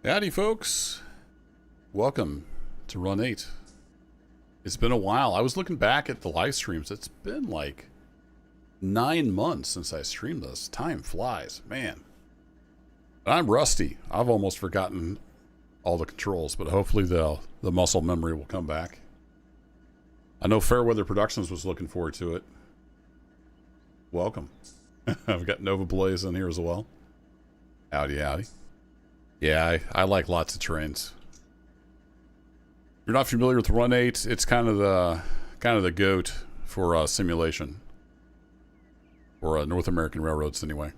Howdy folks, welcome to Run 8. It's been a while. I was looking back at the live streams. It's been like 9 months since I streamed this. Time flies, man. I'm rusty. I've almost forgotten all the controls, but hopefully the muscle memory will come back. I know Fairweather Productions was looking forward to it. Welcome. I've got Nova Blaze in here as well. Howdy, howdy. Yeah, I like lots of trains. If you're not familiar with Run 8, it's kind of the goat for simulation. For North American railroads anyway.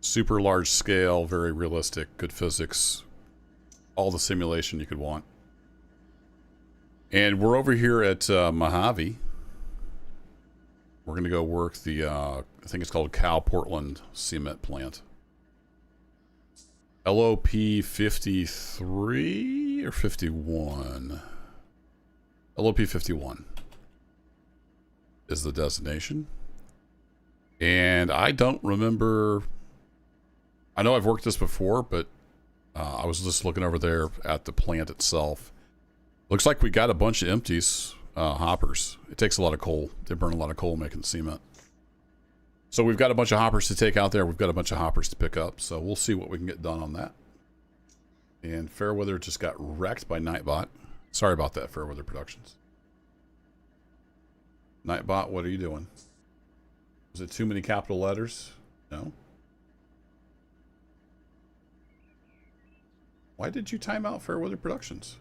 Super large scale, very realistic, good physics. All the simulation you could want. And we're over here at Mojave. We're going to go work the, I think it's called CalPortland cement plant. LOP 53 or 51? LOP 51 is the designation. And I don't remember. I know I've worked this before, but I was just looking over there at the plant itself. Looks like we got a bunch of empties, hoppers. It takes a lot of coal. They burn a lot of coal making cement. So we've got a bunch of hoppers to take out there. We've got a bunch of hoppers to pick up. So we'll see what we can get done on that. And Fairweather just got wrecked by Nightbot. Sorry about that, Fairweather Productions. Nightbot, what are you doing? Was it too many capital letters? No. Why did you time out Fairweather Productions?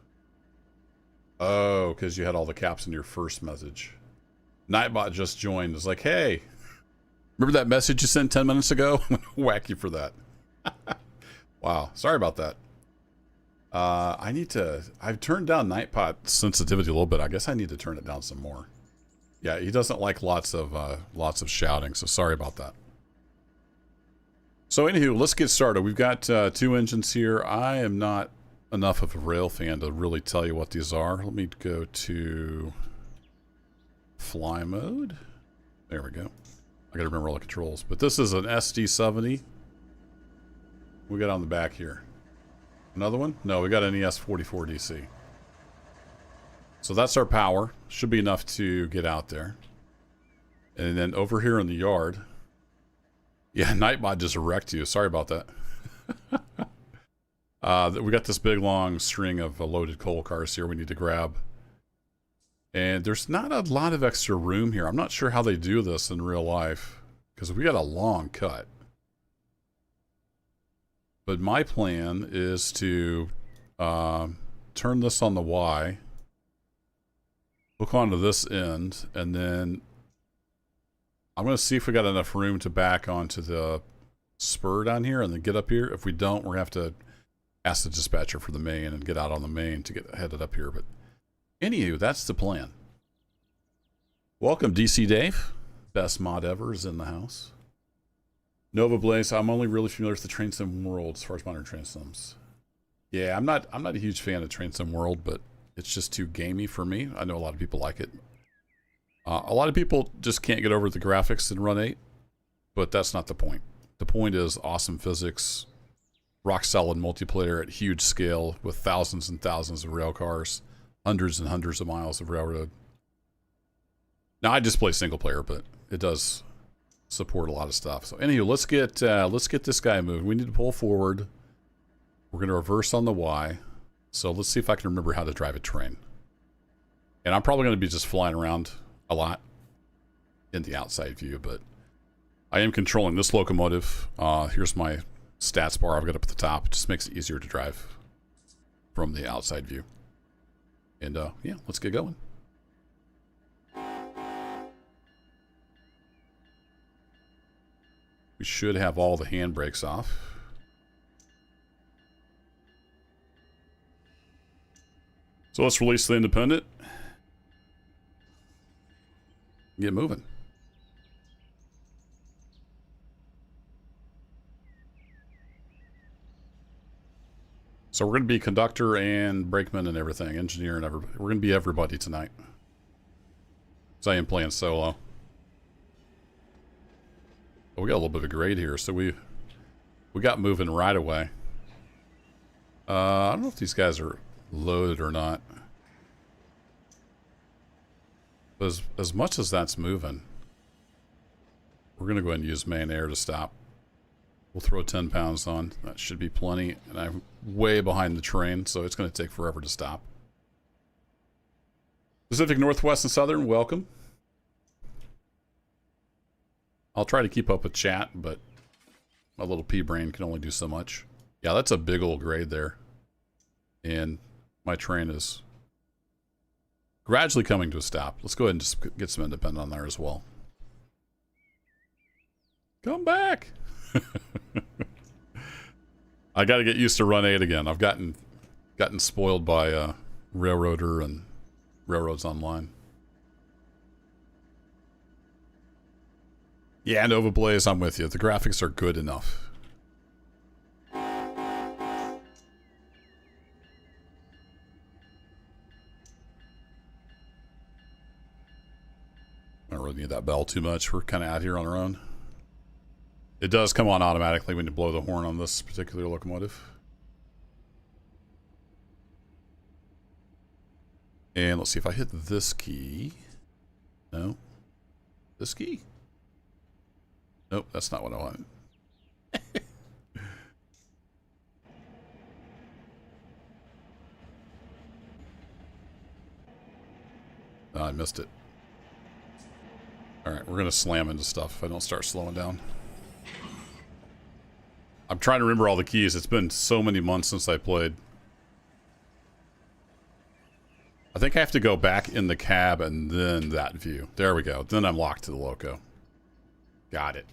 Oh, because you had all the caps in your first message. Nightbot just joined. It's like, hey, remember that message you sent 10 minutes ago? I'm gonna whack you for that. Wow. Sorry about that. I've turned down Nightbot sensitivity a little bit. I guess I need to turn it down some more. Yeah, he doesn't like lots of shouting, so sorry about that. So anywho, let's get started. We've got 2 engines here. I am not enough of a rail fan to really tell you what these are. Let me go to fly mode. There we go. I gotta remember all the controls. But this is an SD70. We got on the back here. Another one? No, we got an ES44 DC. So that's our power. Should be enough to get out there. And then over here in the yard. Yeah, Nightbot just wrecked you. Sorry about that. We got this big long string of loaded coal cars here we need to grab. And there's not a lot of extra room here. I'm not sure how they do this in real life, because we got a long cut. But my plan is to turn this on the Y, hook onto this end, and then I'm going to see if we got enough room to back onto the spur down here and then get up here. If we don't, we're going to have to ask the dispatcher for the main and get out on the main to get headed up here. But anywho, that's the plan. Welcome, DC Dave. Best mod ever is in the house. Nova Blaze, I'm only really familiar with the Train Sim world as far as modern train sims. Yeah, I'm not a huge fan of Train Sim world, but it's just too gamey for me. I know a lot of people like it. A lot of people just can't get over the graphics in Run 8, but that's not the point. The point is awesome physics, rock solid multiplayer at huge scale with thousands and thousands of rail cars, hundreds and hundreds of miles of railroad. Now I just play single player, but it does support a lot of stuff. So anyway, let's get this guy moved. We need to pull forward. We're going to reverse on the Y. So let's see if I can remember how to drive a train. And I'm probably going to be just flying around a lot in the outside view, but I am controlling this locomotive. Here's my stats bar I've got up at the top. It just makes it easier to drive from the outside view. And yeah, let's get going. We should have all the handbrakes off. So let's release the Independent. Get moving. So we're going to be conductor and brakeman and everything, engineer and everybody. We're going to be everybody tonight. So I am playing solo. But we got a little bit of grade here, so we got moving right away. I don't know if these guys are loaded or not. But as much as that's moving, we're going to go ahead and use main air to stop. We'll throw 10 pounds on. That should be plenty. And I'm way behind the train, so it's going to take forever to stop. Pacific Northwest and Southern, welcome. I'll try to keep up with chat, but my little pea brain can only do so much. Yeah, that's a big old grade there. And my train is gradually coming to a stop. Let's go ahead and just get some independent on there as well. Come back! I got to get used to Run 8 again. I've gotten spoiled by Railroader and Railroads Online. Yeah, Nova Blaze, I'm with you. The graphics are good enough. I don't really need that bell too much. We're kind of out here on our own. It does come on automatically when you blow the horn on this particular locomotive. And let's see if I hit this key. No. This key? Nope, that's not what I wanted. Oh, I missed it. Alright, we're going to slam into stuff if I don't start slowing down. I'm trying to remember all the keys. It's been so many months since I played. I think I have to go back in the cab and then that view. There we go. Then I'm locked to the loco. Got it.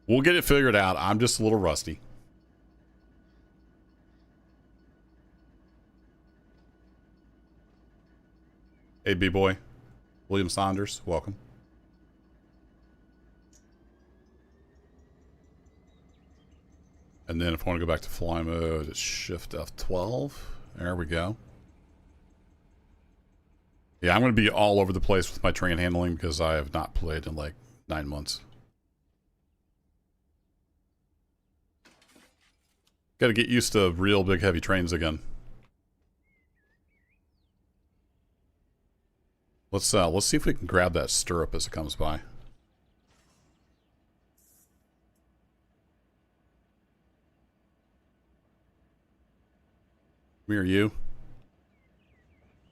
We'll get it figured out. I'm just a little rusty. Hey, B-boy. William Saunders, welcome. And then if I want to go back to fly mode, it's Shift F12. There we go. Yeah, I'm going to be all over the place with my train handling because I have not played in like 9 months. Got to get used to real big heavy trains again. Let's see if we can grab that stirrup as it comes by. Come here, you.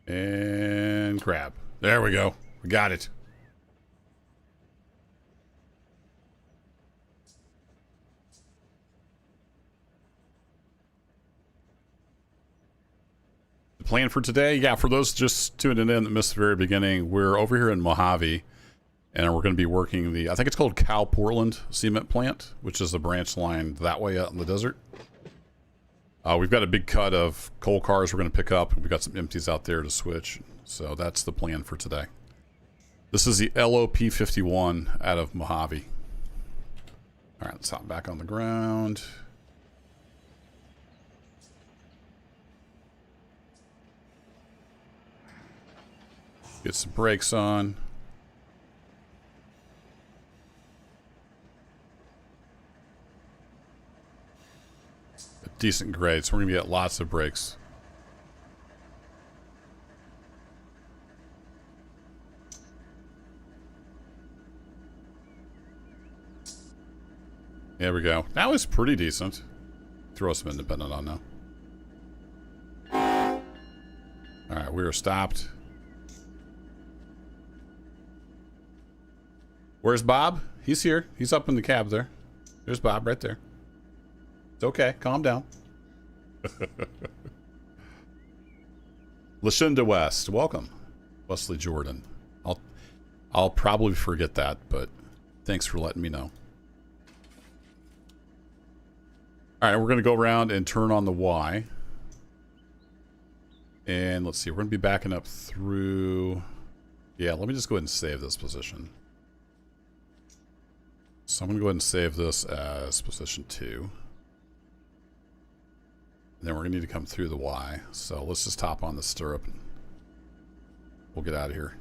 And grab. There we go. We got it. The plan for today, yeah, for those just tuning in that missed the very beginning, we're over here in Mojave, and we're going to be working the, I think it's called CalPortland cement plant, which is a branch line that way out in the desert. We've got a big cut of coal cars we're going to pick up, and we've got some empties out there to switch. So that's the plan for today. This is the LOP-51 out of Mojave. All right, let's hop back on the ground. Get some brakes on. A decent grade, so we're going to get lots of brakes. There we go. That was pretty decent. Throw some independent on now. Alright, we are stopped. Where's Bob? He's here. He's up in the cab there. There's Bob right there. It's okay. Calm down. Lashinda West. Welcome. Wesley Jordan. I'll probably forget that, but thanks for letting me know. Alright, we're going to go around and turn on the Y. And let's see. We're going to be backing up through... Yeah, let me just go ahead and save this position. So I'm going to go ahead and save this as position 2. And then we're going to need to come through the Y. So let's just hop on the stirrup and we'll get out of here.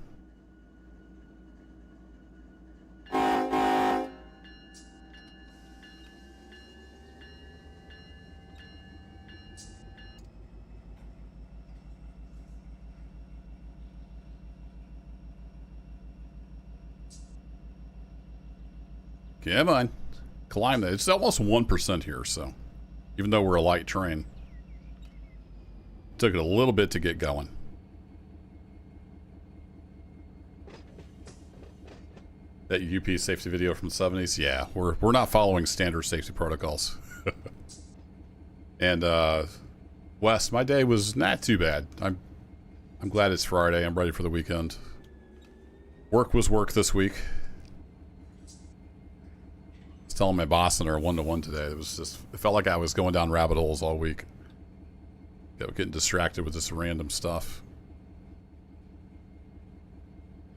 Come on. Climb that. It's almost 1% here, so. Even though we're a light train. Took it a little bit to get going. That UP safety video from the 70s? Yeah, we're not following standard safety protocols. And, Wes, my day was not too bad. I'm glad it's Friday. I'm ready for the weekend. Work was work this week. I was telling my boss in our one-to-one today. It felt like I was going down rabbit holes all week. Getting distracted with this random stuff.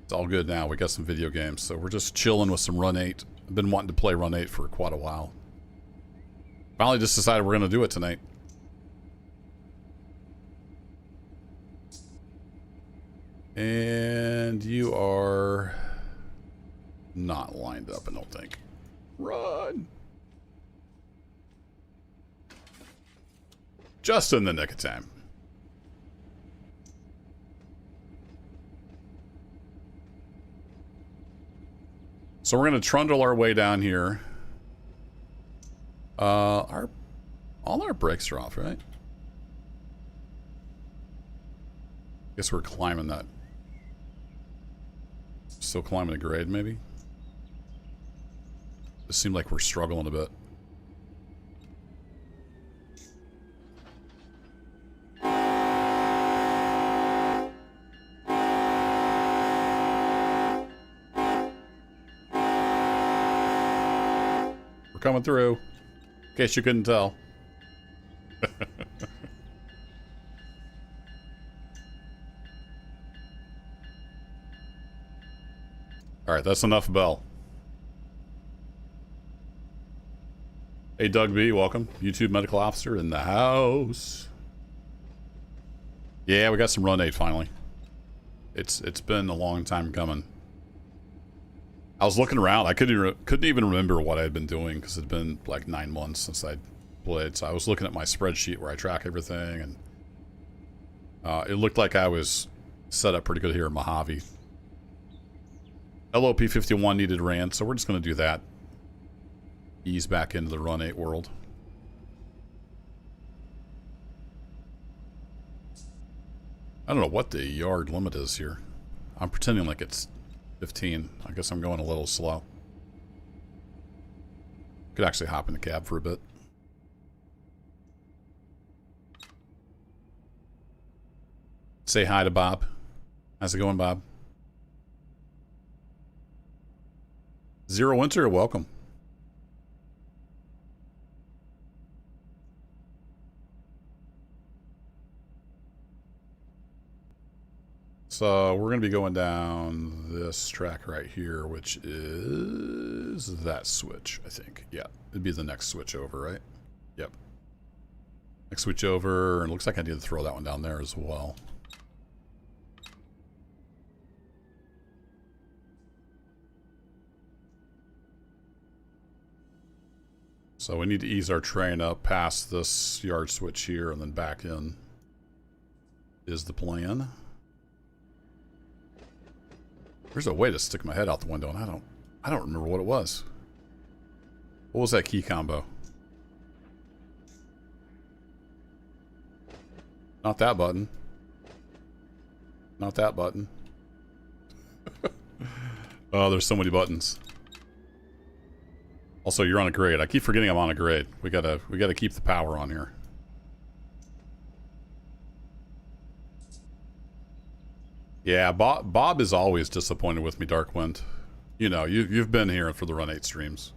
It's all good now. We got some video games, so we're just chilling with some Run 8. I've been wanting to play Run 8 for quite a while. Finally just decided we're going to do it tonight. And you are not lined up, I don't think. Run! Just in the nick of time. So we're going to trundle our way down here. All our brakes are off, right? Guess we're climbing that. Still climbing a grade, maybe? It seemed like we're struggling a bit. We're coming through. In case you couldn't tell. Alright, that's enough bell. Hey Doug B, welcome. YouTube medical officer in the house. Yeah, we got some Run 8 finally. It's been a long time coming. I was looking around. I couldn't even remember what I had been doing because it had been like 9 months since I'd played. So I was looking at my spreadsheet where I track everything, and it looked like I was set up pretty good here in Mojave. LOP51 needed ran, so we're just going to do that. Ease back into the Run 8 world. I don't know what the yard limit is here. I'm pretending like it's 15. I guess I'm going a little slow. Could actually hop in the cab for a bit. Say hi to Bob. How's it going, Bob? Zero Winter, welcome. So we're going to be going down this track right here, which is that switch, I think. Yeah, it'd be the next switch over, right? Yep. Next switch over, and it looks like I need to throw that one down there as well. So we need to ease our train up past this yard switch here and then back in is the plan. There's a way to stick my head out the window, and I don't remember what it was. What was that key combo? Not that button. Not that button. Oh, there's so many buttons. Also, you're on a grade. I keep forgetting I'm on a grade. We gotta keep the power on here. Yeah, Bob is always disappointed with me, Darkwind. You know, you've been here for the Run 8 streams.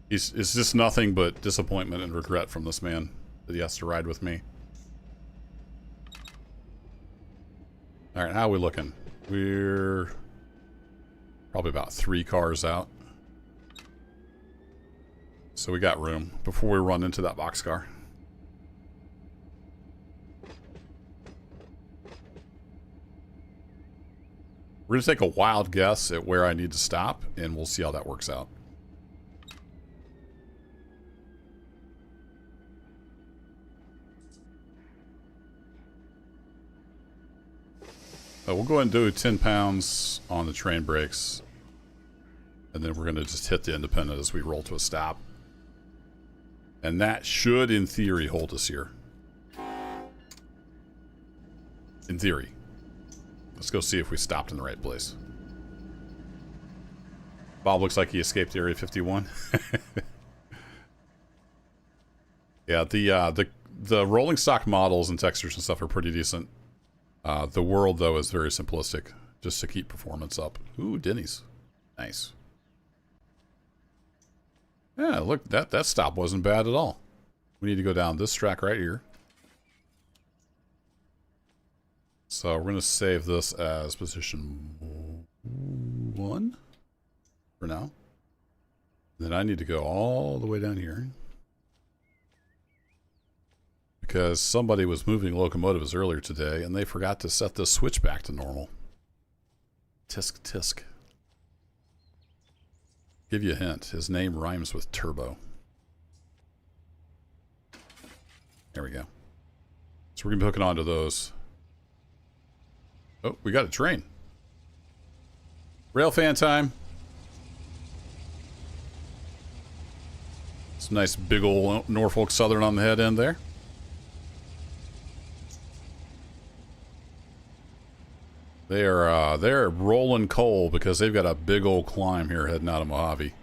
It's just nothing but disappointment and regret from this man that he has to ride with me. Alright, how are we looking? We're probably about 3 cars out. So we got room before we run into that boxcar. We're going to take a wild guess at where I need to stop, and we'll see how that works out. We'll go ahead and do 10 pounds on the train brakes. And then we're going to just hit the independent as we roll to a stop. And that should, in theory, hold us here. In theory. Let's go see if we stopped in the right place. Bob looks like he escaped Area 51. Yeah, the rolling stock models and textures and stuff are pretty decent. The world, though, is very simplistic, just to keep performance up. Ooh, Denny's. Nice. Yeah, look, that stop wasn't bad at all. We need to go down this track right here. So we're going to save this as position 1 for now. Then I need to go all the way down here. Because somebody was moving locomotives earlier today and they forgot to set the switch back to normal. Tisk tisk. Give you a hint. His name rhymes with turbo. There we go. So we're going to be hooking onto those. Oh, we got a train. Rail fan time. Some nice big old Norfolk Southern on the head end there. They're rolling coal because they've got a big old climb here heading out of Mojave.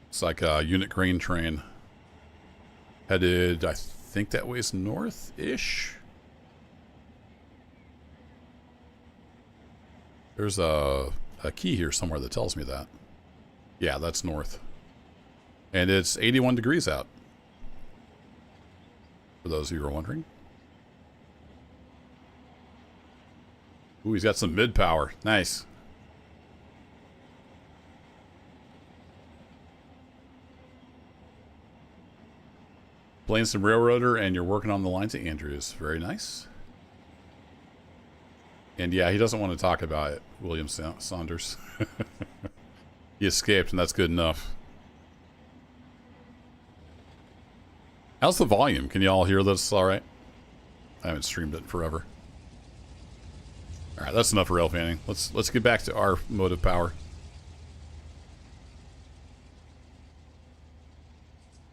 It's like a unit grain train headed, I think that way's north-ish. There's a key here somewhere that tells me that. Yeah, that's north. And it's 81 degrees out. For those of you who are wondering. Ooh, he's got some mid-power. Nice. Playing some Railroader, and you're working on the line to Andrews. Very nice. And yeah, he doesn't want to talk about it, William Saunders. He escaped, and that's good enough. How's the volume? Can you all hear this all right? I haven't streamed it in forever. All right, that's enough rail fanning. Let's get back to our motive power.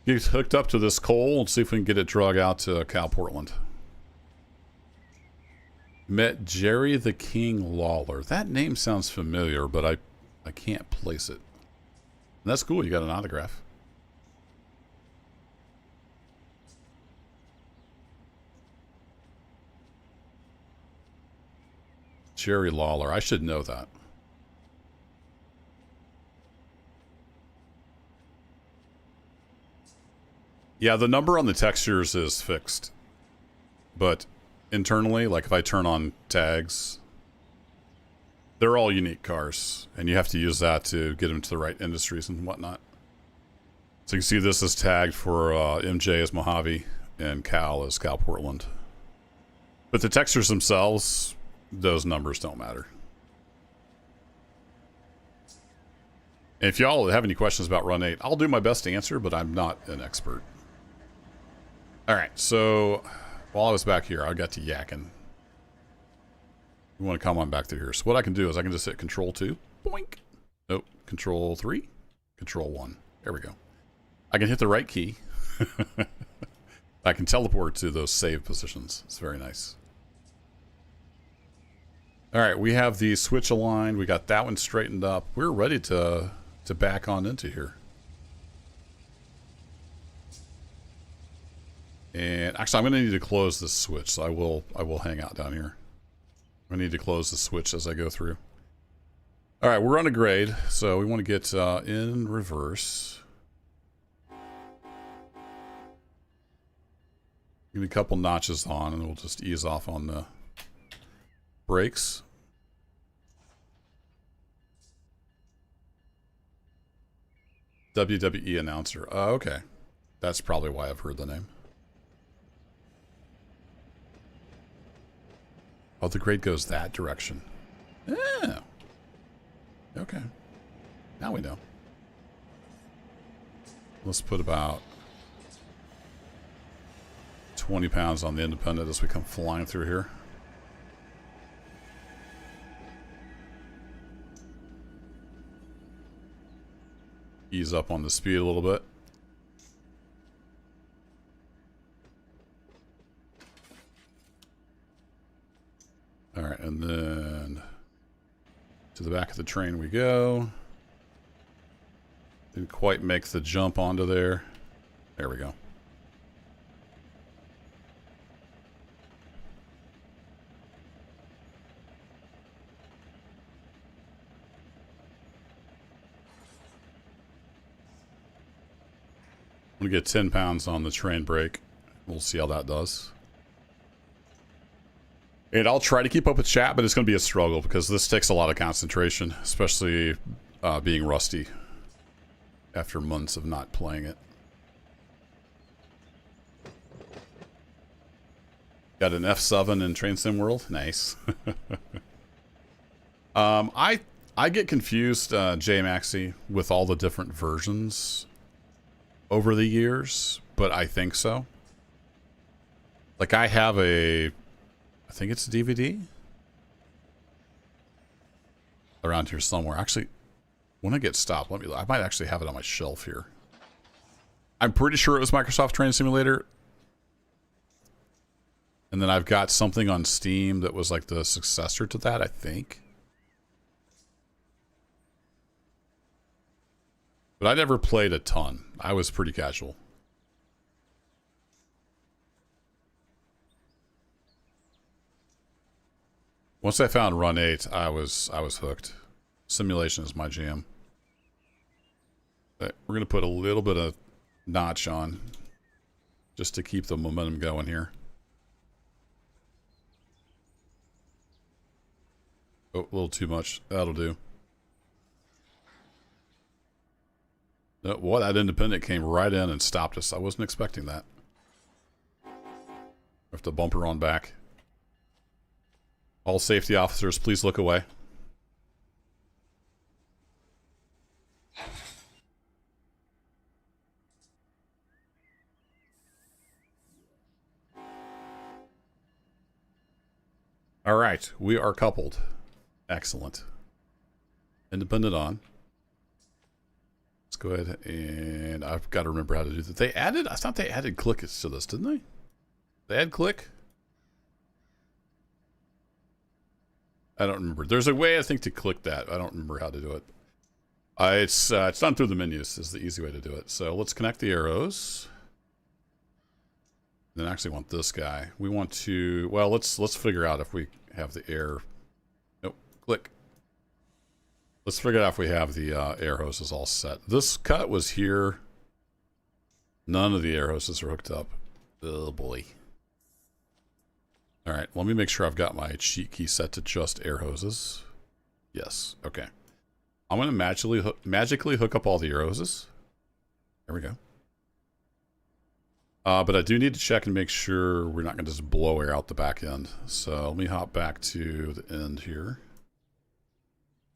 Get hooked up to this coal and see if we can get it drug out to CalPortland. Met Jerry the King Lawler. That name sounds familiar, but I can't place it. And that's cool. You got an autograph. Jerry Lawler. I should know that. Yeah, the number on the textures is fixed. But internally, like if I turn on tags, they're all unique cars. And you have to use that to get them to the right industries and whatnot. So you can see this is tagged for MJ as Mojave and Cal as CalPortland. But the textures themselves, those numbers don't matter. And if y'all have any questions about Run 8, I'll do my best to answer, but I'm not an expert. Alright, so while I was back here, I got to yakking. You want to come on back to here. So what I can do is I can just hit Control 2. Boink. Nope. Control 3. Control 1. There we go. I can hit the right key. I can teleport to those save positions. It's very nice. Alright, we have the switch aligned. We got that one straightened up. We're ready to back on into here. And actually, I'm going to need to close this switch, so I will hang out down here. I need to close the switch as I go through. All right, we're on a grade, so we want to get in reverse. Get a couple notches on, and we'll just ease off on the brakes. WWE announcer. Oh, okay. That's probably why I've heard the name. Oh, the grade goes that direction. Yeah. Okay. Now we know. Let's put about 20 pounds on the independent as we come flying through here. ease up on the speed a little bit. All right, and then to the back of the train we go. Didn't quite make the jump onto there. There we go. I'm going to get 10 pounds on the train brake. We'll see how that does. And I'll try to keep up with chat, but it's going to be a struggle because this takes a lot of concentration, especially being rusty after months of not playing it. Got an F7 in Train Sim World? Nice. I get confused, J Maxi, with all the different versions over the years, but I think so. Like I have I think it's a DVD around here somewhere. Actually, when I get stopped, I might actually have it on my shelf here. I'm pretty sure it was Microsoft Train Simulator. And then I've got something on Steam that was like the successor to that, I think. But I never played a ton. I was pretty casual. Once I found Run 8, I was hooked. Simulation is my jam. But we're going to put a little bit of notch on just to keep the momentum going here. Oh, a little too much. That'll do. What? That independent came right in and stopped us. I wasn't expecting that. We have to bumper on back. All safety officers, please look away. All right, we are coupled. Excellent. Independent on. Let's go ahead and I've got to remember how to do that. I thought they added click to this, didn't they? They add click? I don't remember. There's a way, I think, to click that. I don't remember how to do it. It's done through the menus is the easy way to do it. So let's connect the arrows. Then actually want this guy. We want to, well, let's figure out if we have the air. Nope, click. Let's figure out if we have the air hoses all set. This cut was here. None of the air hoses are hooked up. Oh boy. All right, let me make sure I've got my cheat key set to just air hoses. Yes, okay. I'm going to magically hook up all the air hoses. There we go. But I do need to check and make sure we're not going to just blow air out the back end. So let me hop back to the end here.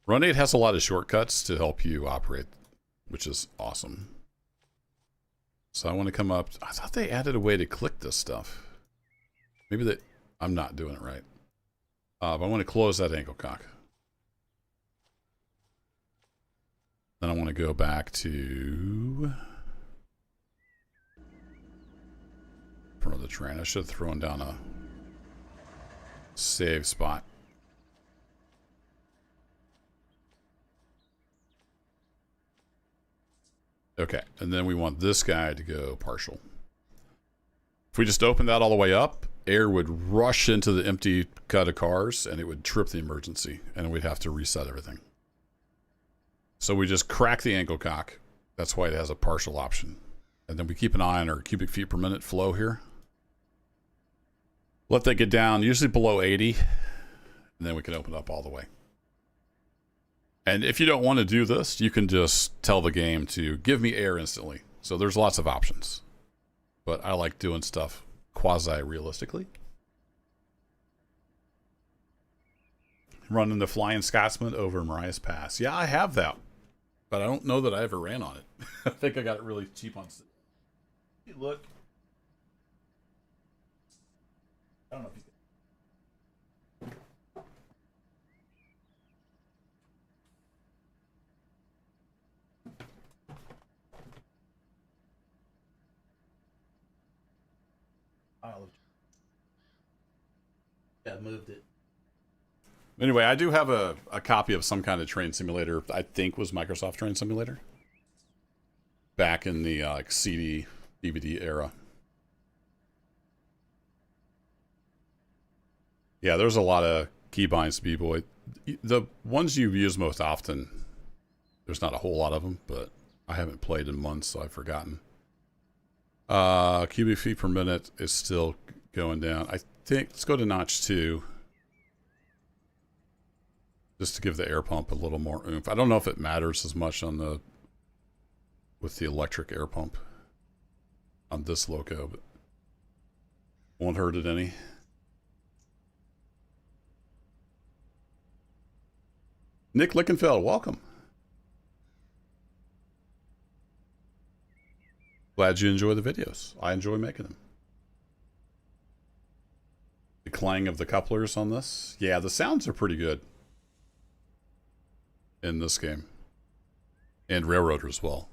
Run 8 has a lot of shortcuts to help you operate, which is awesome. So I want to come up. I thought they added a way to click this stuff. Maybe that I'm not doing it right. But I want to close that ankle cock. Then I want to go back to front of the train. I should have thrown down a save spot. Okay, and then we want this guy to go partial. If we just open that all the way up, air would rush into the empty cut of cars and it would trip the emergency and we'd have to reset everything. So we just crack the ankle cock. That's why it has a partial option. And then we keep an eye on our cubic feet per minute flow here. Let that get down, usually below 80, and then we can open up all the way. And if you don't want to do this, you can just tell the game to give me air instantly. So there's lots of options. But I like doing stuff quasi-realistically. Running the Flying Scotsman over Marias Pass. Yeah, I have that. But I don't know that I ever ran on it. I think I got it really cheap on... Hey, look. I don't know if you can... Yeah, moved it. Anyway, I do have a copy of some kind of train simulator. I think was Microsoft Train Simulator. Back in the like CD, DVD era. Yeah, there's a lot of keybinds, B-Boy. The ones you use most often, there's not a whole lot of them, but I haven't played in months, so I've forgotten. Cubic feet per minute is still going down. I think, let's go to notch 2. Just to give the air pump a little more oomph. I don't know if it matters as much on the with the electric air pump on this loco, but won't hurt it any. Nick Lickenfeld, welcome. Glad you enjoy the videos. I enjoy making them. The clang of the couplers on this. Yeah, the sounds are pretty good in this game. And Railroader as well.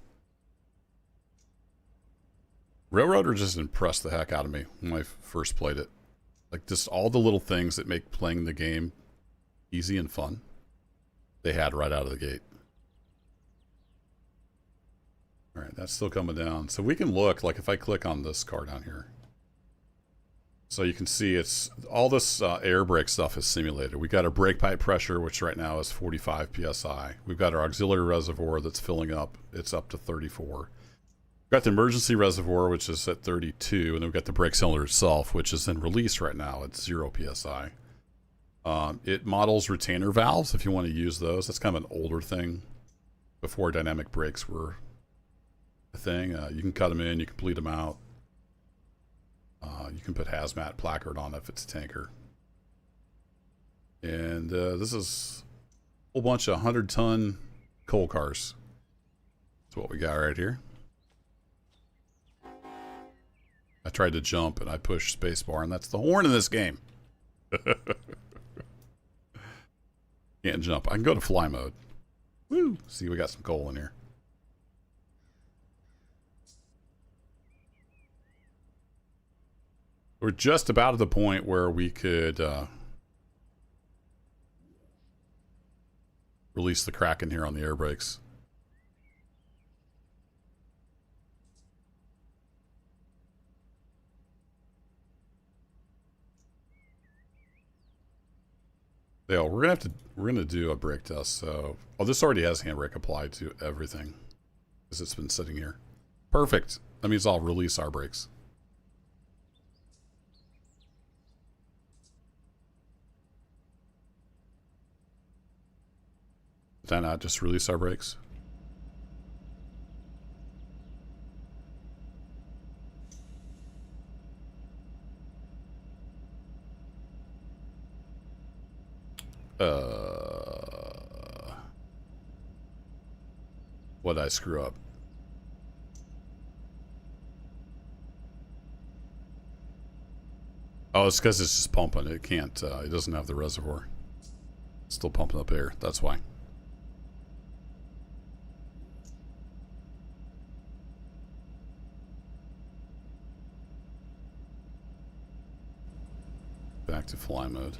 Railroader just impressed the heck out of me when I first played it. Like, just all the little things that make playing the game easy and fun, they had right out of the gate. All right, that's still coming down. So we can look, like if I click on this car down here. So you can see it's, all this air brake stuff is simulated. We got our brake pipe pressure, which right now is 45 PSI. We've got our auxiliary reservoir that's filling up. It's up to 34. We've got the emergency reservoir, which is at 32. And then we've got the brake cylinder itself, which is in release right now at 0 PSI. It models retainer valves if you want to use those. That's kind of an older thing before dynamic brakes were a thing. You can cut them in, you can bleed them out. You can put hazmat placard on if it's a tanker. And this is a whole bunch of 100-ton coal cars. That's what we got right here. I tried to jump and I pushed spacebar, and that's the horn in this game. Can't jump. I can go to fly mode. Woo! See, we got some coal in here. We're just about at the point where we could release the Kraken here on the air brakes. Yeah, we're gonna do a brake test. So, oh, this already has handbrake applied to everything because it's been sitting here. Perfect. That means I'll release our brakes. Did I not just release our brakes? What did I screw up? Oh, it's because it's just pumping. It can't, it doesn't have the reservoir. It's still pumping up air. That's why. Back to fly mode.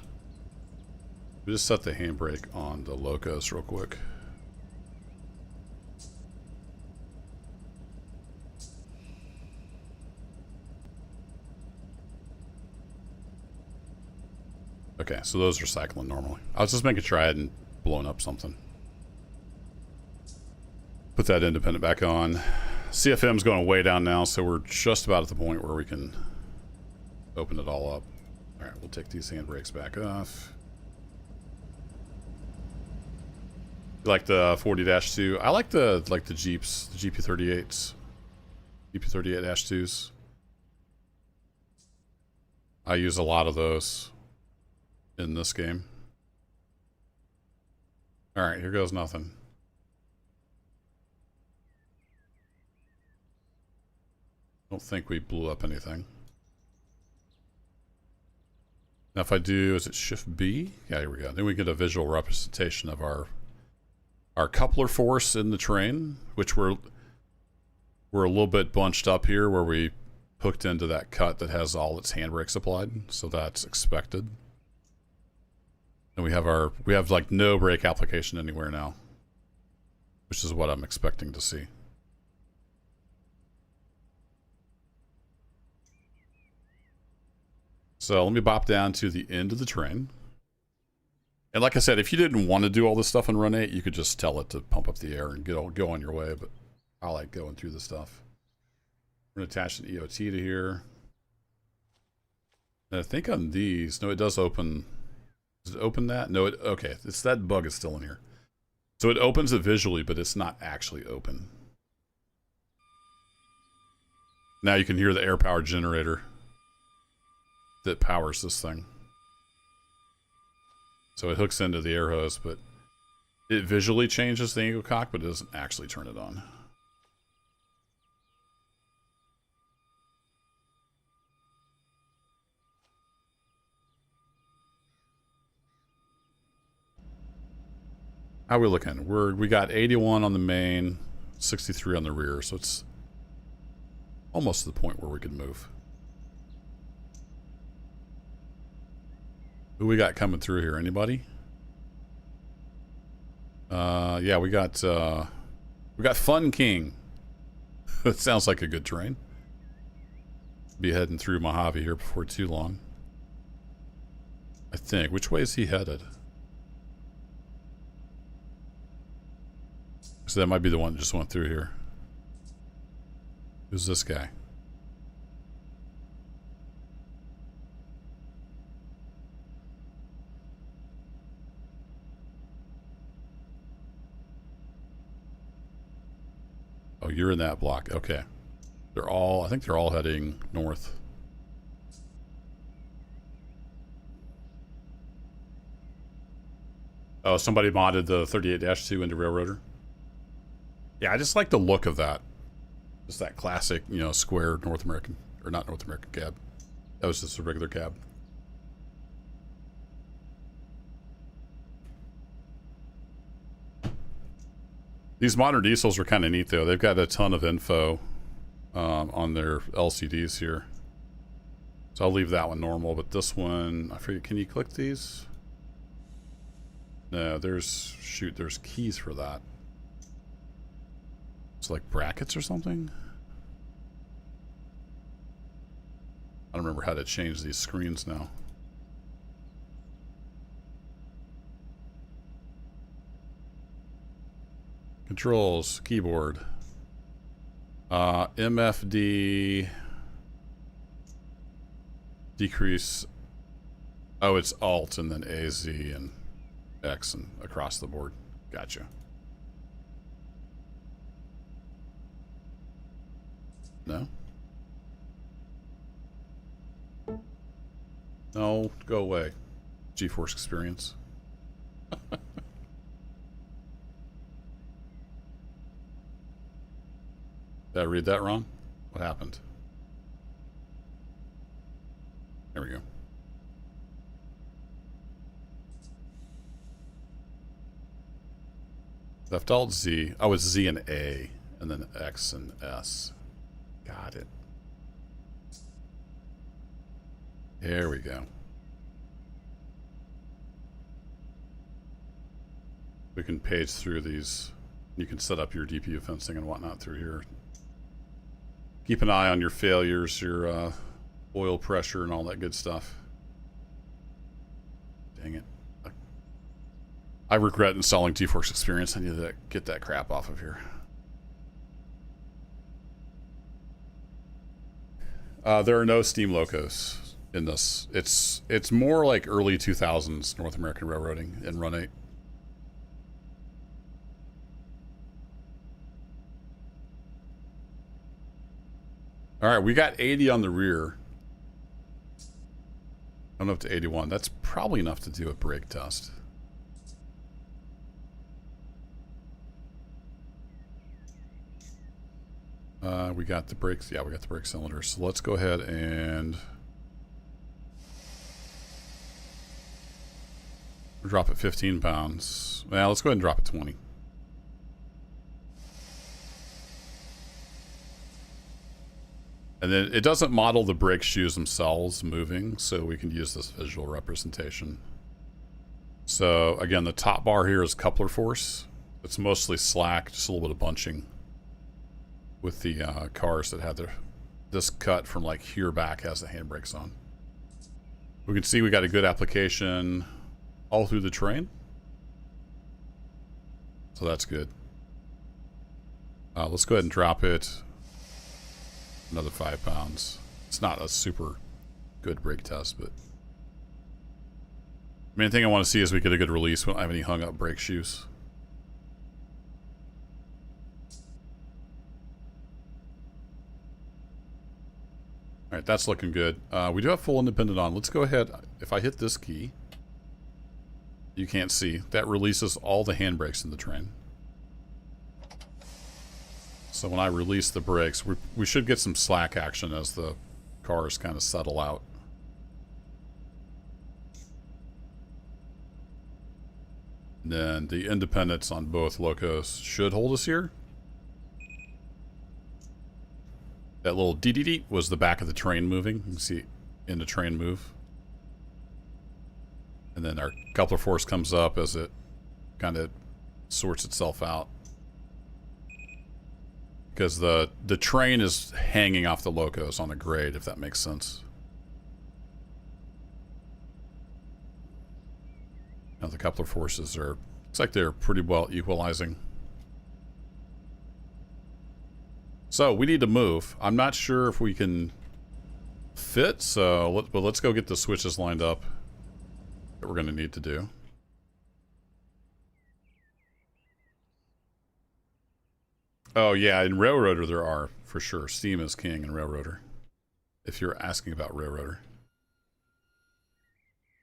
We just set the handbrake on the locos real quick. Okay, so those are cycling normally. I was just making sure I hadn't blown up something. Put that independent back on. CFM's going way down now, so we're just about at the point where we can open it all up. All right, we'll take these handbrakes back off. You like the 40-2? I like the Jeeps, the GP38s, GP38-2s. I use a lot of those in this game. All right, here goes nothing. Don't think we blew up anything. Now if I do, is it Shift B? Yeah, here we go. Then we get a visual representation of our coupler force in the train, which we're a little bit bunched up here where we hooked into that cut that has all its handbrakes applied, so that's expected. And we have like no brake application anywhere now, which is what I'm expecting to see. So let me bop down to the end of the train. And like I said, if you didn't want to do all this stuff in run 8, you could just tell it to pump up the air and go on your way, but I like going through the stuff. We're going to attach an EOT to here. And I think on these, no, it does open. Does it open that? No, okay, it's that bug is still in here. So it opens it visually, but it's not actually open. Now you can hear the air power generator that powers this thing. So it hooks into the air hose, but it visually changes the angle cock, but it doesn't actually turn it on. How are we looking? We got 81 on the main, 63 on the rear, so it's almost to the point where we could move. Who we got coming through here? Anybody? Yeah, we got Fun King. That sounds like a good train. Be heading through Mojave here before too long. I think. Which way is he headed? So that might be the one that just went through here. Who's this guy? Oh, you're in that block. Okay. I think they're all heading north. Oh, somebody modded the 38-2 into Railroader. Yeah, I just like the look of that. Just that classic, you know, square North American, or not North American cab. That was just a regular cab. These modern diesels are kind of neat, though. They've got a ton of info on their LCDs here. So I'll leave that one normal, but this one, I forget, can you click these? No, there's keys for that. It's like brackets or something? I don't remember how to change these screens now. Controls, keyboard. MFD. Decrease. Oh, it's Alt and then AZ and X and across the board. Gotcha. No? No, go away. GeForce experience. Did I read that wrong? What happened? There we go. Left Alt Z. Oh, it's Z and A, and then X and S. Got it. There we go. We can page through these. You can set up your DPU fencing and whatnot through here. Keep an eye on your failures, your oil pressure and all that good stuff. Dang it. I regret installing GeForce Experience. I need to get that crap off of here. There are no steam locos in this. It's more like early 2000s North American railroading in Run 8. All right, we got 80 on the rear. I'm up to 81. That's probably enough to do a brake test. We got the brakes. Yeah, we got the brake cylinders. So let's go ahead and drop it 15 pounds. Well, let's go ahead and drop it 20. And then it doesn't model the brake shoes themselves moving, so we can use this visual representation. So again, the top bar here is coupler force. It's mostly slack, just a little bit of bunching with the cars that had this cut from like here back has the handbrakes on. We can see we got a good application all through the terrain. So that's good. Let's go ahead and drop it another 5 pounds. It's not a super good brake test, but main thing I want to see is we get a good release. We don't have any hung up brake shoes. All right, that's looking good. We do have full independent on. Let's go ahead. If I hit this key, you can't see. That releases all the handbrakes in the train. So when I release the brakes, we should get some slack action as the cars kind of settle out. And then the independents on both locos should hold us here. That little dee-dee-dee was the back of the train moving. You can see in the train move. And then our coupler force comes up as it kind of sorts itself out. Because the train is hanging off the locos on a grade, if that makes sense. Now the coupler forces are, looks like they're pretty well equalizing. So we need to move. I'm not sure if we can fit, but let's go get the switches lined up that we're going to need to do. Oh yeah, in Railroader there are, for sure. Steam is king in Railroader. If you're asking about Railroader.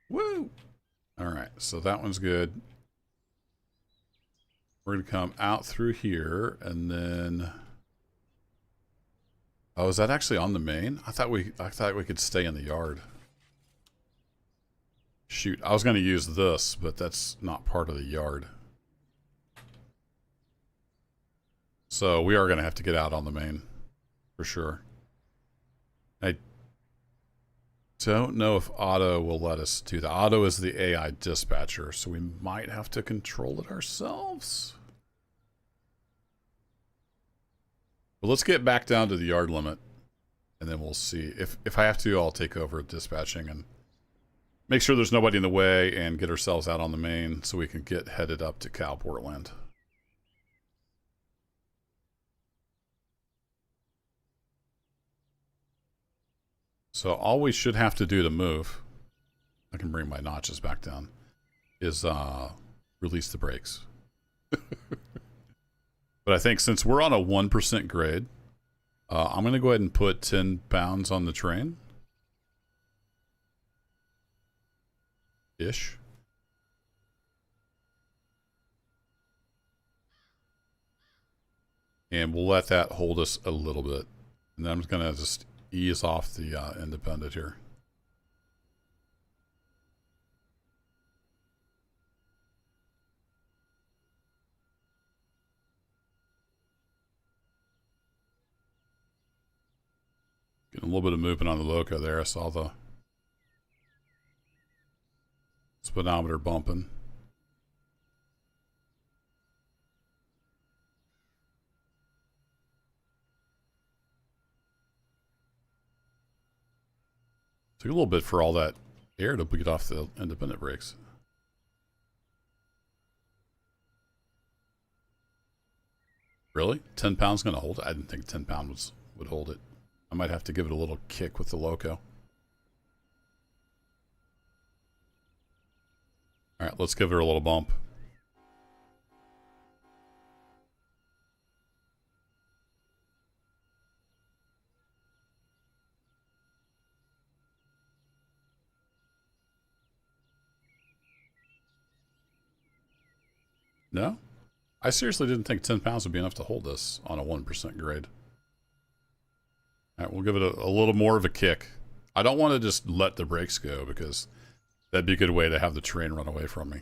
Woo! Alright, so that one's good. We're going to come out through here, and then... Oh, is that actually on the main? I thought we could stay in the yard. Shoot, I was going to use this, but that's not part of the yard. So we are going to have to get out on the main, for sure. I don't know if Auto will let us do that. Auto is the AI dispatcher, so we might have to control it ourselves. But let's get back down to the yard limit, and then we'll see. If I have to, I'll take over dispatching and make sure there's nobody in the way and get ourselves out on the main so we can get headed up to CalPortland. So all we should have to do to move, I can bring my notches back down, is release the brakes. But I think since we're on a 1% grade, I'm going to go ahead and put 10 pounds on the train. Ish. And we'll let that hold us a little bit. And then I'm just going to just ease off the independent here. Getting a little bit of movement on the loco there. I saw the speedometer bumping. Took a little bit for all that air to get off the independent brakes. Really? 10 pounds going to hold it? I didn't think 10 pounds would hold it. I might have to give it a little kick with the loco. All right, let's give it a little bump. No? I seriously didn't think 10 pounds would be enough to hold this on a 1% grade. All right, we'll give it a little more of a kick. I don't want to just let the brakes go because that'd be a good way to have the train run away from me.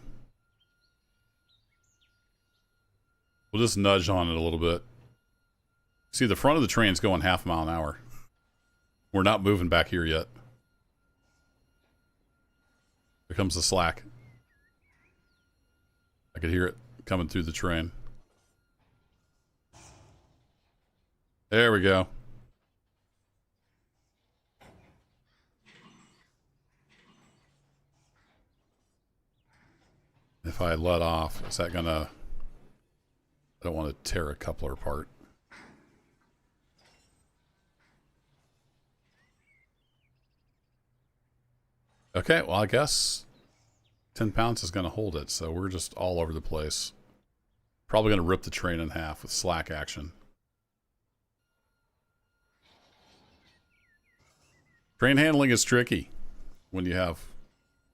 We'll just nudge on it a little bit. See, the front of the train's going 0.5 mile an hour. We're not moving back here yet. Here comes the slack. I could hear it coming through the train. There we go. If I let off, is that gonna... I don't want to tear a coupler apart. Okay, well, I guess 10 pounds is going to hold it, so we're just all over the place. Probably going to rip the train in half with slack action. Train handling is tricky when you have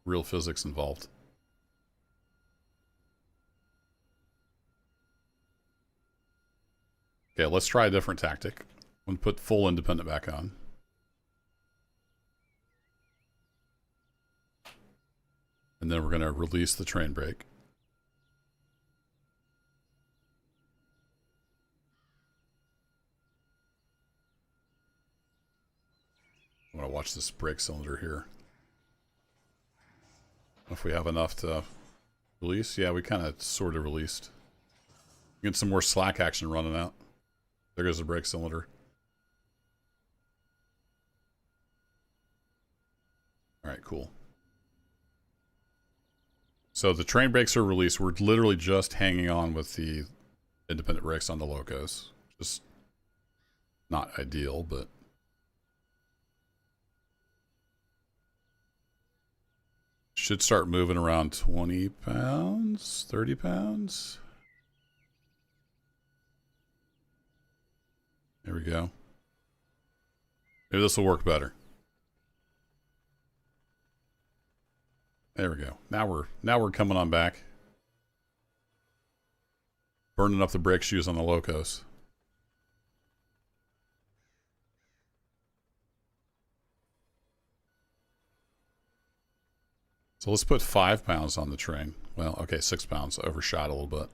real physics involved. Okay, let's try a different tactic. I'm going to put full independent back on. And then we're going to release the train brake. I'm going to watch this brake cylinder here. If we have enough to release. Yeah, we kind of sort of released. Get some more slack action running out. There goes the brake cylinder. All right, cool. So the train brakes are released. We're literally just hanging on with the independent brakes on the locos. Just not ideal, but... should start moving around 20 pounds, 30 pounds. There we go. Maybe this will work better. There we go. Now we're coming on back. Burning up the brake shoes on the locos. So let's put 5 pounds on the train. Well, okay, 6 pounds. Overshot a little bit.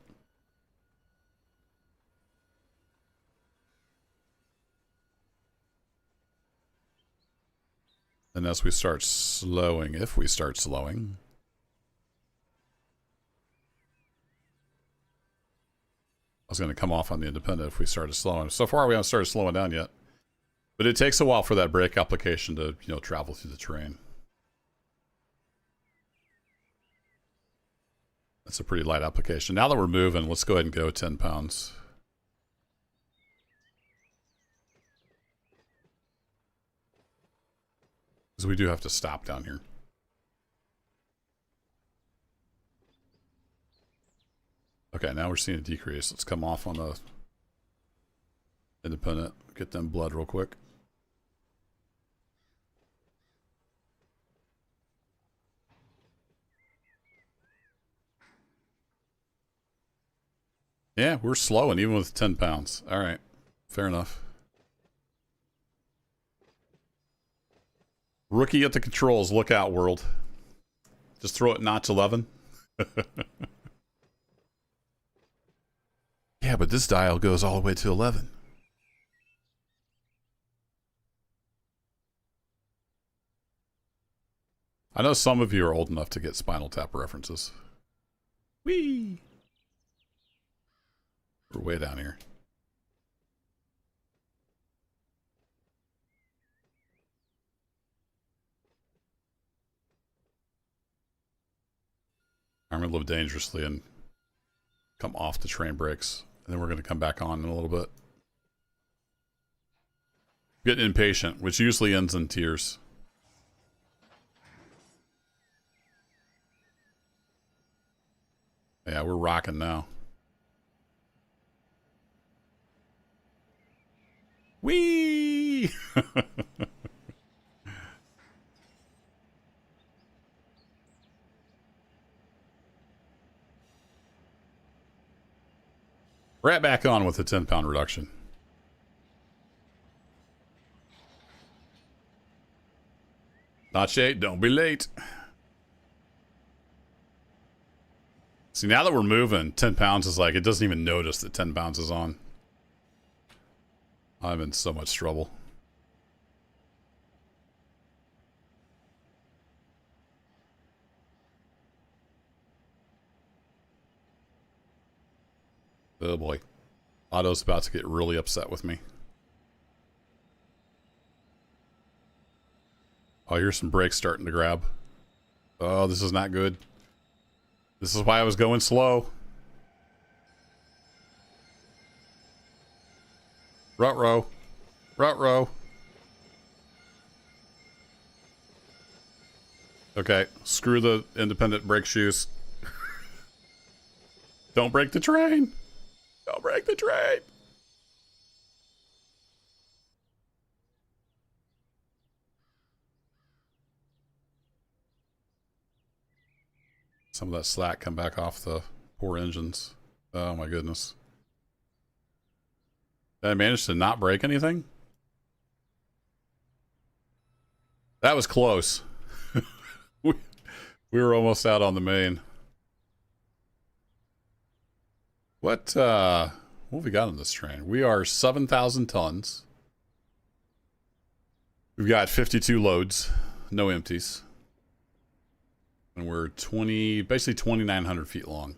And as we start slowing, if we start slowing, I was going to come off on the independent if we started slowing. So far, we haven't started slowing down yet. But it takes a while for that brake application to, you know, travel through the train. That's a pretty light application. Now that we're moving, let's go ahead and go 10 pounds. Because we do have to stop down here. Okay, now we're seeing a decrease. Let's come off on the independent. Get them blood real quick. Yeah, we're slowing even with 10 pounds. All right, fair enough. Rookie at the controls. Look out, world. Just throw it notch 11. Yeah, but this dial goes all the way to 11. I know some of you are old enough to get Spinal Tap references. Whee! We're way down here. I'm going to live dangerously and come off the train brakes. And then we're going to come back on in a little bit. Getting impatient, which usually ends in tears. Yeah, we're rocking now. Whee! Right back on with the 10-pound reduction. Notch 8, don't be late. See, now that we're moving, 10 pounds is like, it doesn't even notice that 10 pounds is on. I'm in so much trouble. Oh boy. Otto's about to get really upset with me. Oh, here's some brakes starting to grab. Oh, this is not good. This is why I was going slow. Ruh-roh. Ruh-roh. Okay, screw the independent brake shoes. Don't break the train. Don't break the train. Some of that slack come back off the poor engines. Oh my goodness. Did I manage to not break anything? That was close. we were almost out on the main. What have we got on this train? We are 7,000 tons. We've got 52 loads, no empties. And we're basically 2,900 feet long.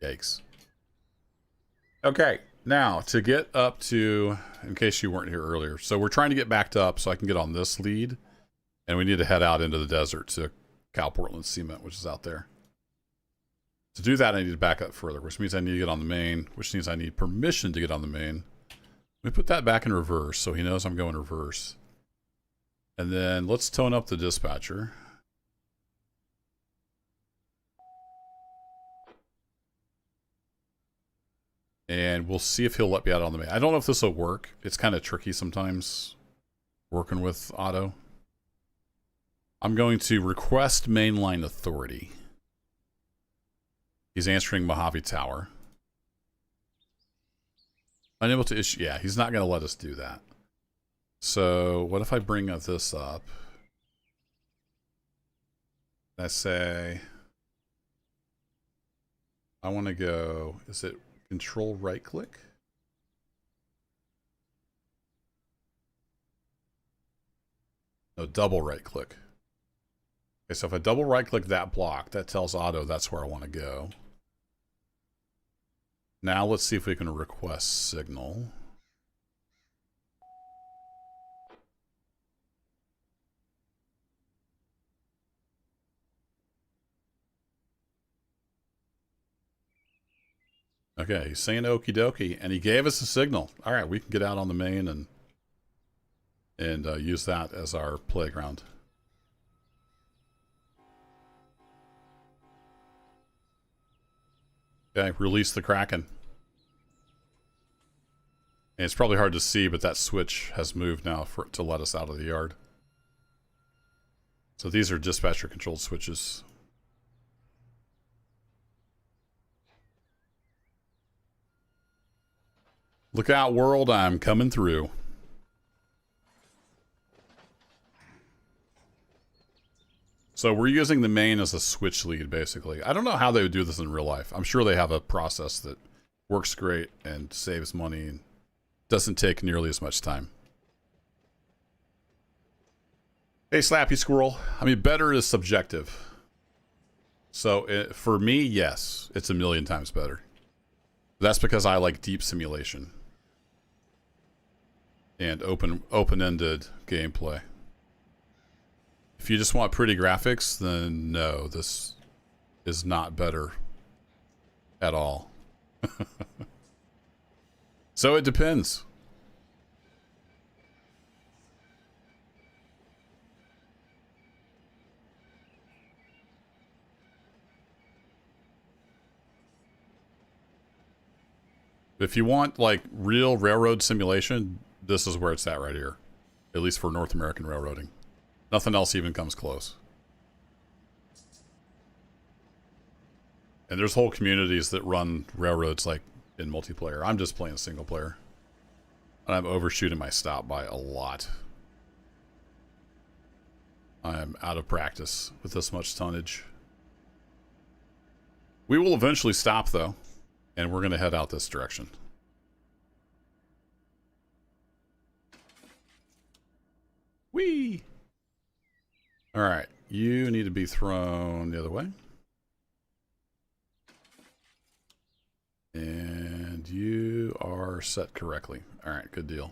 Yikes. Okay, now to get up to, in case you weren't here earlier, so we're trying to get backed up so I can get on this lead, and we need to head out into the desert to CalPortland Cement, which is out there. To do that, I need to back up further, which means I need to get on the main, which means I need permission to get on the main. Let me put that back in reverse so he knows I'm going reverse. And then let's tone up the dispatcher. And we'll see if he'll let me out on the main. I don't know if this will work. It's kind of tricky sometimes working with Otto. I'm going to request mainline authority. He's answering Mojave Tower. Unable to issue. Yeah, he's not going to let us do that. So what if I bring this up? I say I want to go. Is it Control right click? No, double right click. Okay, so if I double right click that block, that tells Otto that's where I want to go. Now let's see if we can request signal. Okay, he's saying okie dokie, and he gave us a signal. All right, we can get out on the main and use that as our playground. Okay, release the Kraken. And it's probably hard to see, but that switch has moved now to let us out of the yard. So these are dispatcher controlled switches. Look out, world, I'm coming through. So we're using the main as a switch lead, basically. I don't know how they would do this in real life. I'm sure they have a process that works great and saves money and doesn't take nearly as much time. Hey, Slappy Squirrel. I mean, better is subjective. So for me, yes, it's a million times better. That's because I like deep simulation and open-ended gameplay. If you just want pretty graphics, then no, this is not better at all. So it depends. If you want like real railroad simulation, this is where it's at right here. At least for North American railroading. Nothing else even comes close. And there's whole communities that run railroads like in multiplayer. I'm just playing single player. And I'm overshooting my stop by a lot. I'm out of practice with this much tonnage. We will eventually stop though. And we're going to head out this direction. Whee! Alright, you need to be thrown the other way. And you are set correctly. All right, good deal.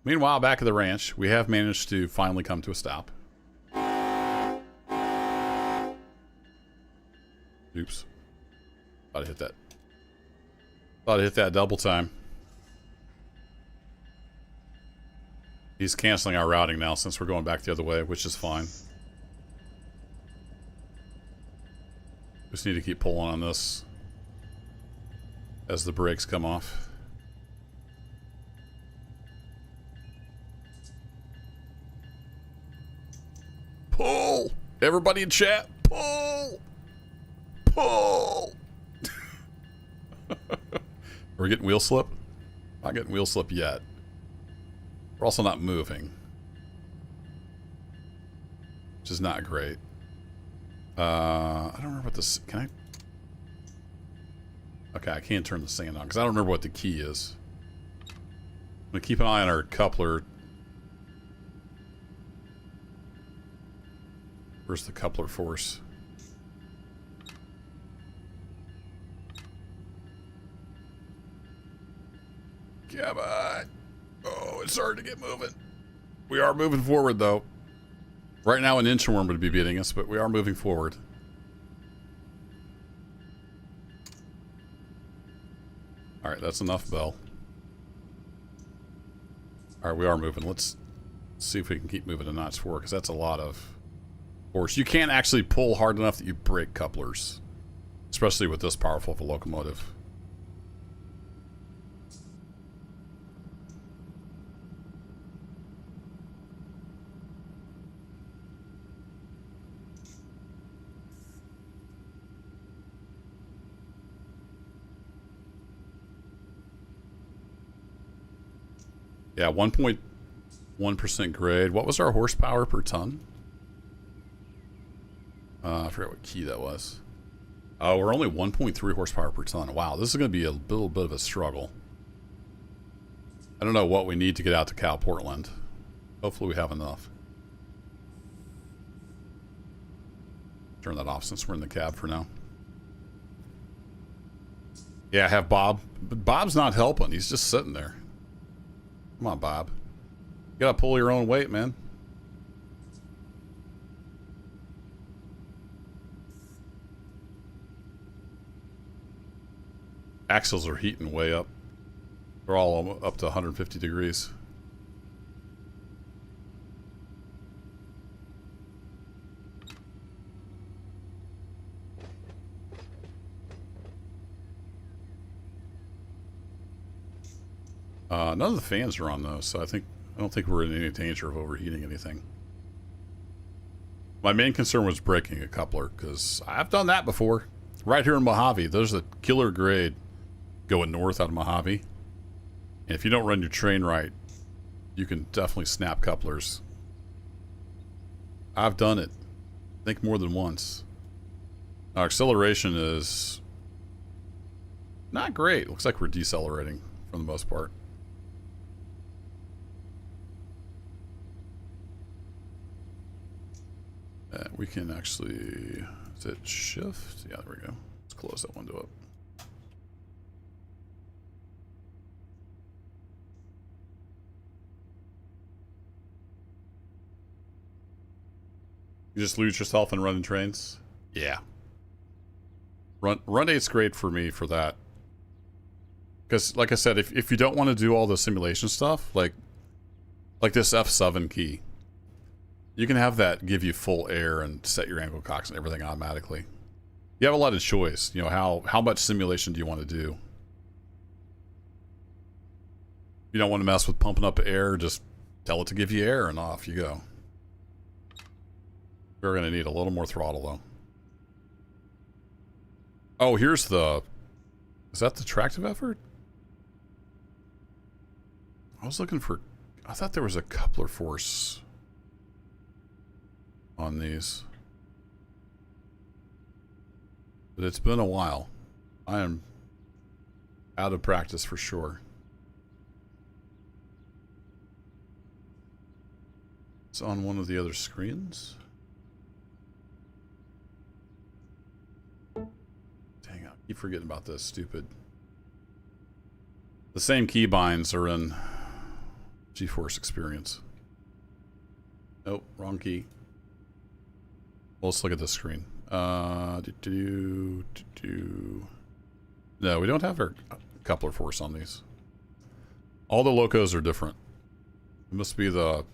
Meanwhile, back at the ranch, we have managed to finally come to a stop. Oops. Thought I hit that. Thought I hit that double time. He's canceling our routing now since we're going back the other way, which is fine. Just need to keep pulling on this as the brakes come off. Pull! Everybody in chat, pull! Pull! We're getting wheel slip? Not getting wheel slip yet. We're also not moving, which is not great. I don't remember what this... Can I... Okay, I can't turn the sand on because I don't remember what the key is. I'm going to keep an eye on our coupler. Where's the coupler force? Come on. Oh, it's hard to get moving. We are moving forward, though. Right now, an inchworm would be beating us, but we are moving forward. All right, that's enough, Bell. All right, we are moving. Let's see if we can keep moving to knots 4, because that's a lot of force. You can't actually pull hard enough that you break couplers, especially with this powerful of a locomotive. Yeah, 1.1% grade. What was our horsepower per ton? I forgot what key that was. Oh, we're only 1.3 horsepower per ton. Wow, this is going to be a little bit of a struggle. I don't know what we need to get out to CalPortland. Hopefully we have enough. Turn that off since we're in the cab for now. Yeah, I have Bob. But Bob's not helping. He's just sitting there. Come on, Bob. You gotta pull your own weight, man. Axles are heating way up. They're all up to 150 degrees. None of the fans are on though, so I don't think we're in any danger of overheating anything. My main concern was breaking a coupler, because I've done that before. Right here in Mojave, there's a killer grade going north out of Mojave. And if you don't run your train right, you can definitely snap couplers. I've done it. I think more than once. Our acceleration is not great. Looks like we're decelerating for the most part. We can actually, is it shift? Yeah, there we go. Let's close that window up. You just lose yourself in running trains? Yeah. Run 8's great for me for that. Because, like I said, if you don't want to do all the simulation stuff, like this F7 key, you can have that give you full air and set your angle cocks and everything automatically. You have a lot of choice. You know, how much simulation do you want to do? You don't want to mess with pumping up air, just tell it to give you air and off you go. We're going to need a little more throttle though. Oh, here's the... Is that the tractive effort? I was looking for... I thought there was a coupler force on these. But it's been a while. I am out of practice for sure. It's on one of the other screens. Keep forgetting about this, stupid. The same keybinds are in GeForce Experience. Nope, wrong key. Well, let's look at this screen. No, we don't have our coupler force on these. All the locos are different. It must be the,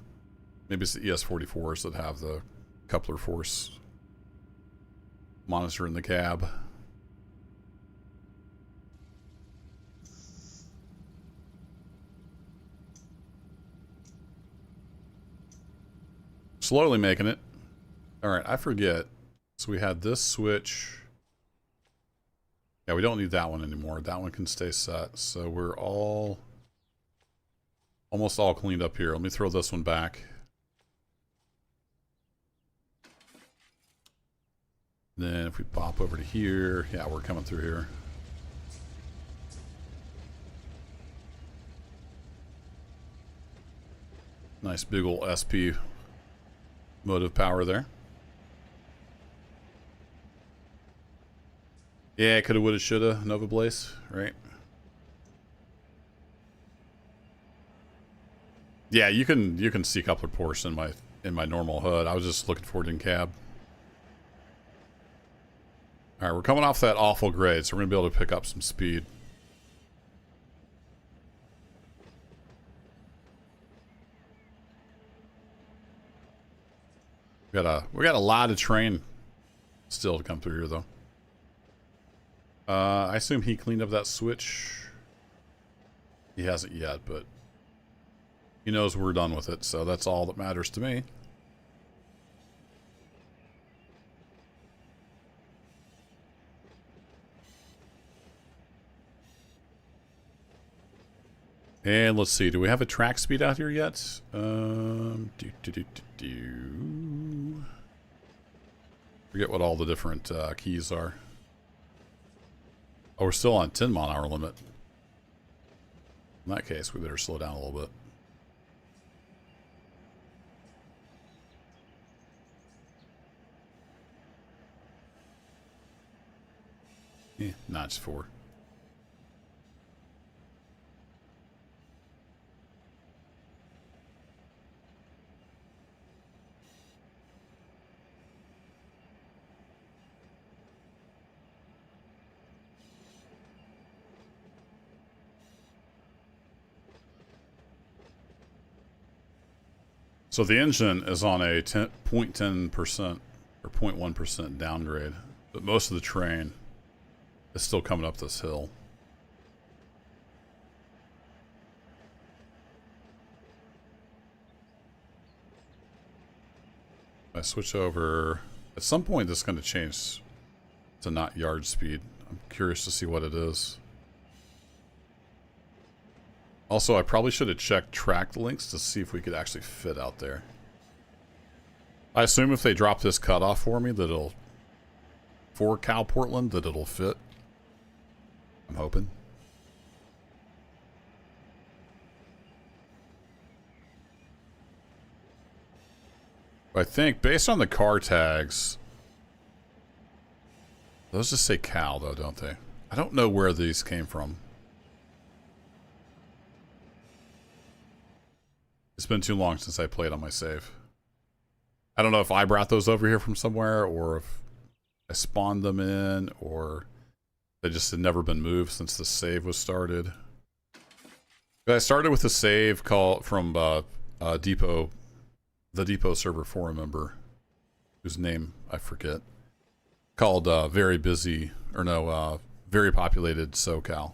maybe it's the ES44s that have the coupler force monitor in the cab. Slowly making it. Alright, I forget. So we had this switch. Yeah, we don't need that one anymore. That one can stay set. So we're all almost all cleaned up here. Let me throw this one back. Then if we pop over to here, yeah, we're coming through here. Nice big ol' SP motive power there. Yeah, coulda, woulda, shoulda, Nova Blaze, right? Yeah, you can see coupler force in my normal HUD. I was just looking for it in cab. All right, we're coming off that awful grade, so we're gonna be able to pick up some speed. We got a lot of terrain still to come through here, though. I assume he cleaned up that switch. He hasn't yet, but he knows we're done with it, so that's all that matters to me. And let's see, do we have a track speed out here yet? Forget what all the different keys are. Oh, we're still on 10 mile an hour limit. In that case, we better slow down a little bit. Notch 4. So the engine is on a 0.10% or 0.1% downgrade, but most of the terrain is still coming up this hill. If I switch over, at some point this is going to change to not yard speed. I'm curious to see what it is. Also, I probably should have checked track links to see if we could actually fit out there. I assume if they drop this cutoff for me, that it'll, for CalPortland, that it'll fit. I'm hoping. I think, based on the car tags, those just say Cal, though, don't they? I don't know where these came from. It's been too long since I played on my save. I don't know if I brought those over here from somewhere, or if I spawned them in, or they just had never been moved since the save was started. But I started with a save call from Depot, the Depot server forum member, whose name I forget, called Very Busy, or no, Very Populated SoCal.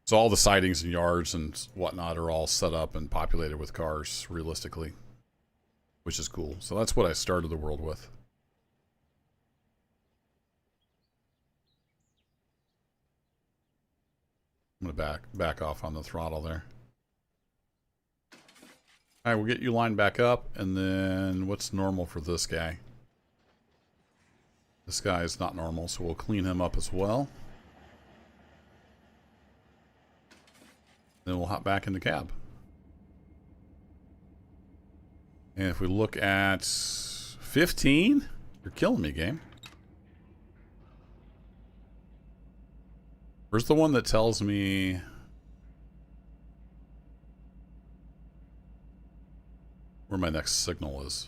So all the sightings and yards and whatnot are all set up and populated with cars realistically, which is cool. So that's what I started the world with. I'm gonna back off on the throttle there. All right, we'll get you lined back up, and then what's normal for this guy? This guy is not normal, so we'll clean him up as well. Then we'll hop back in the cab. And if we look at 15, you're killing me, game. Where's the one that tells me... where my next signal is?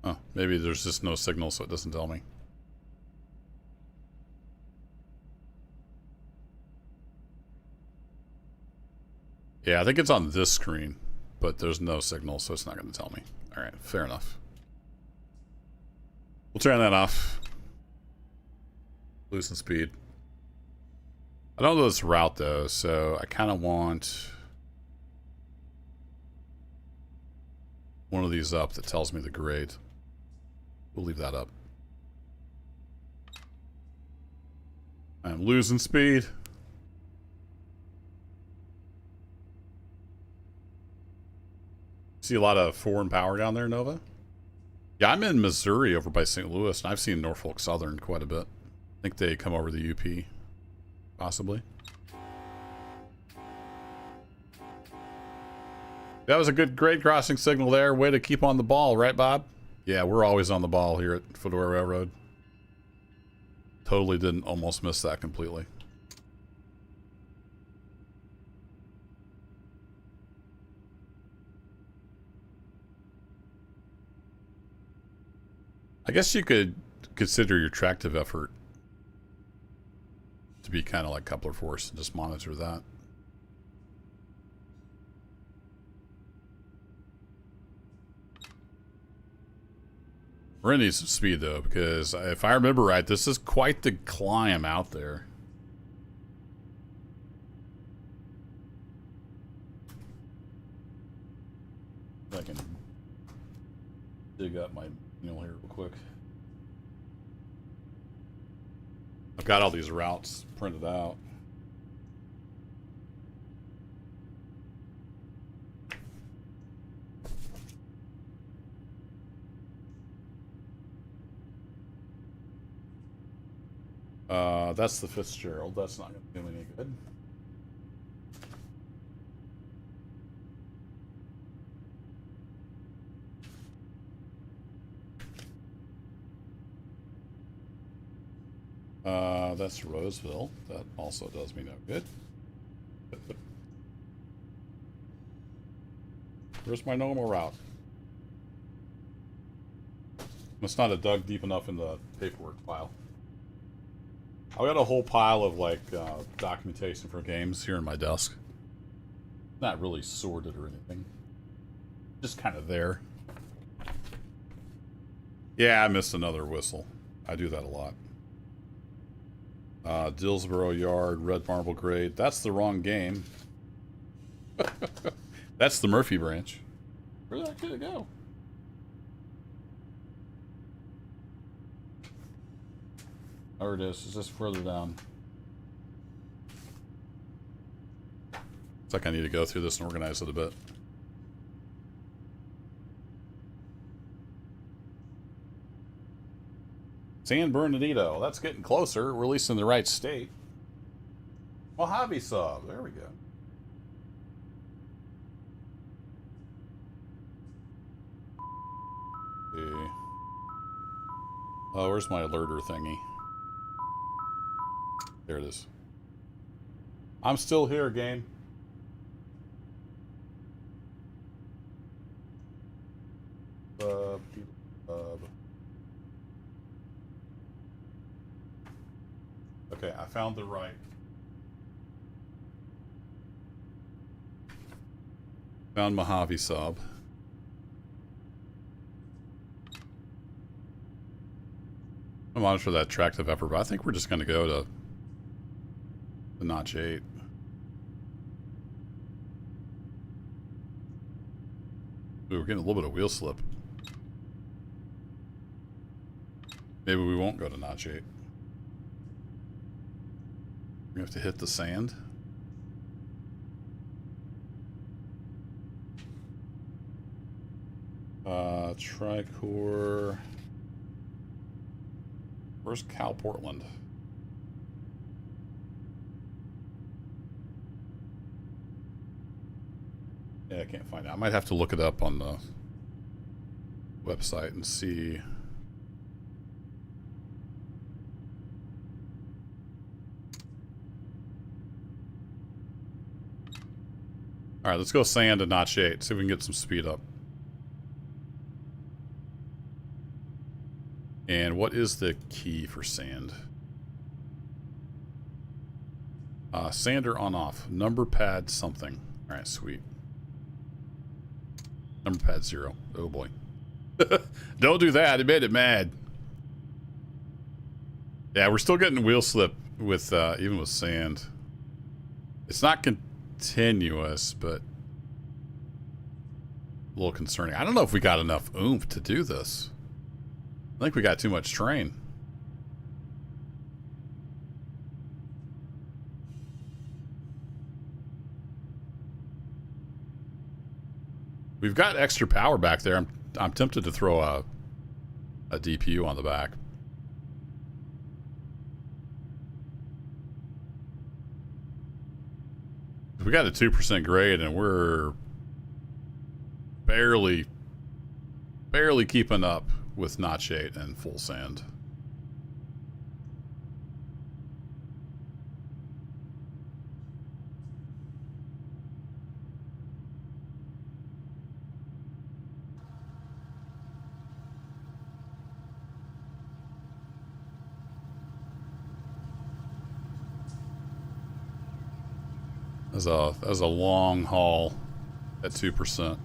Oh, maybe there's just no signal, so it doesn't tell me. Yeah, I think it's on this screen, but there's no signal, so it's not going to tell me. All right, fair enough. We'll turn that off. Loosen speed. I don't know this route, though, so I kind of want one of these up that tells me the grade. We'll leave that up. I'm losing speed. See a lot of foreign power down there, Nova? Yeah, I'm in Missouri over by St. Louis, and I've seen Norfolk Southern quite a bit. I think they come over the UP, possibly. That was a good grade crossing signal there. Way to keep on the ball, right, Bob? Yeah, we're always on the ball here at Fedora Railroad. Totally didn't almost miss that completely. I guess you could consider your tractive effort to be kind of like coupler force and just monitor that. We're gonna need some speed though, because if I remember right, this is quite the climb out there. If I can dig up my manual here real quick. I've got all these routes printed out. That's the Fitzgerald. That's not going to do me any good. That's Roseville. That also does me no good. Where's my normal route? Must not have dug deep enough in the paperwork file. I got a whole pile of like documentation for games here in my desk. Not really sorted or anything. Just kind of there. Yeah, I missed another whistle. I do that a lot. Dillsboro Yard, Red Marble Grade. That's the wrong game. That's the Murphy branch. Where the heck did it go? There it is. It's just further down. It's like I need to go through this and organize it a bit. San Bernardino. That's getting closer. We're at least in the right state. Mojave Sub. There we go. Okay. Oh, where's my alerter thingy? There it is. I'm still here, game. Okay, I found the right. Found Mojave Sub. I'm monitor that tractive effort, but I think we're just going to go to the notch 8. Ooh, we're getting a little bit of wheel slip. Maybe we won't go to notch 8. We have to hit the sand. Tricor. Where's CalPortland? Yeah, I can't find it. I might have to look it up on the website and see. All right, let's go sand and notch 8. See if we can get some speed up. And what is the key for sand? Sander on off. Number pad something. All right, sweet. Number pad 0. Oh boy. Don't do that. It made it mad. Yeah, we're still getting wheel slip with even with sand. It's not continuous, but a little concerning. I don't know if we got enough oomph to do this. I think we got too much train. We've got extra power back there. I'm tempted to throw a DPU on the back. We got a 2% grade and we're barely keeping up with notch 8 and full sand. That's a long haul at 2%.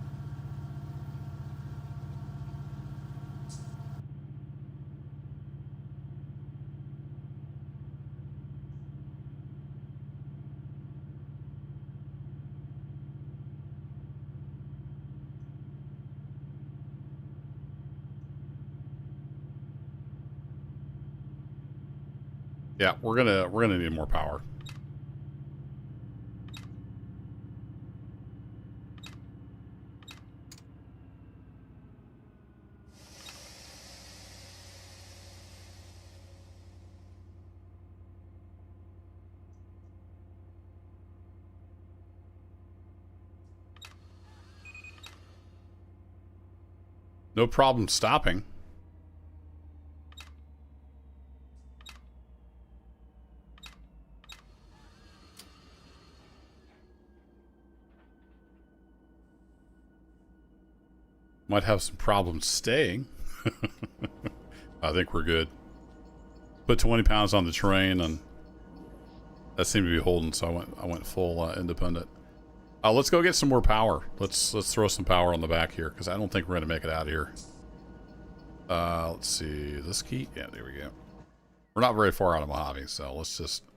Yeah, we're gonna need more power. No problem stopping. Might have some problems staying. I think we're good. Put 20 pounds on the train, and that seemed to be holding, so I went full independent. Let's go get some more power. Let's throw some power on the back here, because I don't think we're going to make it out of here. Let's see. This key? Yeah, there we go. We're not very far out of Mojave, so let's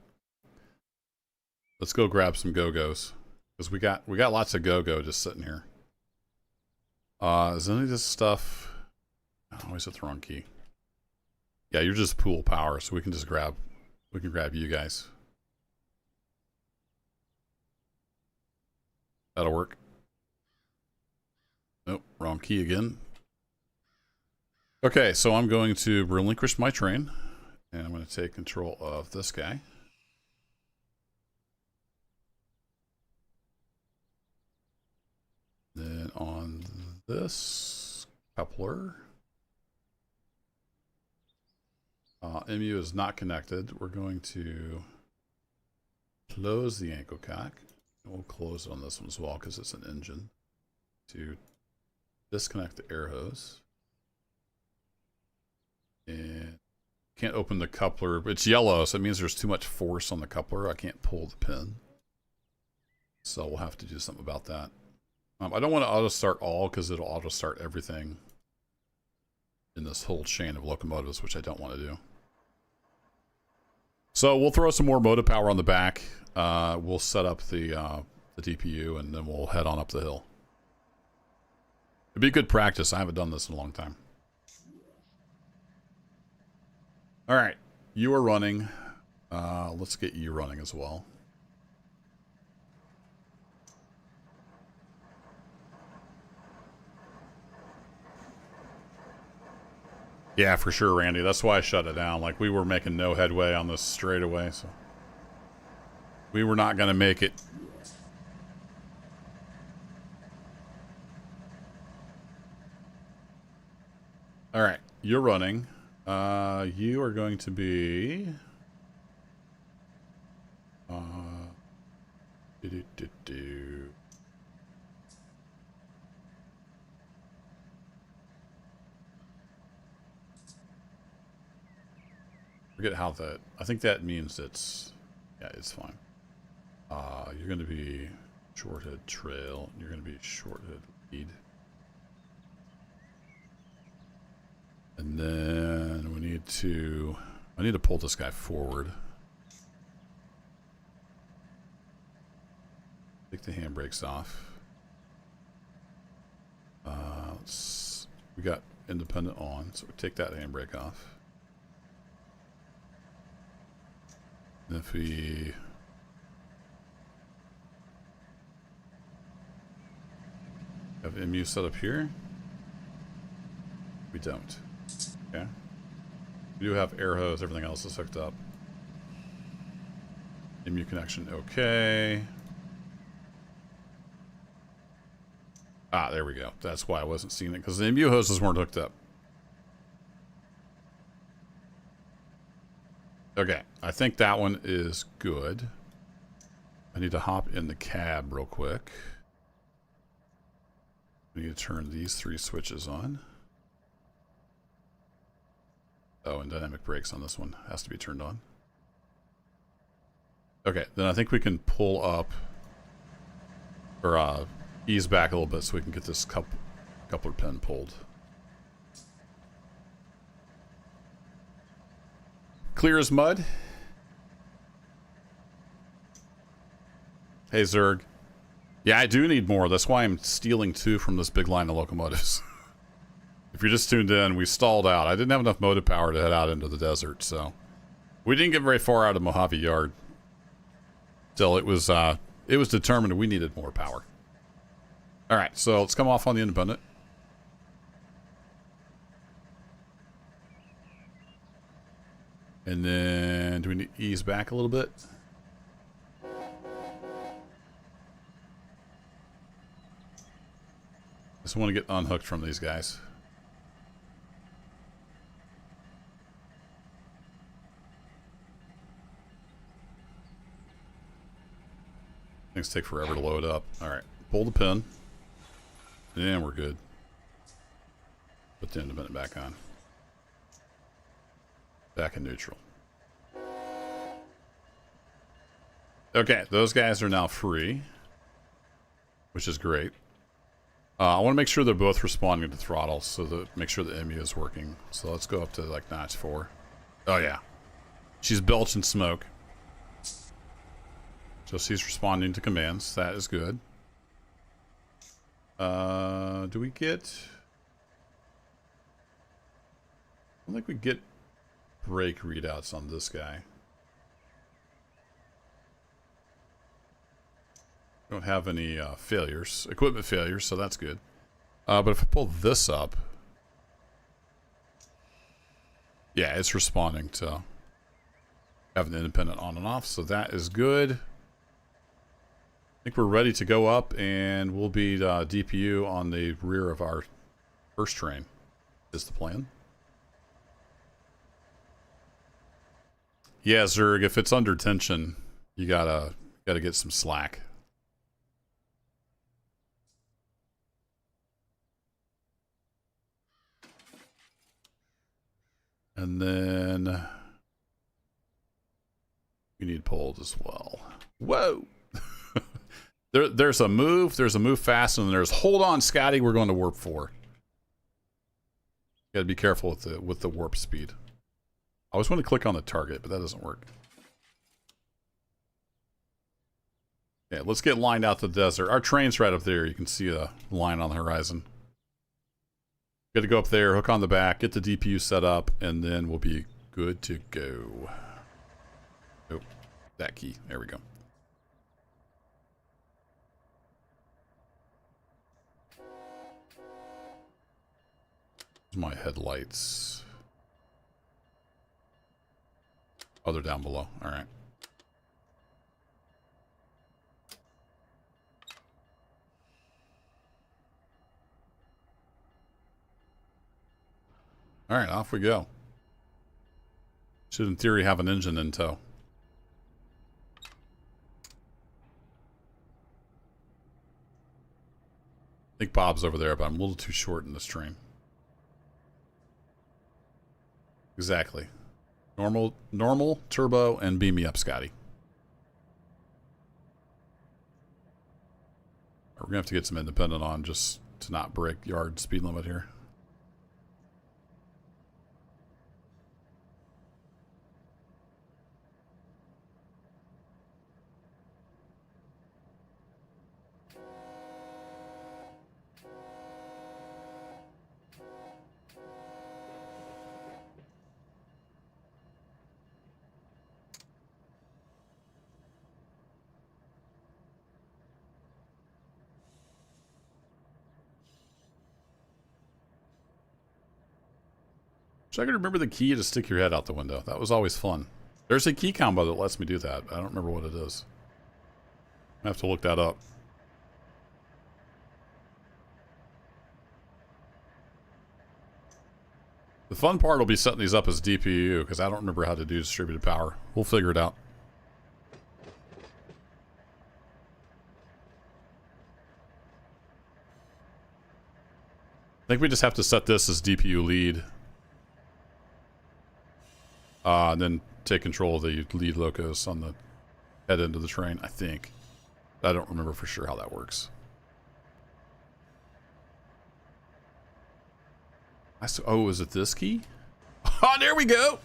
go grab some go-go's. Because we got lots of go-go just sitting here. Is any of this stuff... Oh, I always hit the wrong key. Yeah, you're just pool power, so we can grab you guys. That'll work. Nope, wrong key again. Okay, so I'm going to relinquish my train, and I'm going to take control of this guy. Then on this coupler, MU is not connected. We're going to close the ankle cock. We'll close it on this one as well because it's an engine. To disconnect the air hose. And can't open the coupler. It's yellow, so it means there's too much force on the coupler. I can't pull the pin. So we'll have to do something about that. I don't want to auto start all because it'll auto start everything in this whole chain of locomotives, which I don't want to do. So we'll throw some more motor power on the back. We'll set up the DPU, and then we'll head on up the hill. It'd be good practice. I haven't done this in a long time. All right, you are running. Let's get you running as well. Yeah, for sure, Randy. That's why I shut it down. Like, we were making no headway on this straightaway, so we were not going to make it. All right, you're running. You are going to be. Do. Forget how that. I think that means it's. Yeah, it's fine. You're going to be shorthead trail. You're going to be shorthead lead. And then we need to. I need to pull this guy forward. Take the handbrakes off. We got independent on, so we take that handbrake off. And if we have MU set up here, we don't. Okay. We do have air hose, everything else is hooked up. MU connection, okay. Ah, there we go. That's why I wasn't seeing it, because the MU hoses weren't hooked up. Okay, I think that one is good. I need to hop in the cab real quick. I need to turn these 3 switches on. Oh, and dynamic brakes on this one has to be turned on. Okay, then I think we can pull up, or ease back a little bit so we can get this coupler pin pulled. Clear as mud. Hey, Zerg. Yeah, I do need more. That's why I'm stealing 2 from this big line of locomotives. If you're just tuned in, we stalled out. I didn't have enough motive power to head out into the desert, so we didn't get very far out of Mojave Yard. Still, it was determined we needed more power. All right, so let's come off on the independent. And then do we need to ease back a little bit? Just want to get unhooked from these guys. Things take forever to load up. All right, pull the pin. And we're good. Put the independent back on. Back in neutral. Okay, those guys are now free, which is great. I want to make sure they're both responding to throttle, so that make sure the MU is working. So let's go up to like notch 4. Oh yeah, she's belching smoke. So she's responding to commands. That is good. Do we get? I don't think we get brake readouts on this guy. Don't have any failures, equipment failures, so that's good. But if I pull this up, yeah, it's responding to having the independent on and off, so that is good. I think we're ready to go up, and we'll be DPU on the rear of our first train, is the plan. Yeah, Zerg, if it's under tension, you gotta get some slack. And then we need poles as well. Whoa! There's a move fast, and there's hold on, Scotty, we're going to warp 4. Gotta be careful with the warp speed. I always want to click on the target, but that doesn't work. Yeah, let's get lined out the desert. Our train's right up there. You can see a line on the horizon. Got to go up there, hook on the back, get the DPU set up, and then we'll be good to go. Oh, that key. There we go. My headlights. Oh, they're down below. All right. All right, off we go. Should, in theory, have an engine in tow. I think Bob's over there, but I'm a little too short in this train. Exactly. Normal, turbo, and beam me up, Scotty. We're going to have to get some independent on just to not break yard speed limit here. So I can remember the key to stick your head out the window. That was always fun. There's a key combo that lets me do that. I don't remember what it is. I have to look that up. The fun part will be setting these up as DPU, because I don't remember how to do distributed power. We'll figure it out. I think we just have to set this as DPU lead. And then take control of the lead locos on the head end of the train, I think. I don't remember for sure how that works. Oh, is it this key? Oh, there we go!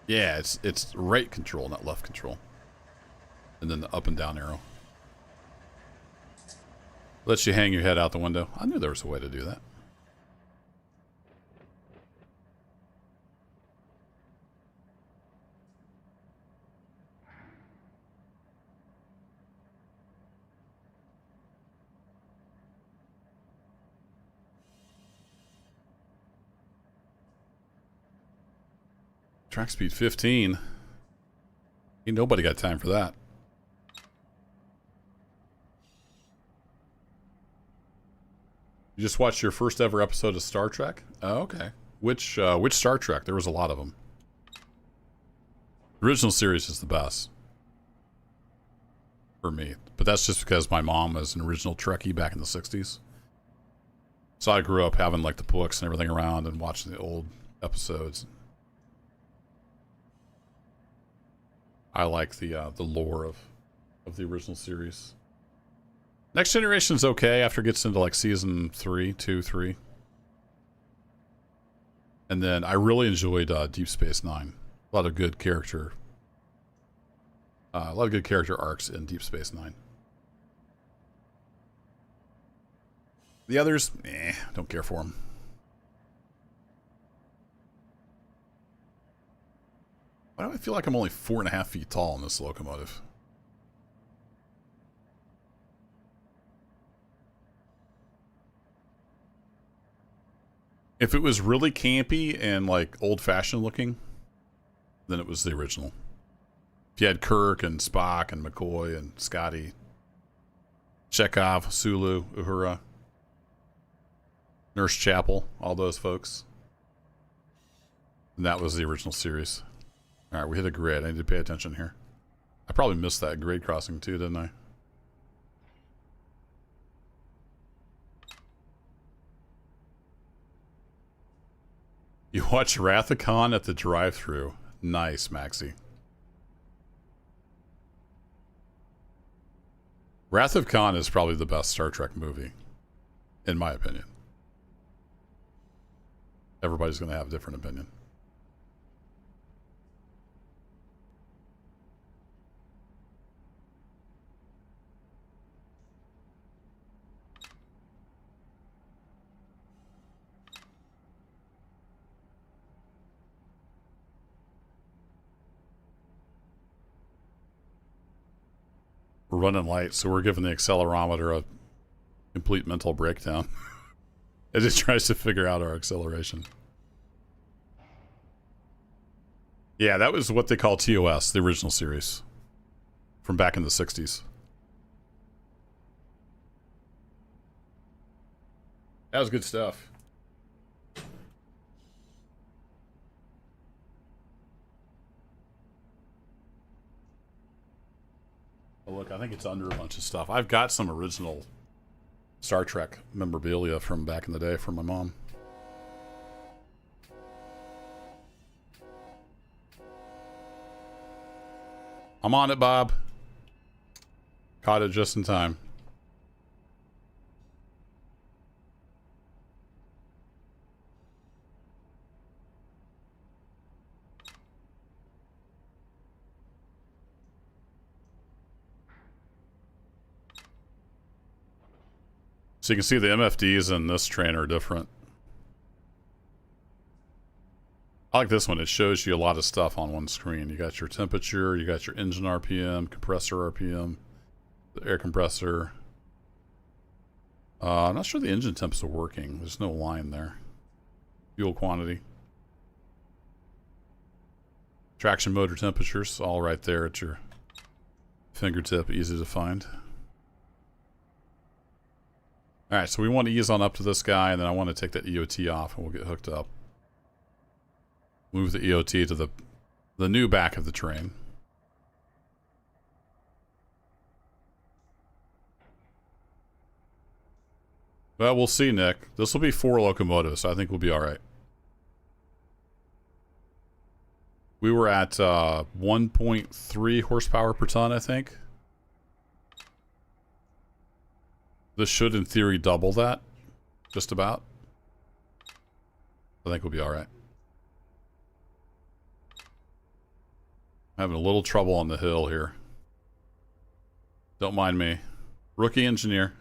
Yeah, it's right control, not left control. And then the up and down arrow. Lets you hang your head out the window. I knew there was a way to do that. Track speed 15. Ain't nobody got time for that. You just watched your first ever episode of Star Trek? Oh, okay. Which Star Trek? There was a lot of them. The original series is the best. For me. But that's just because my mom was an original Trekkie back in the 60s. So I grew up having like the books and everything around and watching the old episodes. I like the lore of the original series. Next Generation's okay after it gets into like season 3, 2, 3. And then I really enjoyed Deep Space Nine. A lot of good character arcs in Deep Space Nine. The others, don't care for them. Why do I feel like I'm only 4.5 feet tall in this locomotive? If it was really campy and like old-fashioned looking, then it was the original. If you had Kirk and Spock and McCoy and Scotty, Chekhov, Sulu, Uhura, Nurse Chapel, all those folks. And that was the original series. All right, we hit a grid. I need to pay attention here. I probably missed that grade crossing too, didn't I? You watch Wrath of Khan at the drive-thru. Nice, Maxie. Wrath of Khan is probably the best Star Trek movie, in my opinion. Everybody's going to have a different opinion. We're running light, so we're giving the accelerometer a complete mental breakdown. It just tries to figure out our acceleration. Yeah, that was what they call TOS, the original series. From back in the 60s. That was good stuff. I think it's under a bunch of stuff. I've got some original Star Trek memorabilia from back in the day from my mom. I'm on it, Bob. Caught it just in time. So you can see the MFDs in this train are different. I like this one. It shows you a lot of stuff on one screen. You got your temperature, you got your engine RPM, compressor RPM, the air compressor. I'm not sure the engine temps are working. There's no line there. Fuel quantity. Traction motor temperatures, all right there at your fingertip, easy to find. Alright, so we want to ease on up to this guy, and then I want to take that EOT off, and we'll get hooked up. Move the EOT to the new back of the train. Well, we'll see, Nick. This will be 4 locomotives, so I think we'll be alright. We were at 1.3 horsepower per ton, I think. This should, in theory, double that. Just about. I think we'll be alright. Having a little trouble on the hill here. Don't mind me. Rookie engineer.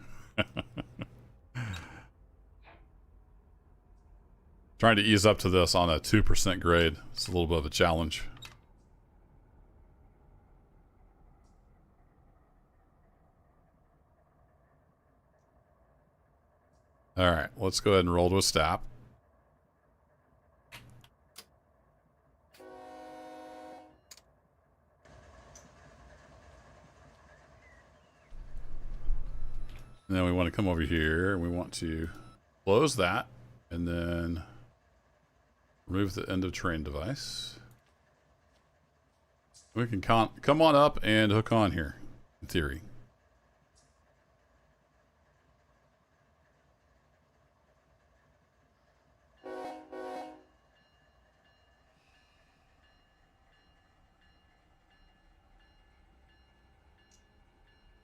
Trying to ease up to this on a 2% grade. It's a little bit of a challenge. Alright, let's go ahead and roll to a stop. And then we want to come over here and we want to close that and then remove the end of train device. We can come on up and hook on here, in theory.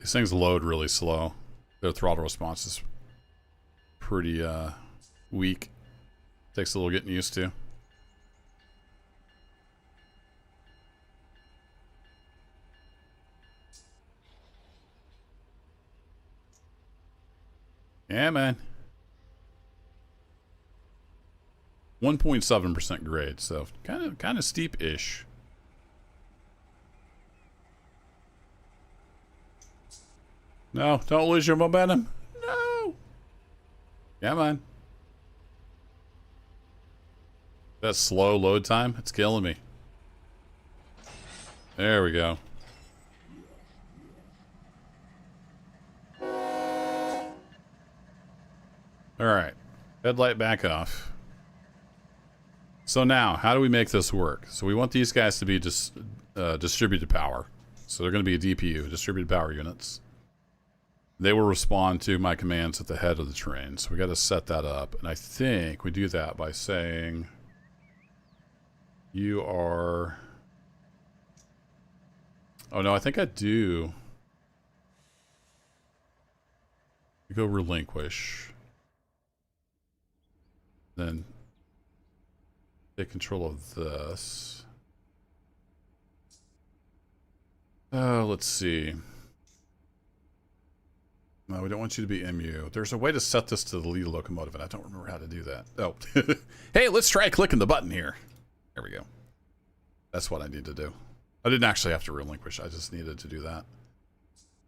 These things load really slow. Their throttle response is pretty weak. Takes a little getting used to. Yeah, man. 1.7% grade, so kind of steep-ish. No, don't lose your momentum. No. Come on. That slow load time, it's killing me. There we go. Alright. Headlight back off. So now, how do we make this work? So we want these guys to be distributed power. So they're going to be a DPU, distributed power units. They will respond to my commands at the head of the train. So we got to set that up. And I think we do that by saying you are... Oh no, I think I do. You go relinquish. Then take control of this. Let's see. No, we don't want you to be MU. There's a way to set this to the lead locomotive, and I don't remember how to do that. Oh. Hey, let's try clicking the button here. There we go. That's what I need to do. I didn't actually have to relinquish. I just needed to do that.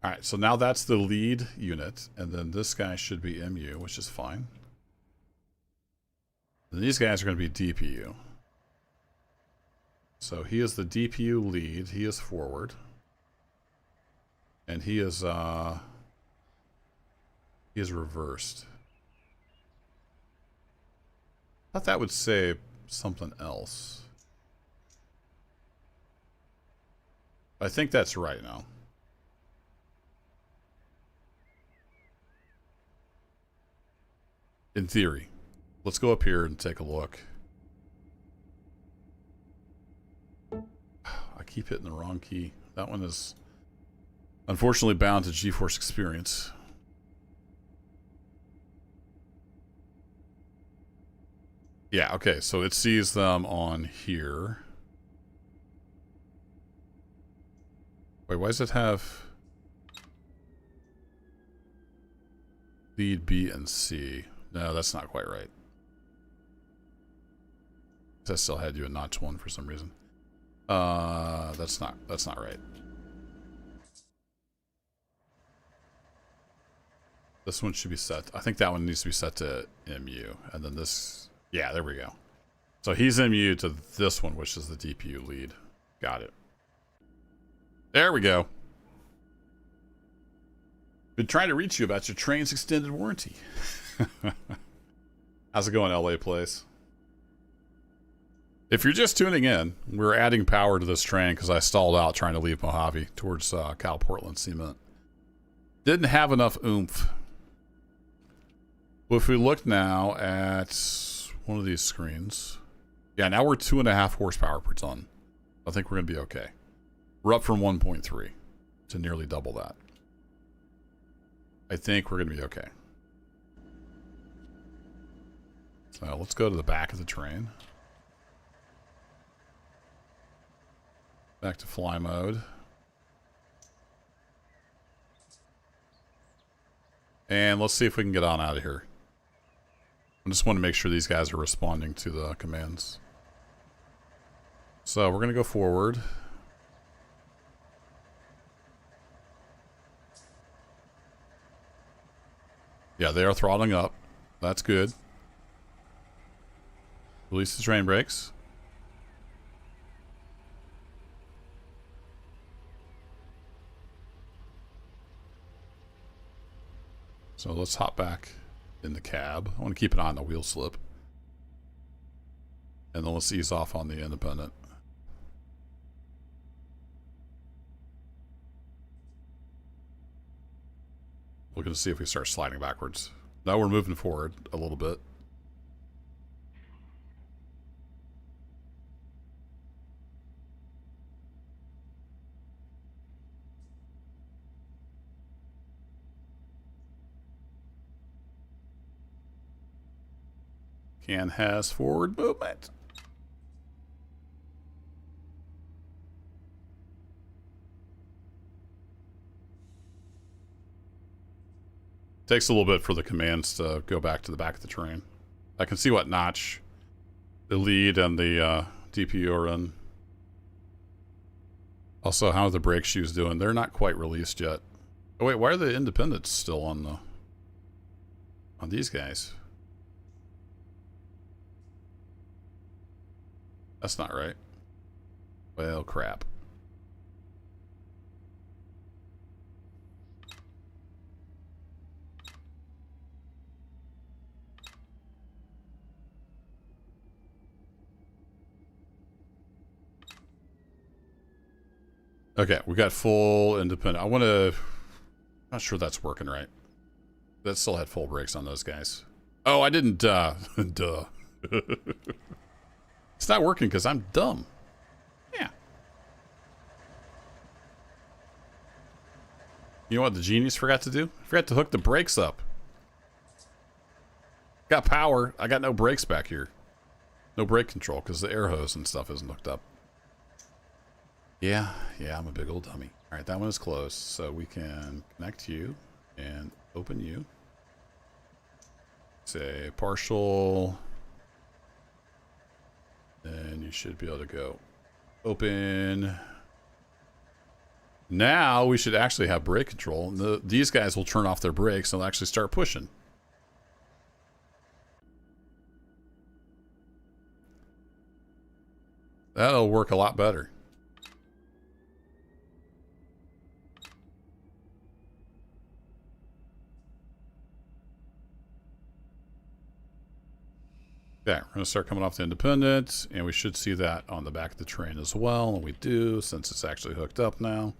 All right, so now that's the lead unit, and then this guy should be MU, which is fine. And these guys are going to be DPU. So he is the DPU lead. He is forward. And he is reversed. I thought that would say something else. I think that's right now. In theory. Let's go up here and take a look. I keep hitting the wrong key. That one is unfortunately bound to GeForce Experience. Yeah, okay, so it sees them on here. Wait, why does it have lead B and C? No, that's not quite right. I still had you at notch 1 for some reason. That's not right. This one should be set. I think that one needs to be set to MU, and then this. Yeah, there we go. So he's MU to this one, which is the DPU lead. Got it. There we go. Been trying to reach you about your train's extended warranty. How's it going, LA Place? If you're just tuning in, we're adding power to this train because I stalled out trying to leave Mojave towards CalPortland cement. Didn't have enough oomph. Well, if we look now at one of these screens, yeah, now we're 2.5 horsepower per ton. I think we're going to be okay. We're up from 1.3 to nearly double that. I think we're going to be okay. So let's go to the back of the train. Back to fly mode. And let's see if we can get on out of here. I just want to make sure these guys are responding to the commands. So we're going to go forward. Yeah, they are throttling up. That's good. Release the train brakes. So let's hop back in the cab. I want to keep an eye on the wheel slip. And then let's ease off on the independent. Looking to see if we start sliding backwards. Now we're moving forward a little bit. Can has forward movement. Takes a little bit for the commands to go back to the back of the train. I can see what notch the lead and the DPU are in. Also, how are the brake shoes doing? They're not quite released yet. Oh wait, why are the independents still on these guys? That's not right. Well, crap. Okay, we got full independent. I want to... Not sure that's working right. That still had full brakes on those guys. Oh, I didn't... Duh. It's not working because I'm dumb. Yeah. You know what the genius forgot to do? Forgot to hook the brakes up. Got power. I got no brakes back here. No brake control because the air hose and stuff isn't hooked up. Yeah, I'm a big old dummy. All right, that one is closed, so we can connect you and open you. Say partial. Then you should be able to go open. Now we should actually have brake control. These guys will turn off their brakes and they'll actually start pushing. That'll work a lot better. Okay, we're going to start coming off the independent, and we should see that on the back of the train as well, and we do, since it's actually hooked up now.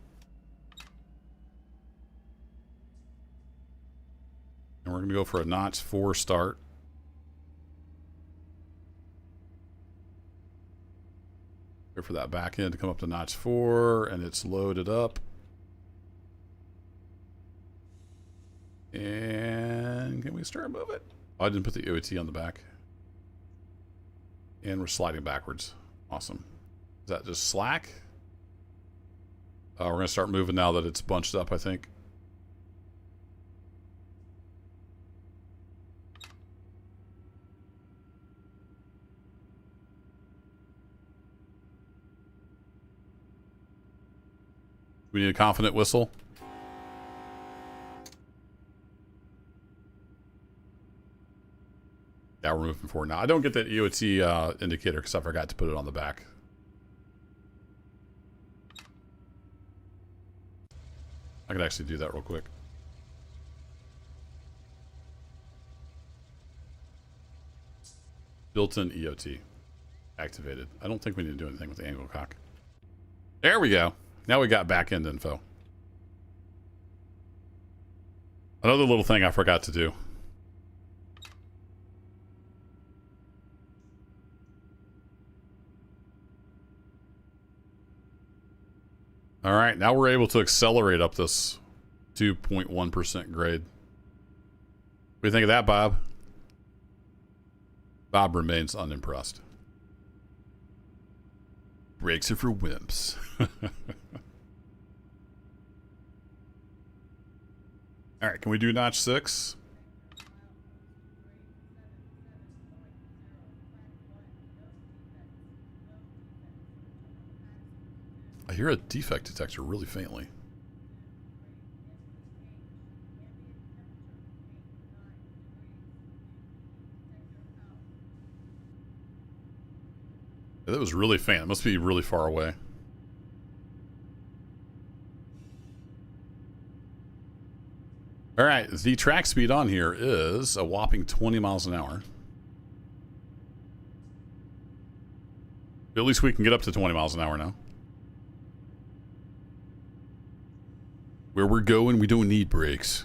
And we're going to go for a notch 4 start. Wait for that back end to come up to notch 4, and it's loaded up. And can we start moving? Oh, I didn't put the OT on the back. And we're sliding backwards. Awesome. Is that just slack? We're going to start moving now that it's bunched up, I think. We need a confident whistle. Yeah, we're moving forward now. I don't get that EOT indicator because I forgot to put it on the back. I could actually do that real quick. Built-in EOT. Activated. I don't think we need to do anything with the angle cock. There we go. Now we got back-end info. Another little thing I forgot to do. All right, now we're able to accelerate up this 2.1% grade. What do you think of that, Bob? Bob remains unimpressed. Brakes are for wimps. All right, can we do notch 6? I hear a defect detector really faintly. Yeah, that was really faint. It must be really far away. All right, the track speed on here is a whopping 20 miles an hour. At least we can get up to 20 miles an hour now. Where we're going, we don't need brakes.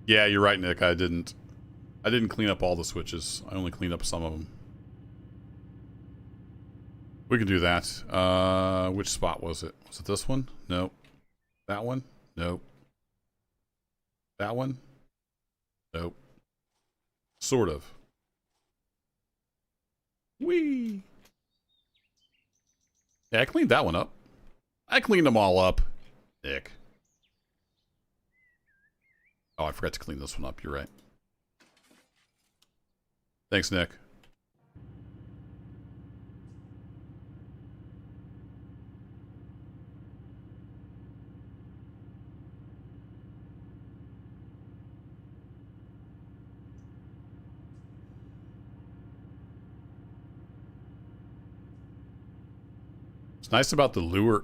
Yeah, you're right, Nick. I didn't clean up all the switches. I only cleaned up some of them. We can do that. Which spot was it? Was it this one? Nope. That one? Nope. That one? Nope. Sort of. Whee! Yeah, I cleaned that one up. I cleaned them all up. Nick. Oh, I forgot to clean this one up. You're right. Thanks, Nick. It's nice about the newer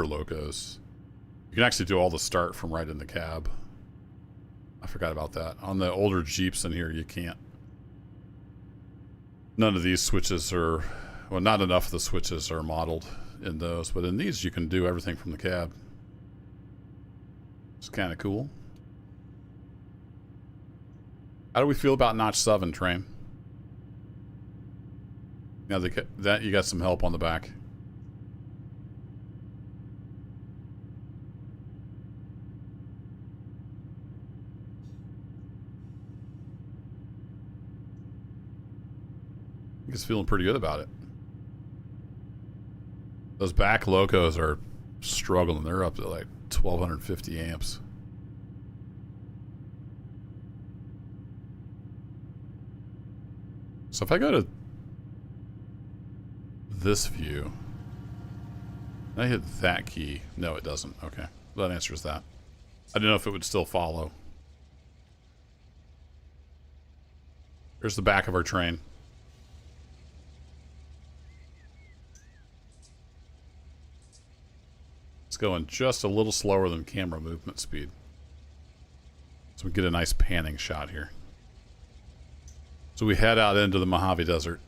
locos. You can actually do all the start from right in the cab. I forgot about that. On the older Jeeps in here, you can't. None of these switches are, well, not enough of the switches are modeled in those, but in these you can do everything from the cab. It's kind of cool. How do we feel about notch 7, Train? Now that you got some help on the back. I think it's feeling pretty good about it. Those back locos are struggling. They're up to like 1250 amps. So if I go to this view, I hit that key. No, it doesn't. Okay. That answers that. I didn't know if it would still follow. Here's the back of our train. It's going just a little slower than camera movement speed. So we get a nice panning shot here. So we head out into the Mojave Desert.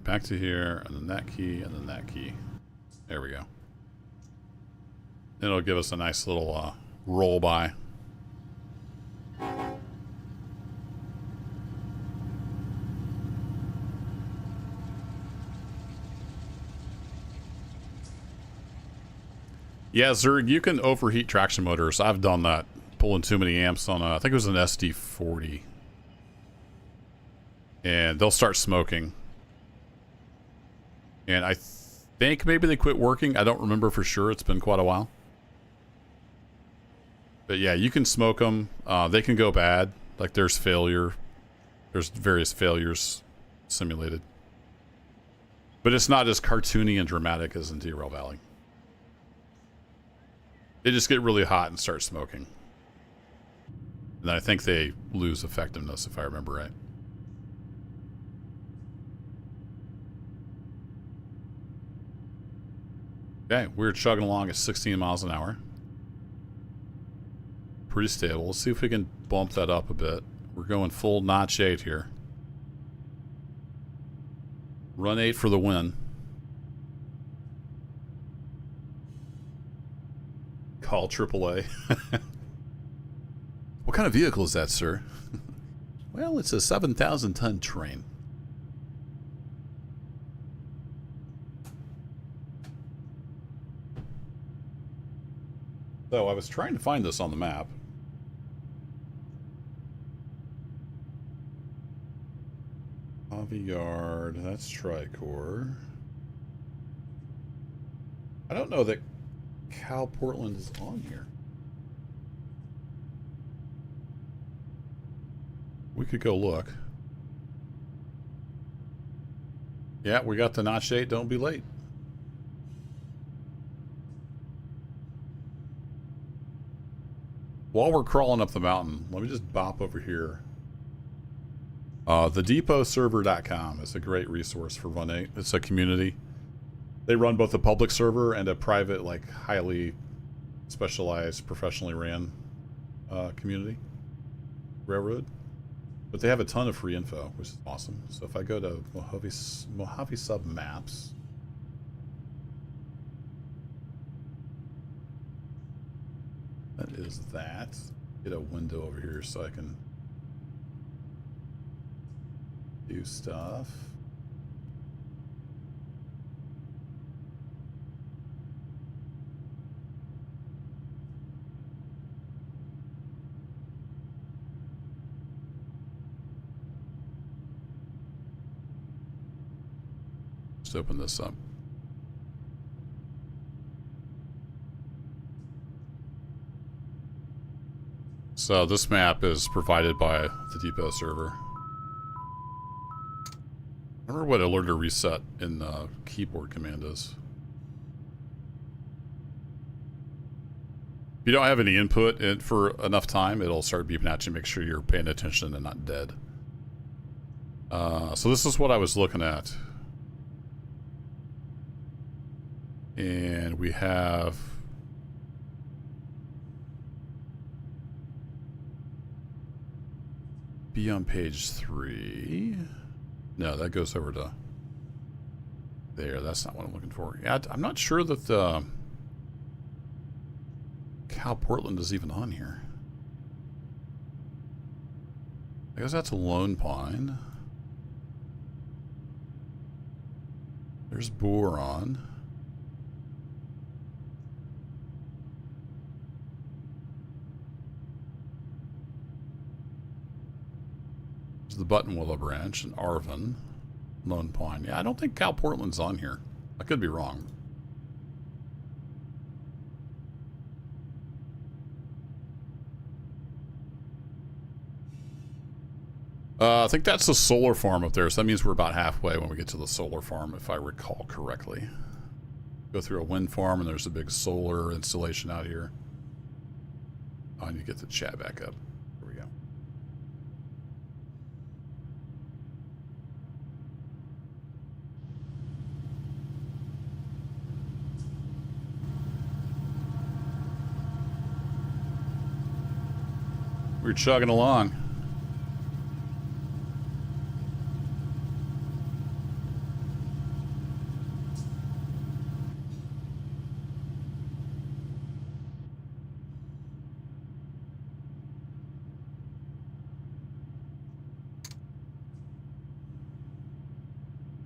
back to here, and then that key, and then that key. There we go. It'll give us a nice little roll by. Yeah, Zerg, you can overheat traction motors. I've done that. Pulling too many amps on I think it was an SD40. And they'll start smoking. And I think maybe they quit working. I don't remember for sure. It's been quite a while. But yeah, you can smoke them. They can go bad. Like there's failure. There's various failures simulated. But it's not as cartoony and dramatic as in Derail Valley. They just get really hot and start smoking. And I think they lose effectiveness, if I remember right. Okay, we're chugging along at 16 miles an hour. Pretty stable. Let's see if we can bump that up a bit. We're going full notch 8 here. Run 8 for the win. Call AAA. What kind of vehicle is that, sir? Well, it's a 7,000-ton train. So I was trying to find this on the map. Aviard, that's Tricor. I don't know that CalPortland is on here. We could go look. Yeah, we got the notch 8. Don't be late. While we're crawling up the mountain, let me just bop over here. The depotserver.com is a great resource for Run 8. It's a community. They run both a public server and a private, like, highly specialized, professionally ran community. Railroad. But they have a ton of free info, which is awesome. So if I go to Mojave Sub maps, that is that. Get a window over here so I can do stuff. Let's open this up. So this map is provided by the depot server. I remember what alert or reset in the keyboard command is. If you don't have any input in for enough time, it'll start beeping at you. Make sure you're paying attention and not dead. So this is what I was looking at. And we have... Be on page 3. No, that goes over to... There, that's not what I'm looking for. Yeah, I'm not sure that the... CalPortland is even on here. I guess that's a Lone Pine. There's Boron. There's the Buttonwillow Branch and Arvin. Lone Pine. Yeah, I don't think CalPortland's on here. I could be wrong. I think that's the solar farm up there, so that means we're about halfway when we get to the solar farm, if I recall correctly. Go through a wind farm, and there's a big solar installation out here. Oh, I need to get the chat back up. Here we go. We're chugging along.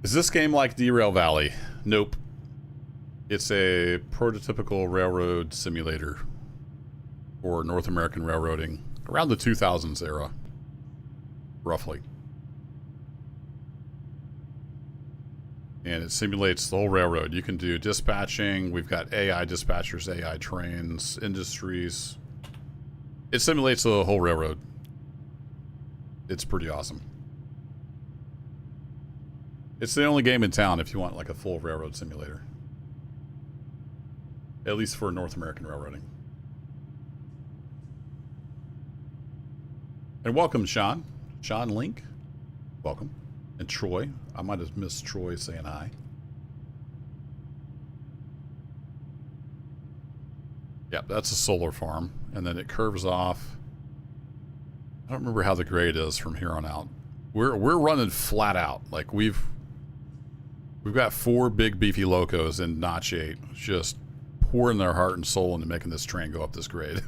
Is this game like Derail Valley? Nope. It's a prototypical railroad simulator for North American railroading around the 2000s era, roughly. And it simulates the whole railroad. You can do dispatching. We've got AI dispatchers, AI trains, industries. It simulates the whole railroad. It's pretty awesome. It's the only game in town if you want like a full railroad simulator. At least for North American railroading. And welcome, Sean. Sean Link. Welcome. And Troy. I might have missed Troy saying hi. Yep, that's a solar farm. And then it curves off. I don't remember how the grade is from here on out. We're running flat out. Like we've got 4 big beefy locos in Notch 8 just pouring their heart and soul into making this train go up this grade.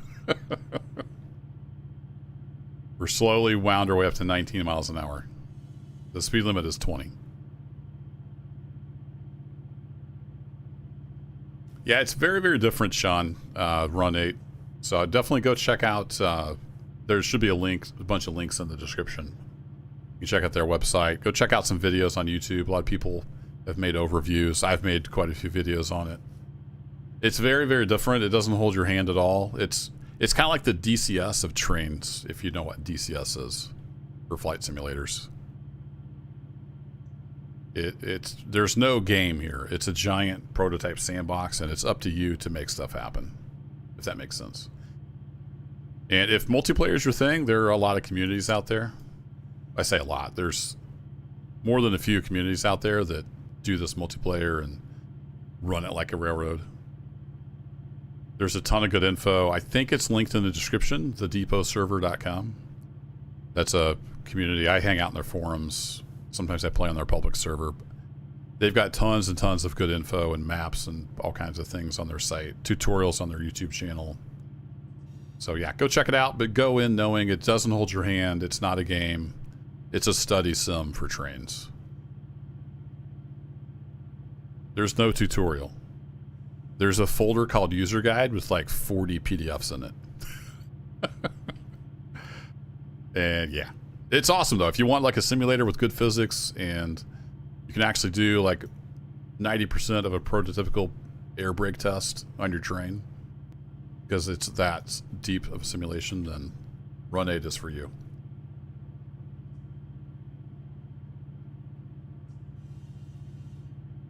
We're slowly wound our way up to 19 miles an hour. The speed limit is 20. Yeah, it's very, very different, Sean, Run 8. So definitely go check out, there should be a link, a bunch of links in the description. You can check out their website. Go check out some videos on YouTube. A lot of people have made overviews. I've made quite a few videos on it. It's very, very different. It doesn't hold your hand at all. It's kind of like the DCS of trains, if you know what DCS is for flight simulators. There's no game here. It's a giant prototype sandbox, and it's up to you to make stuff happen, if that makes sense. And if multiplayer is your thing, there are a lot of communities out there. I say a lot. There's more than a few communities out there that do this multiplayer and run it like a railroad. There's a ton of good info. I think it's linked in the description, thedepotserver.com. That's a community. I hang out in their forums. Sometimes I play on their public server. They've got tons and tons of good info and maps and all kinds of things on their site. Tutorials on their YouTube channel. So yeah, go check it out, but go in knowing it doesn't hold your hand. It's not a game. It's a study sim for trains. There's no tutorial. There's a folder called User Guide with like 40 PDFs in it. And yeah, it's awesome though. If you want like a simulator with good physics and you can actually do like 90% of a prototypical air brake test on your train, because it's that deep of a simulation, then Run 8 is for you.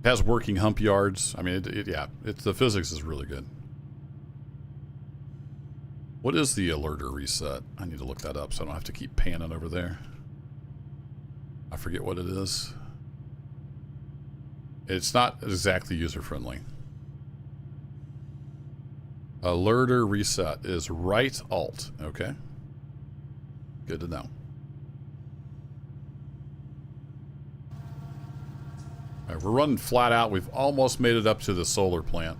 It has working hump yards. I mean, the physics is really good. What is the alerter reset? I need to look that up so I don't have to keep panning over there. I forget what it is. It's not exactly user-friendly. Alerter reset is right alt. Okay. Good to know. All right, we're running flat out. We've almost made it up to the solar plant.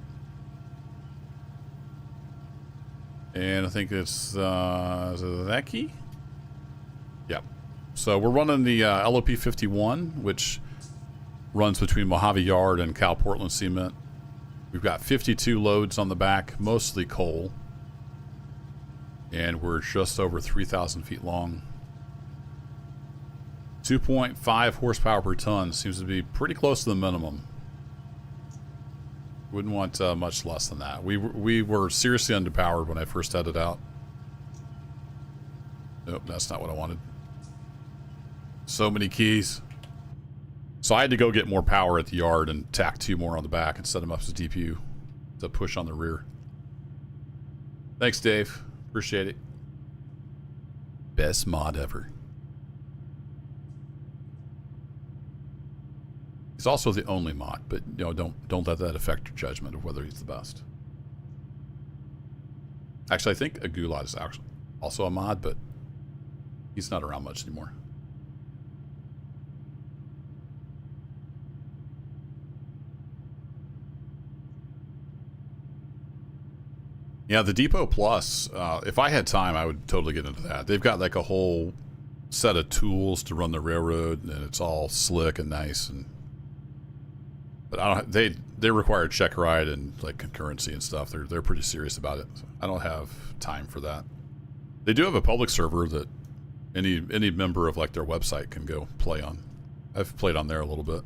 And I think it's is it that key? Yep. So we're running the LOP 51, which runs between Mojave Yard and CalPortland Cement. We've got 52 loads on the back, mostly coal. And we're just over 3,000 feet long. 2.5 horsepower per ton seems to be pretty close to the minimum. Wouldn't want much less than that. We were seriously underpowered when I first headed out. Nope, that's not what I wanted. So many keys. So I had to go get more power at the yard and tack 2 more on the back and set them up as DPU to push on the rear. Thanks, Dave. Appreciate it. Best mod ever. He's also the only mod, but you know, don't let that affect your judgment of whether he's the best. Actually, I think Agulad is actually also a mod, but he's not around much anymore. Yeah, the Depot Plus, if I had time, I would totally get into that. They've got like a whole set of tools to run the railroad, and it's all slick and nice, and But I don't. They require check ride and like concurrency and stuff. They're pretty serious about it. So I don't have time for that. They do have a public server that any member of like their website can go play on. I've played on there a little bit,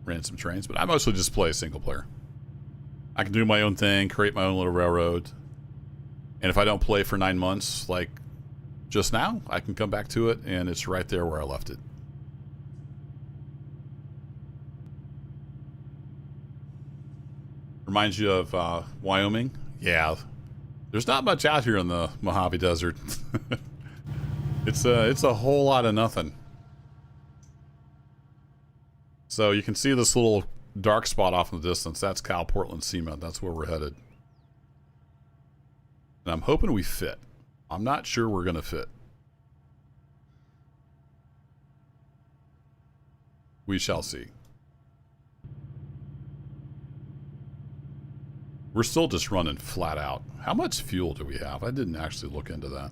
ran some trains, but I mostly just play single player. I can do my own thing, create my own little railroad, and if I don't play for 9 months, like just now, I can come back to it, and it's right there where I left it. Reminds you of Wyoming? Yeah. There's not much out here in the Mojave Desert. It's a whole lot of nothing. So you can see this little dark spot off in the distance. That's CalPortland cement. That's where we're headed. And I'm hoping we fit. I'm not sure we're going to fit. We shall see. We're still just running flat out. How much fuel do we have? I didn't actually look into that.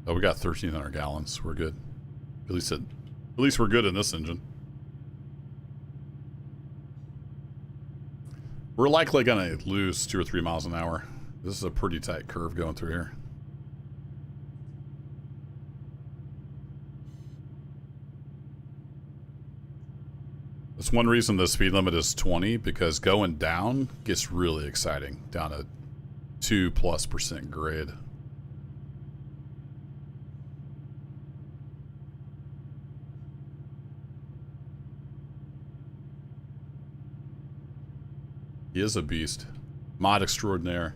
Oh, we got 1,300 gallons. We're good. At least we're good in this engine. We're likely going to lose 2 or 3 miles an hour. This is a pretty tight curve going through here. That's one reason the speed limit is 20, because going down gets really exciting. Down at 2+% grade. He is a beast. Mod extraordinaire.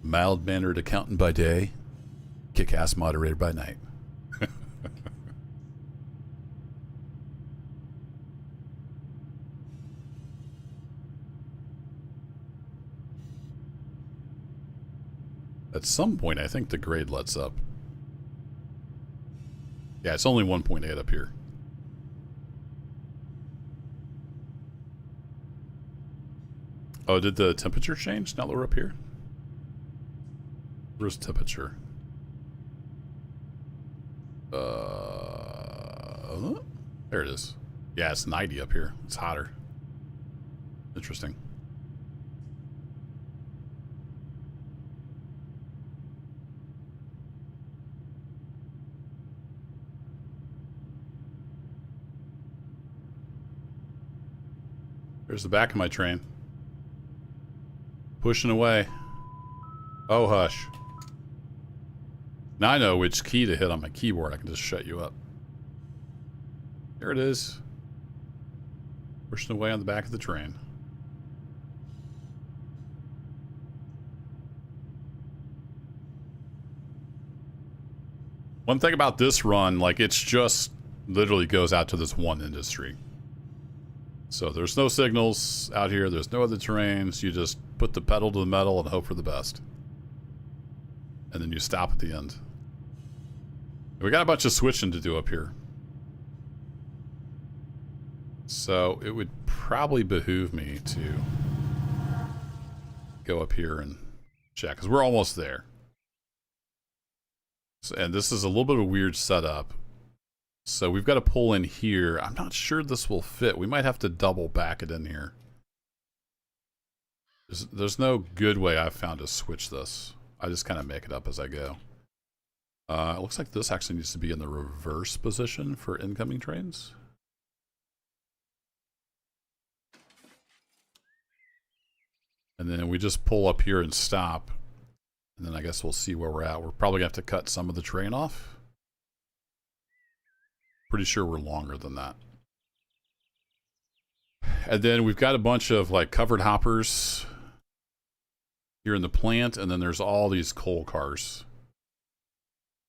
Mild-mannered accountant by day, kick-ass moderator by night. At some point, I think the grade lets up. Yeah, it's only 1.8 up here. Oh, did the temperature change now that we're up here? Where's temperature? There it is. Yeah, it's 90 up here. It's hotter. Interesting. There's the back of my train. Pushing away. Oh, hush. Now I know which key to hit on my keyboard. I can just shut you up. There it is. Pushing away on the back of the train. One thing about this run, like, it's just literally goes out to this one industry. So there's no signals out here. There's no other terrains. You just put the pedal to the metal and hope for the best. And then you stop at the end. We got a bunch of switching to do up here. So it would probably behoove me to go up here and check, because we're almost there. So, and this is a little bit of a weird setup. So we've got to pull in here. I'm not sure this will fit. We might have to double back it in here. There's no good way I've found to switch this. I just kind of make it up as I go. It looks like this actually needs to be in the reverse position for incoming trains. And then we just pull up here and stop. And then I guess we'll see where we're at. We're probably going to have to cut some of the train off. Pretty sure we're longer than that. And then we've got a bunch of like covered hoppers here in the plant. And then there's all these coal cars.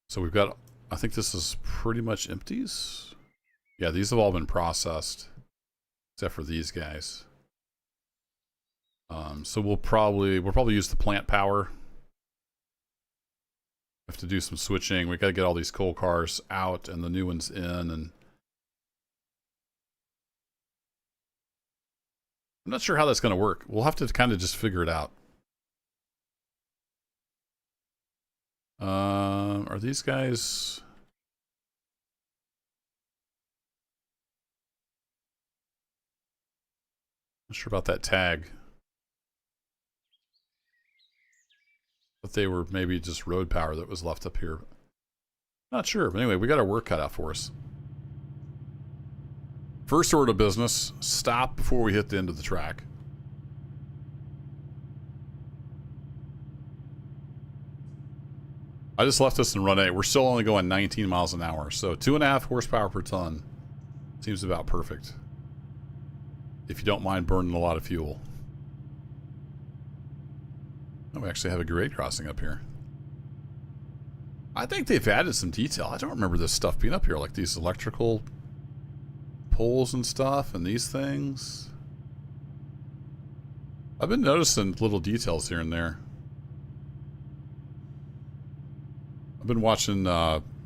So we've got, I think this is pretty much empties. Yeah, these have all been processed. Except for these guys. So we'll probably use the plant power. Have to do some switching. We got to get all these coal cars out and the new ones in, and I'm not sure how that's going to work. We'll have to kind of just figure it out. Are these guys... Not sure about that tag. But they were maybe just road power that was left up here. Not sure, but anyway, we got our work cut out for us. First order of business, stop before we hit the end of the track. I just left this in run 8. We're still only going 19 miles an hour, so 2.5 horsepower per ton seems about perfect. If you don't mind burning a lot of fuel. Oh, we actually have a grade crossing up here. I think they've added some detail. I don't remember this stuff being up here, like these electrical poles and stuff, and these things. I've been noticing little details here and there. I've been watching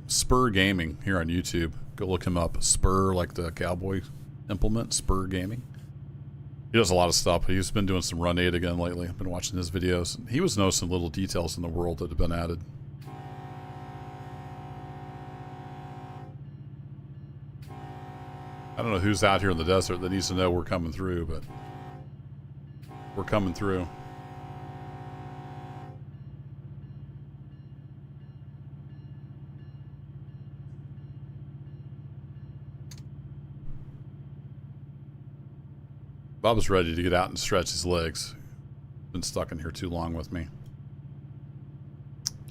Spur Gaming here on YouTube. Go look him up. Spur, like the cowboy implement, Spur Gaming. He does a lot of stuff. He's been doing some Run 8 again lately. I've been watching his videos. He was noticing little details in the world that have been added. I don't know who's out here in the desert that needs to know we're coming through, but we're coming through. Bob's ready to get out and stretch his legs. Been stuck in here too long with me.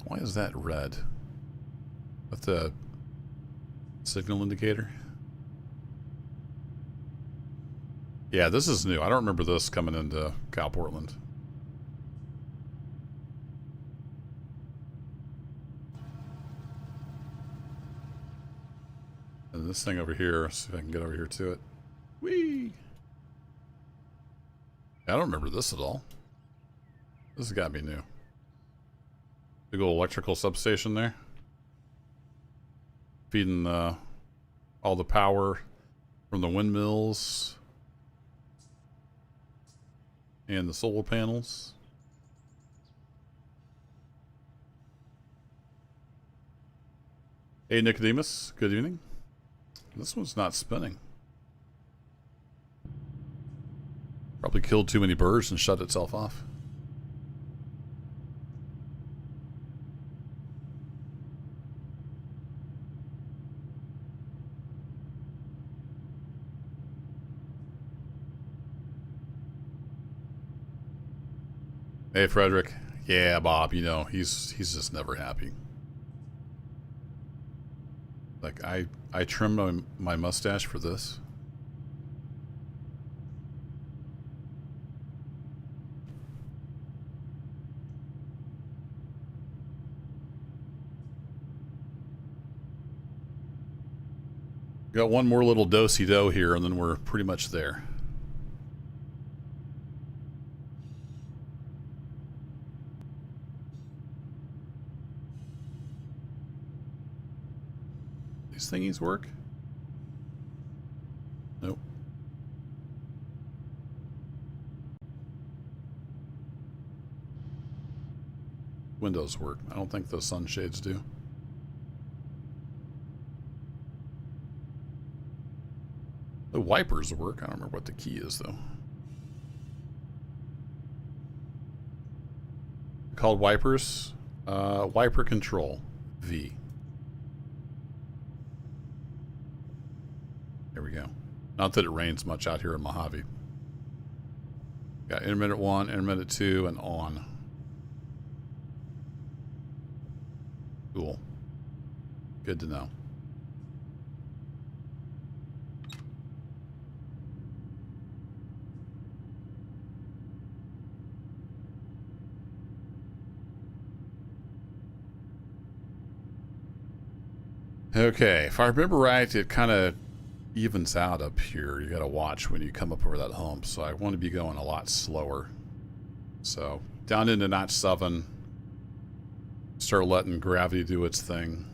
Why is that red? That's the signal indicator? Yeah, this is new. I don't remember this coming into CalPortland. And this thing over here, see if I can get over here to it. Whee! I don't remember this at all. This has got to be new. Big old electrical substation there. Feeding all the power from the windmills and the solar panels. Hey Nicodemus, good evening. This one's not spinning. Probably killed too many birds and shut itself off. Hey Frederick. Yeah, Bob, you know, he's just never happy. Like I trimmed my mustache for this. Got one more little do-si-do here, and then we're pretty much there. These thingies work? Nope. Windows work. I don't think the sunshades do. The wipers work. I don't remember what the key is, though. Called wipers. Wiper control. V. There we go. Not that it rains much out here in Mojave. Got intermittent 1, intermittent 2, and on. Cool. Good to know. Okay, if I remember right, it kind of evens out up here. You got to watch when you come up over that hump, so I want to be going a lot slower. So down into notch 7, start letting gravity do its thing.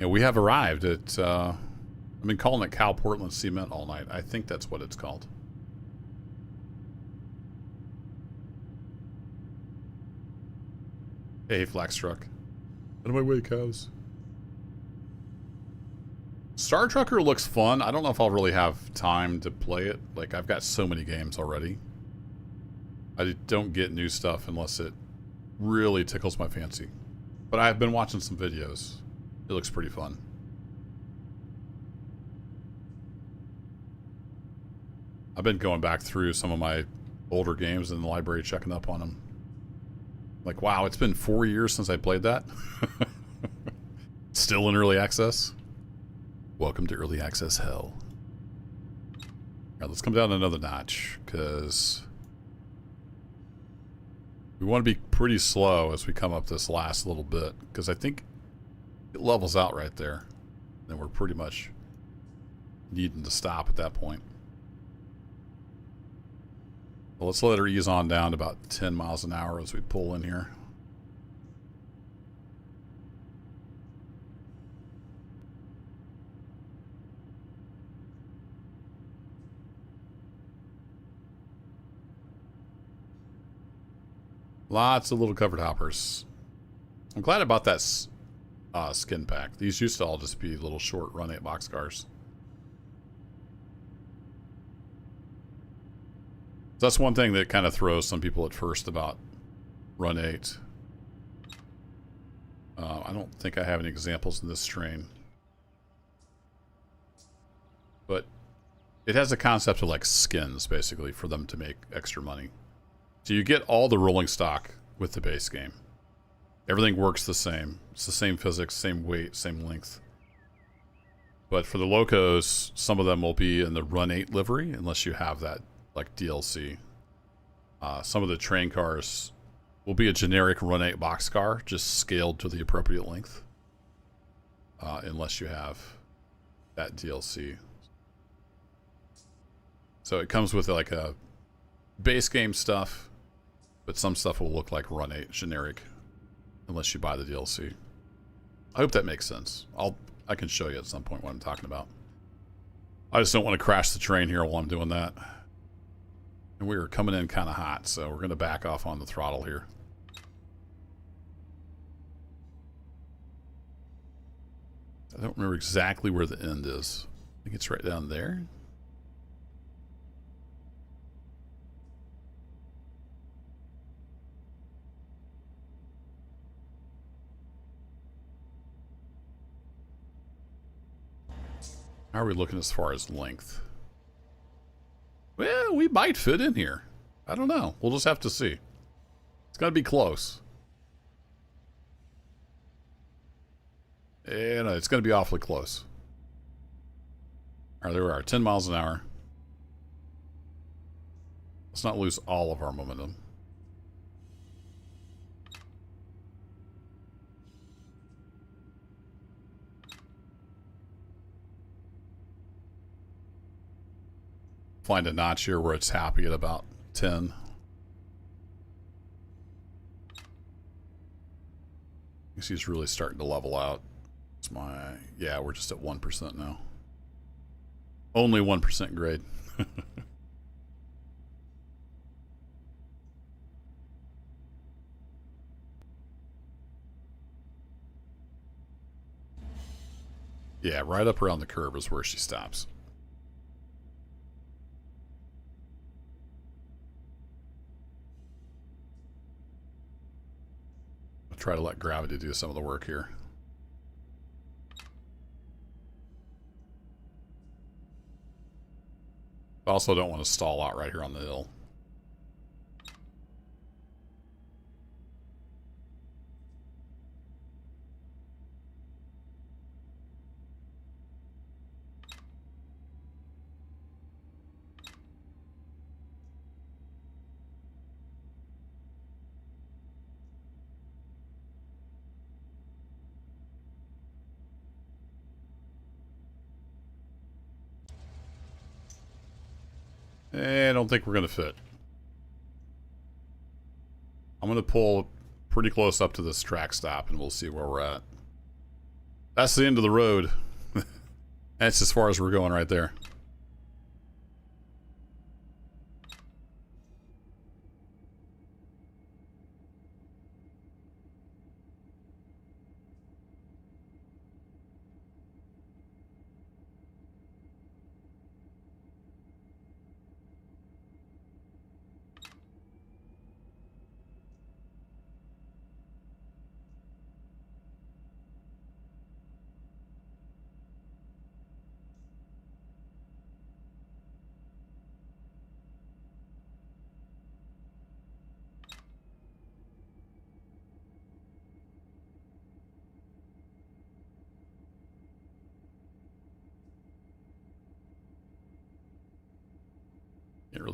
And we have arrived at, I've been calling it CalPortland Cement all night. I think that's what it's called. Hey, Flax Truck. Out of my way, cows. Star Trucker looks fun. I don't know if I'll really have time to play it. Like, I've got so many games already. I don't get new stuff unless it really tickles my fancy. But I've been watching some videos. It looks pretty fun. I've been going back through some of my older games in the library, checking up on them. Like, wow, it's been 4 years since I played that. Still in early access. Welcome to early access hell. Alright, let's come down another notch, because we want to be pretty slow as we come up this last little bit, because I think it levels out right there. And we're pretty much needing to stop at that point. Well, let's let her ease on down to about 10 miles an hour as we pull in here. Lots of little covered hoppers. I'm glad about that skin pack. These used to all just be little short Run 8 boxcars. That's one thing that kind of throws some people at first about Run 8. I don't think I have any examples in this strain. But it has a concept of like skins, basically, for them to make extra money. So you get all the rolling stock with the base game. Everything works the same. It's the same physics, same weight, same length. But for the locos, some of them will be in the Run 8 livery, unless you have that like DLC. Some of the train cars will be a generic Run 8 boxcar, just scaled to the appropriate length. Unless you have that DLC. So it comes with like a base game stuff, but some stuff will look like Run 8 generic, unless you buy the DLC. I hope that makes sense. I can show you at some point what I'm talking about. I just don't want to crash the train here while I'm doing that. And we are coming in kind of hot, so we're going to back off on the throttle here. I don't remember exactly where the end is. I think it's right down there. How are we looking as far as length? Well, we might fit in here. I don't know. We'll just have to see. It's got to be close. And it's going to be awfully close. All right, there we are. 10 miles an hour. Let's not lose all of our momentum. Find a notch here where it's happy at about 10. You see it's really starting to level out. It's yeah, we're just at 1% now. Only 1% grade. Yeah, right up around the curve is where she stops. Try to let gravity do some of the work here. I also don't want to stall out right here on the hill. I don't think we're going to fit. I'm going to pull pretty close up to this track stop and we'll see where we're at. That's the end of the road. That's as far as we're going right there.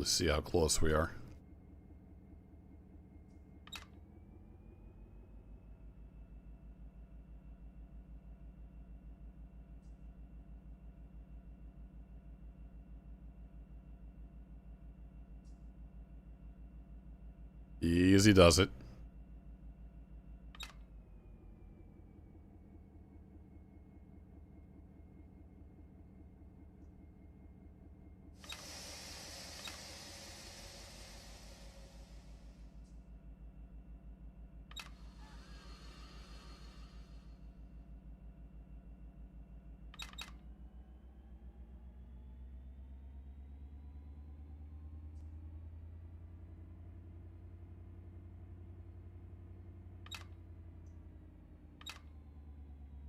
Let's see how close we are. Easy does it.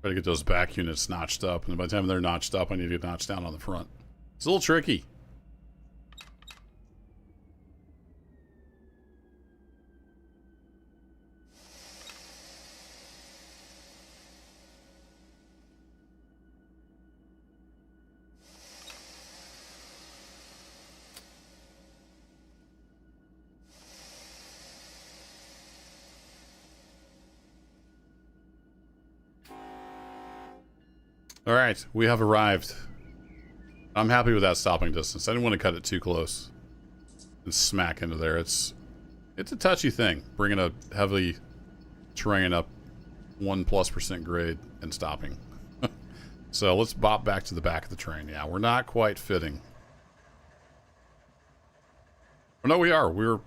Try to get those back units notched up, and by the time they're notched up, I need to get notched down on the front. It's a little tricky. All right, we have arrived. I'm happy with that stopping distance. I didn't want to cut it too close and smack into there. It's a touchy thing, bringing a heavy terrain up 1+% grade and stopping. So let's bop back to the back of the train. Yeah, we're not quite fitting. Oh, no, we are. We're,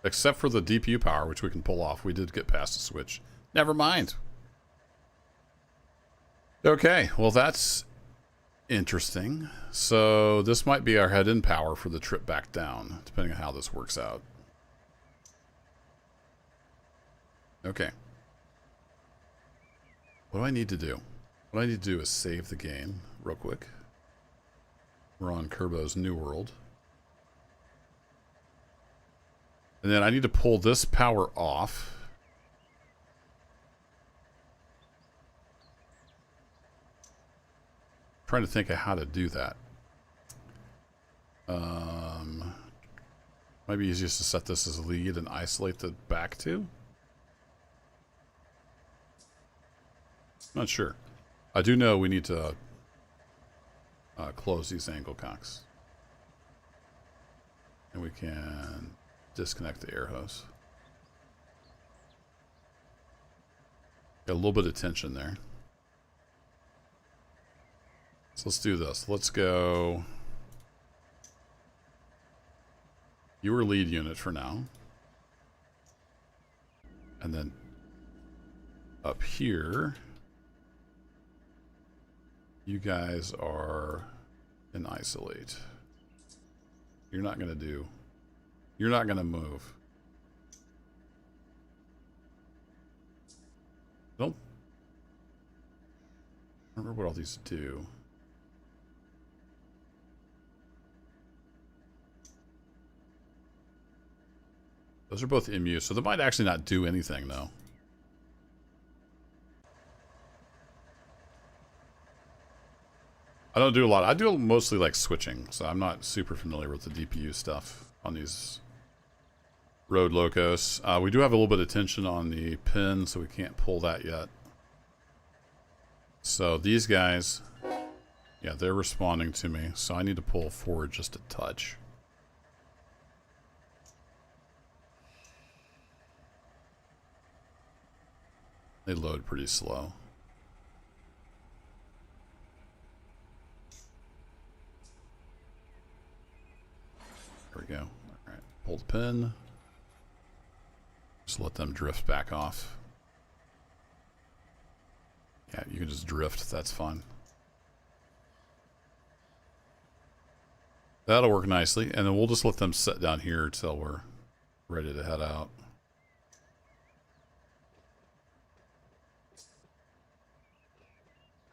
except for the DPU power, which we can pull off. We did get past the switch. Never mind. Okay, well that's interesting. So this might be our head-in power for the trip back down, depending on how this works out. Okay. What do I need to do? What I need to do is save the game real quick. We're on Kerbo's New World. And then I need to pull this power off. Trying to think of how to do that. Might be easiest to set this as a lead and isolate the back two. Not sure. I do know we need to close these angle cocks. And we can disconnect the air hose. Got a little bit of tension there. So let's do this. Let's go. You were lead unit for now. And then up here, you guys are in isolate. You're not going to move. Don't remember what all these do. Those are both MU, so they might actually not do anything, though. I don't do a lot. I do mostly like switching, so I'm not super familiar with the DPU stuff on these road locos. We do have a little bit of tension on the pin, so we can't pull that yet. So these guys, yeah, they're responding to me, so I need to pull forward just a touch. They load pretty slow. There we go. All right, pull the pin. Just let them drift back off. Yeah, you can just drift. That's fine. That'll work nicely. And then we'll just let them sit down here till we're ready to head out.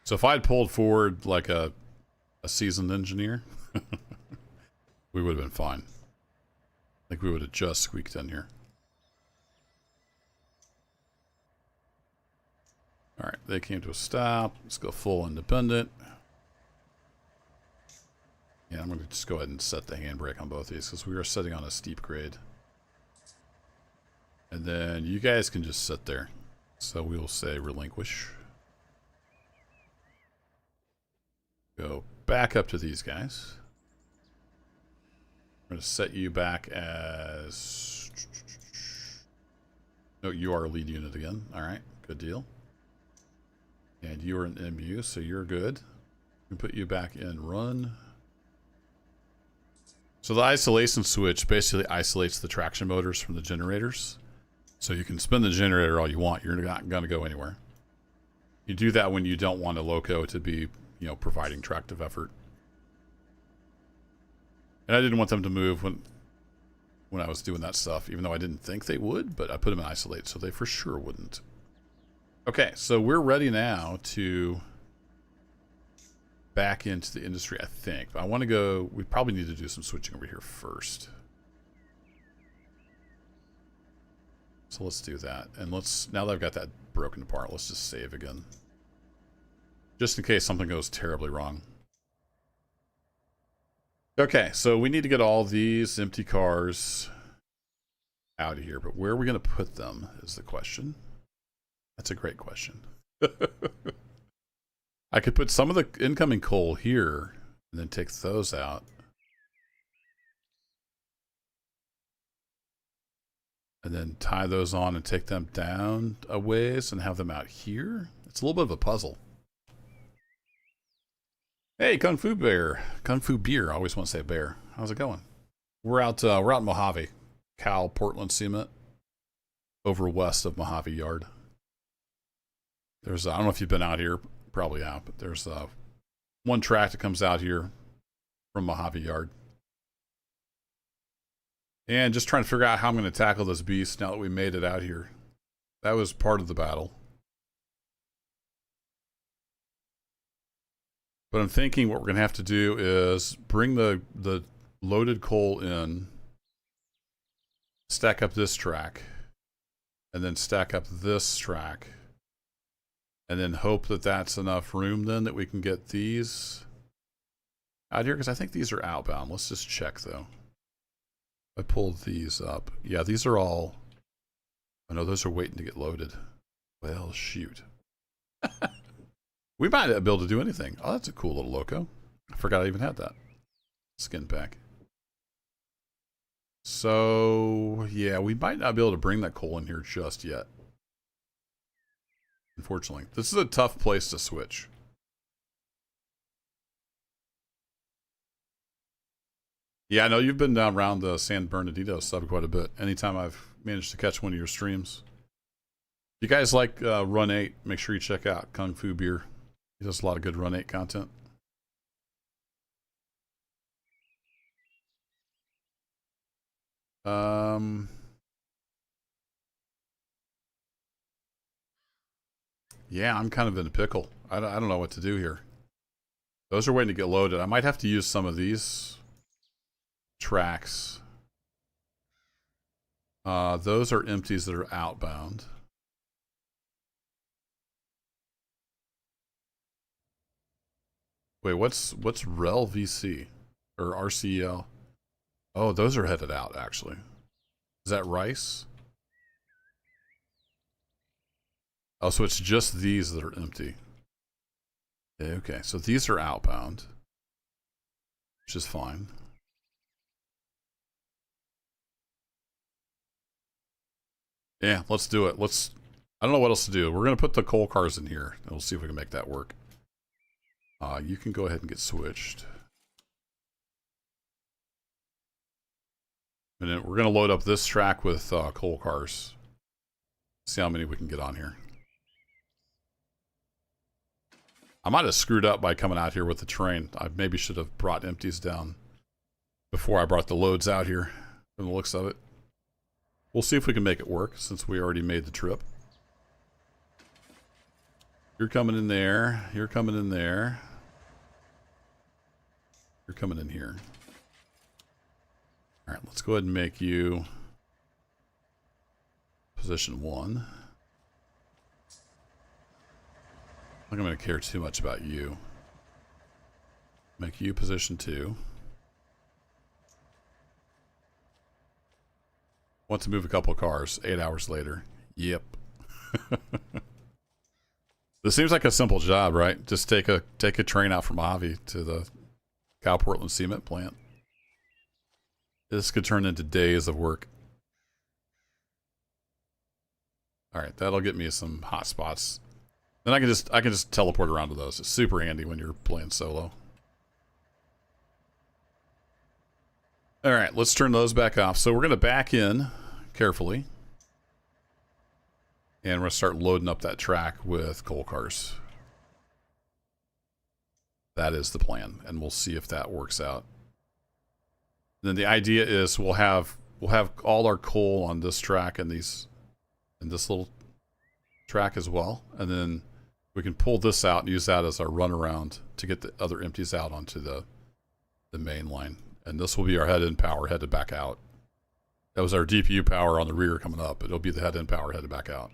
So if I'd pulled forward like a seasoned engineer, we would have been fine. I think we would have just squeaked in here. All right, they came to a stop. Let's go full independent. Yeah, I'm going to just go ahead and set the handbrake on both these because we are setting on a steep grade. And then you guys can just sit there. So we will say relinquish. Go back up to these guys. I'm going to set you back as... No, you are a lead unit again. All right, good deal. And you are an MU, so you're good. We put you back in run. So the isolation switch basically isolates the traction motors from the generators. So you can spin the generator all you want. You're not going to go anywhere. You do that when you don't want a loco to be, you know, providing tractive effort. And I didn't want them to move when I was doing that stuff, even though I didn't think they would, but I put them in isolate, so they for sure wouldn't. Okay, so we're ready now to back into the industry, I think. But I want to go, we probably need to do some switching over here first. So let's do that. And let's, now that I've got that broken apart, let's just save again. Just in case something goes terribly wrong. Okay, so we need to get all these empty cars out of here, but where are we going to put them is the question. That's a great question. I could put some of the incoming coal here and then take those out. And then tie those on and take them down a ways and have them out here. It's a little bit of a puzzle. Hey, Kung Fu Bear. Kung Fu Beer. I always want to say bear. How's it going? We're out in Mojave. CalPortland cement. Over west of Mojave Yard. There's, I don't know if you've been out here. Probably have, but there's one track that comes out here from Mojave Yard. And just trying to figure out how I'm going to tackle this beast now that we made it out here. That was part of the battle. But I'm thinking what we're going to have to do is bring the loaded coal in, stack up this track, and then stack up this track, and then hope that that's enough room then that we can get these out here, because I think these are outbound. Let's just check though. I pulled these up. Yeah, these are all... Oh no, those are waiting to get loaded. Well, shoot. We might not be able to do anything. Oh, that's a cool little loco. I forgot I even had that. Skin pack. So, yeah, we might not be able to bring that coal in here just yet. Unfortunately. This is a tough place to switch. Yeah, I know you've been down around the San Bernardino sub quite a bit. Anytime I've managed to catch one of your streams. If you guys like Run 8, make sure you check out Kung Fu Beer. He does a lot of good Run 8 content. Yeah, I'm kind of in a pickle. I don't know what to do here. Those are waiting to get loaded. I might have to use some of these tracks. Those are empties that are outbound. Wait, what's Rel VC or RCL? Oh, those are headed out actually. Is that rice? Oh, so it's just these that are empty. Okay, so these are outbound, which is fine. Yeah, let's do it. I don't know what else to do. We're going to put the coal cars in here, and we'll see if we can make that work. You can go ahead and get switched. And then we're going to load up this track with coal cars. See how many we can get on here. I might have screwed up by coming out here with the train. I maybe should have brought empties down before I brought the loads out here, from the looks of it. We'll see if we can make it work, since we already made the trip. You're coming in there. You're coming in there. You're coming in here. All right, let's go ahead and make you position 1. I think I'm going to care too much about you. Make you position 2. Want to move a couple cars. 8 hours later. Yep. This seems like a simple job, right? Just take a train out from Mojave to the CalPortland cement plant. This could turn into days of work. All right, that'll get me some hot spots. Then I can just teleport around to those. It's super handy when you're playing solo. All right, let's turn those back off. So we're going to back in carefully. And we're going to start loading up that track with coal cars. That is the plan, and we'll see if that works out. Then the idea is we'll have all our coal on this track and this little track as well, and then we can pull this out and use that as our runaround to get the other empties out onto the main line. And this will be our head-in power headed back out. That was our DPU power on the rear coming up. It'll be the head-in power headed back out.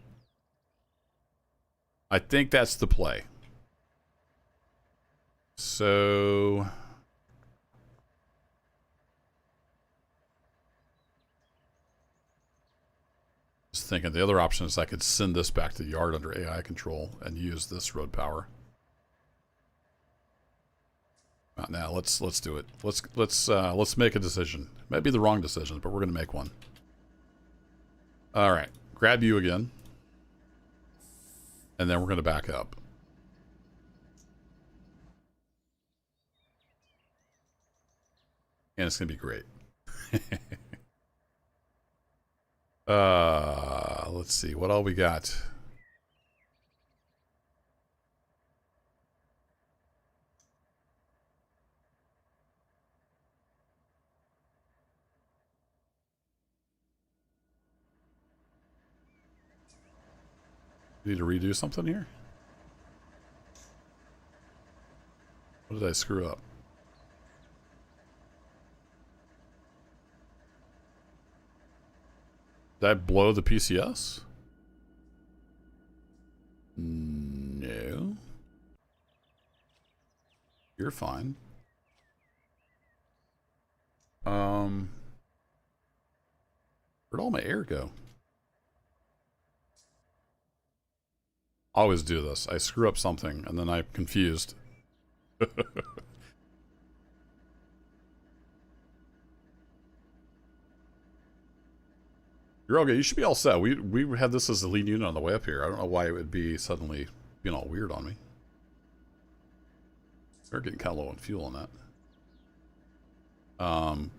I think that's the play. So just thinking the other option is I could send this back to the yard under AI control and use this road power. Not now. Let's do it. Let's make a decision. It might be the wrong decision, but we're gonna make one. All right, grab you again, and then we're gonna back up. And it's gonna be great. Let's see what all we got. Need to redo something here? What did I screw up? Did I blow the PCS? No. You're fine. Where'd all my air go? I always do this. I screw up something and then I'm confused. You're all good. You should be all set. We had this as the lead unit on the way up here. I don't know why it would be suddenly being all weird on me. We're getting kind of low on fuel on that.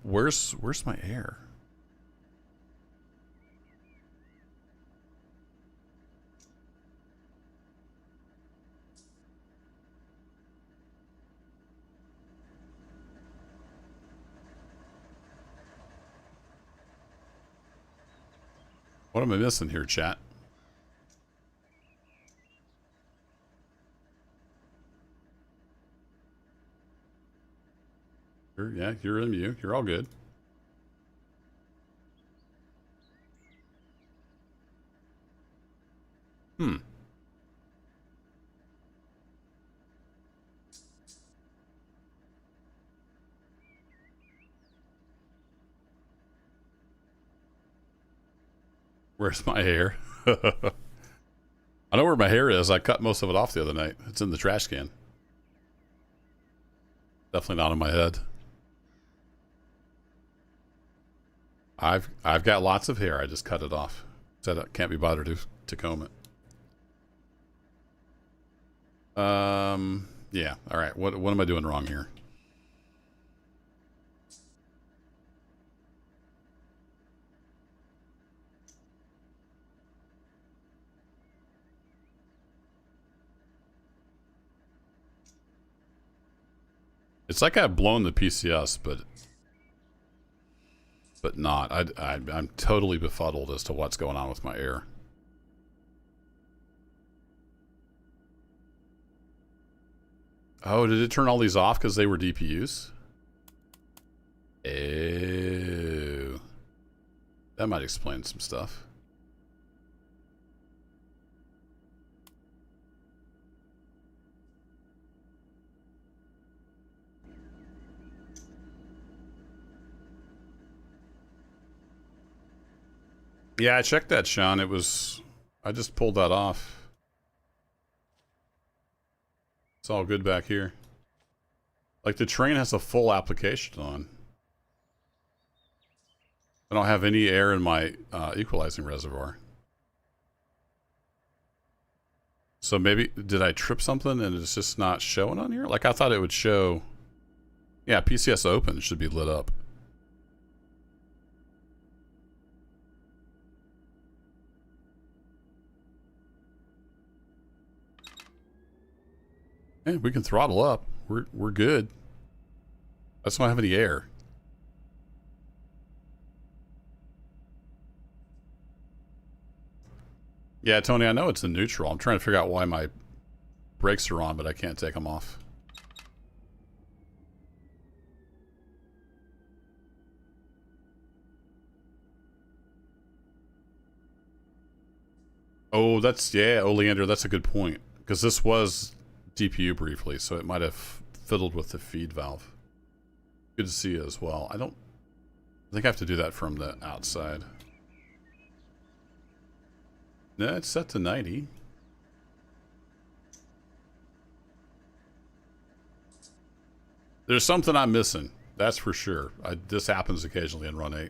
Where's my air? What am I missing here, chat? Yeah, you're in mute. You're all good. Where's my hair? I know where my hair is. I cut most of it off the other night. It's in the trash can. Definitely not on my head. I've got lots of hair. I just cut it off. Said I can't be bothered to comb it. Yeah. All right. What am I doing wrong here? It's like I've blown the PCS, but not. I'm totally befuddled as to what's going on with my air. Oh, did it turn all these off because they were DPUs? Oh. That might explain some stuff. Yeah, I checked that, Sean. It was... I just pulled that off. It's all good back here. Like, the train has a full application on. I don't have any air in my equalizing reservoir. So maybe... Did I trip something and it's just not showing on here? Like, I thought it would show... Yeah, PCS open should be lit up. Hey, we can throttle up. We're good. I just don't have any air. Yeah, Tony, I know it's in neutral. I'm trying to figure out why my brakes are on, but I can't take them off. Oh, that's... Yeah, Oleander, that's a good point. Because this was DPU briefly, so it might have fiddled with the feed valve. Good to see you as well. I think I have to do that from the outside. No, it's set to 90. There's something I'm missing. That's for sure. This happens occasionally in Run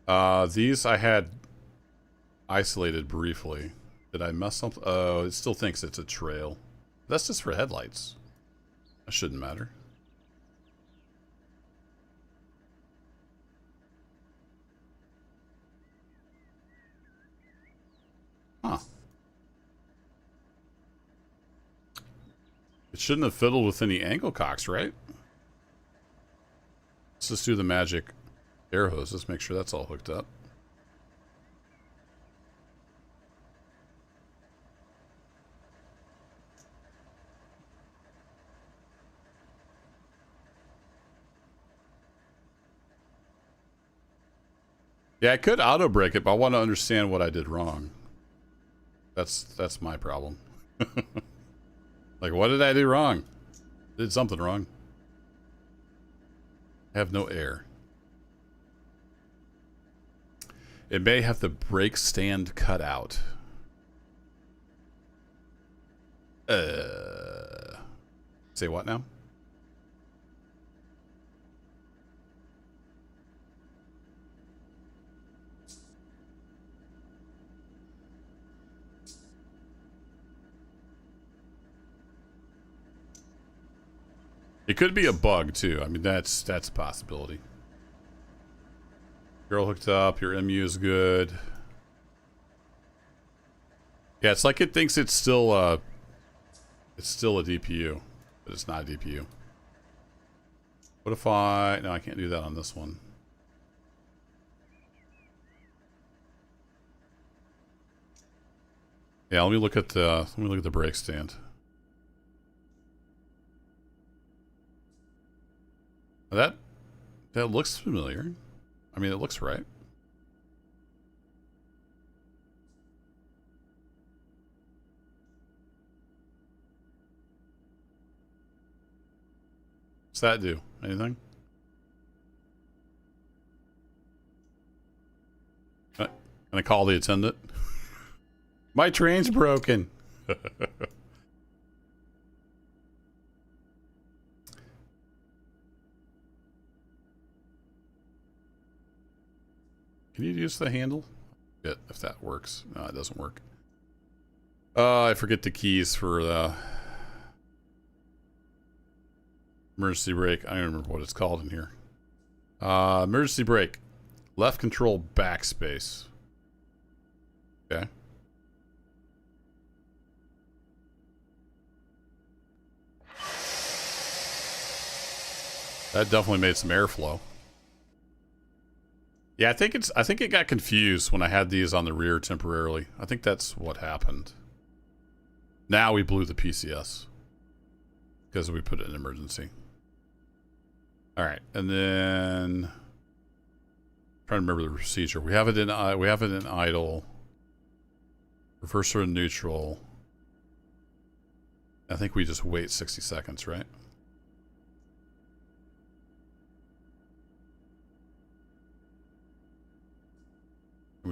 8. These I had isolated briefly. Did I mess something? Oh, it still thinks it's a trail. That's just for headlights. That shouldn't matter. Huh. It shouldn't have fiddled with any angle cocks, right? Let's just do the magic air hose. Let's make sure that's all hooked up. Yeah, I could auto brake it, but I want to understand what I did wrong. That's my problem. Like, what did I do wrong? Did something wrong. I have no air. It may have the brake stand cut out. Say what now? It could be a bug too. I mean, that's a possibility. You're all hooked up. Your MU is good. Yeah, it's like it thinks it's still a DPU, but it's not a DPU. What if I... No, I can't do that on this one. Yeah, let me look at the brake stand. That looks familiar. I mean, it looks right. What's that do? Anything? Can I call the attendant? My train's broken. Can you use the handle? Yeah, if that works. No, it doesn't work. I forget the keys for the emergency brake. I don't remember what it's called in here. Emergency brake. Left control backspace. Okay. That definitely made some airflow. Yeah, I think it got confused when I had these on the rear temporarily. I think that's what happened. Now we blew the PCS because we put it in emergency. All right, and then trying to remember the procedure. We have it in idle. Reverser in neutral. I think we just wait 60 seconds, right?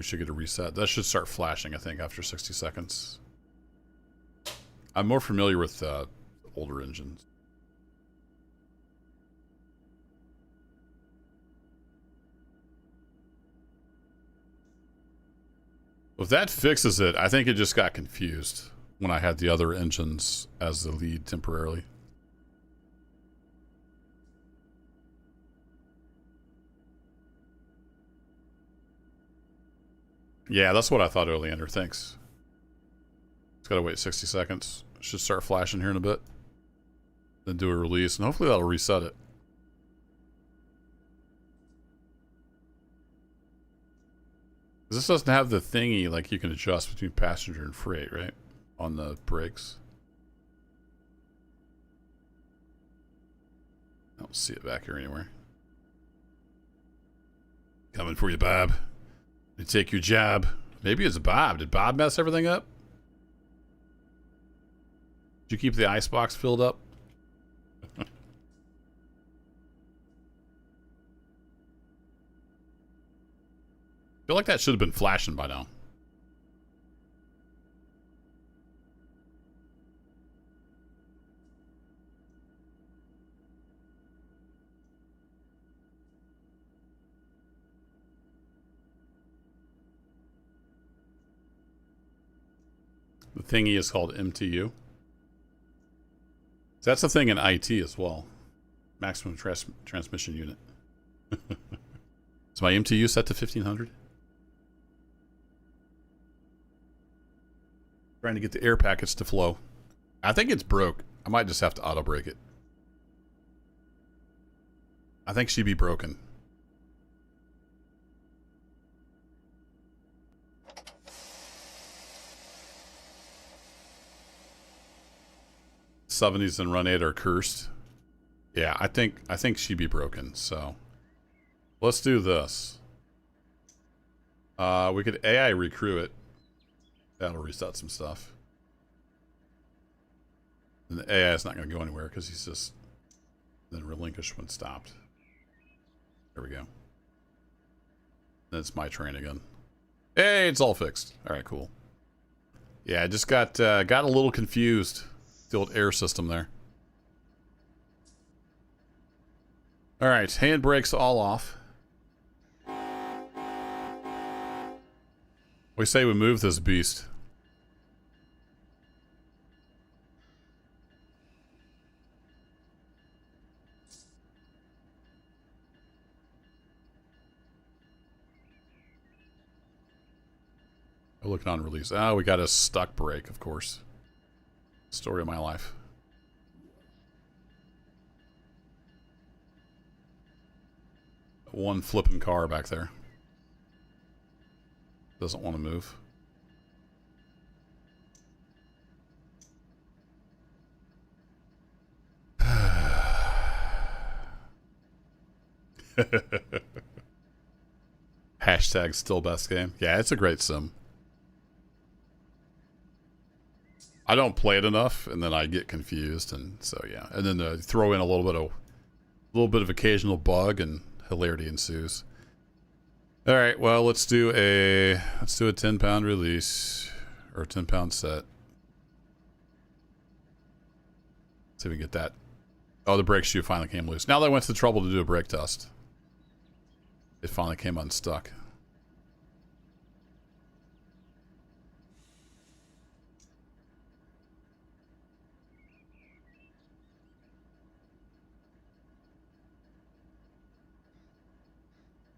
we should get a reset. That should start flashing, I think, after 60 seconds. I'm more familiar with older engines. If that fixes it, I think it just got confused when I had the other engines as the lead temporarily. Yeah, that's what I thought, Oleander. Thanks. It's got to wait 60 seconds. Should start flashing here in a bit. Then do a release, and hopefully that'll reset it. This doesn't have the thingy like you can adjust between passenger and freight, right? On the brakes. I don't see it back here anywhere. Coming for you, Bob. You take your job. Maybe it's Bob. Did Bob mess everything up? Did you keep the icebox filled up? I feel like that should have been flashing by now. The thingy is called MTU. That's a thing in IT as well. Maximum transmission unit. Is my MTU set to 1500? Trying to get the air packets to flow. I think it's broke. I might just have to auto brake it. I think she'd be broken. '70s and Run 8 are cursed. Yeah, I think she'd be broken. So let's do this. We could AI recrew it. That'll reset some stuff. And the AI is not going to go anywhere because he's just then relinquished when stopped. There we go. Then it's my train again. Hey, it's all fixed. All right, cool. Yeah, I just got a little confused. The old air system there. All right, handbrakes all off. We say we move this beast. We're looking on release. Ah, we got a stuck brake, of course. Story of my life. One flipping car back there. Doesn't want to move. Hashtag still best game. Yeah, it's a great sim. I don't play it enough, and then I get confused, and so yeah. And then throw in a little bit of occasional bug, and hilarity ensues. All right, well, let's do a 10-pound release or a 10-pound set. See if we can get that. Oh, the brake shoe finally came loose. Now that I went to the trouble to do a brake test, it finally came unstuck.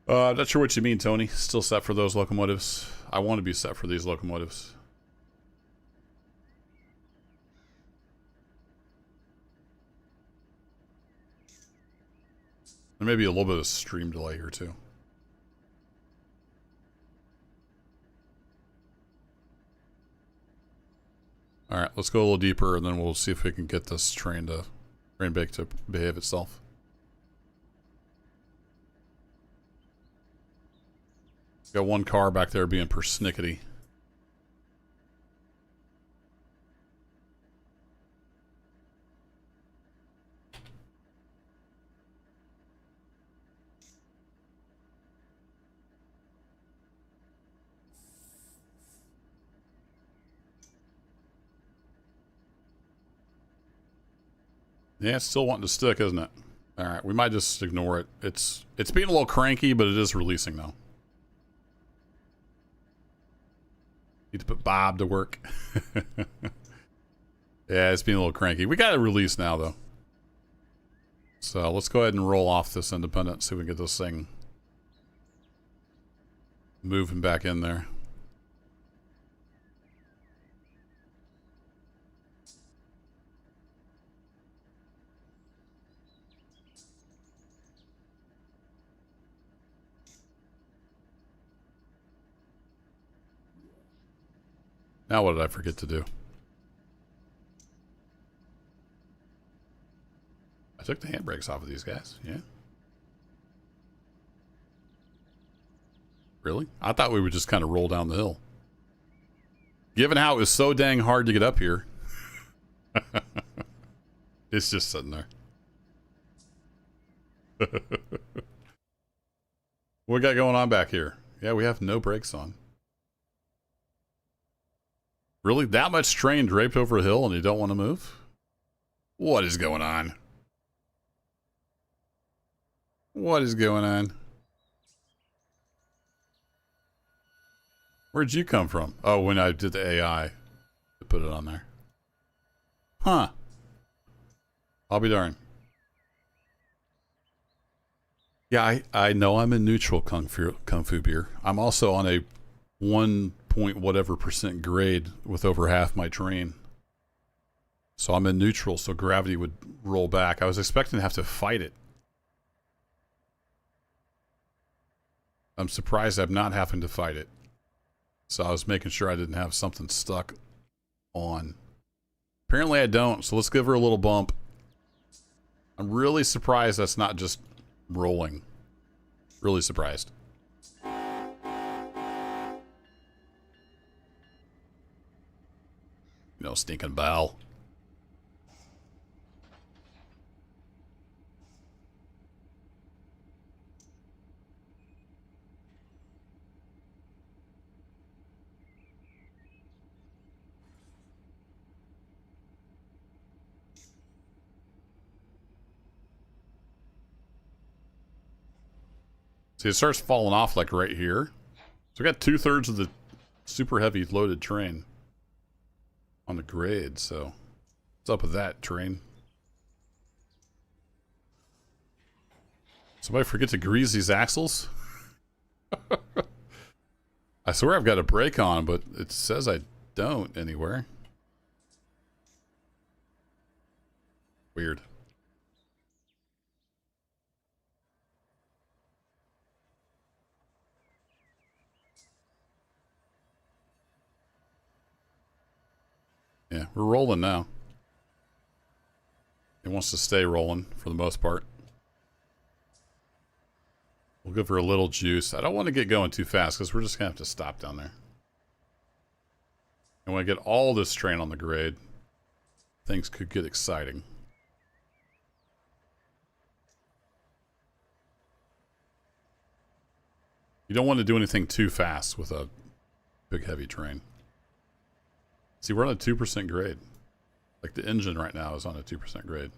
I'm not sure what you mean, Tony. Still set for those locomotives. I want to be set for these locomotives. There may be a little bit of stream delay here, too. Alright, let's go a little deeper, and then we'll see if we can get this train brake to behave itself. Got one car back there being persnickety. Yeah, it's still wanting to stick, isn't it? All right, we might just ignore it. It's being a little cranky, but it is releasing now. Need to put Bob to work. Yeah, it's being a little cranky. We got it released now, though. So let's go ahead and roll off this independent, see if we can get this thing moving back in there. Now what did I forget to do? I took the handbrakes off of these guys, yeah. Really? I thought we would just kind of roll down the hill. Given how it was so dang hard to get up here. It's just sitting there. What we got going on back here? Yeah, we have no brakes on. Really? That much terrain draped over a hill and you don't want to move? What is going on? What is going on? Where'd you come from? Oh, when I did the AI to put it on there. Huh. I'll be darned. Yeah, I know I'm in neutral Kung Fu beer. I'm also on a 1 point whatever % grade with over half my terrain. So I'm in neutral, so gravity would roll back. I was expecting to have to fight it. I'm surprised I'm not having to fight it. So I was making sure I didn't have something stuck on. Apparently I don't, so let's give her a little bump. I'm really surprised that's not just rolling. Really surprised. You know, stinking bell. See, it starts falling off like right here. So we got 2/3 of the super heavy loaded train on the grade, so what's up with that train? Somebody forget to grease these axles? I swear I've got a brake on, but it says I don't anywhere. Weird. Yeah, we're rolling now. It wants to stay rolling for the most part. We'll give her a little juice. I don't want to get going too fast because we're just going to have to stop down there. And when I get all this train on the grade, things could get exciting. You don't want to do anything too fast with a big heavy train. See, we're on a 2% grade. Like the engine right now is on a 2% grade.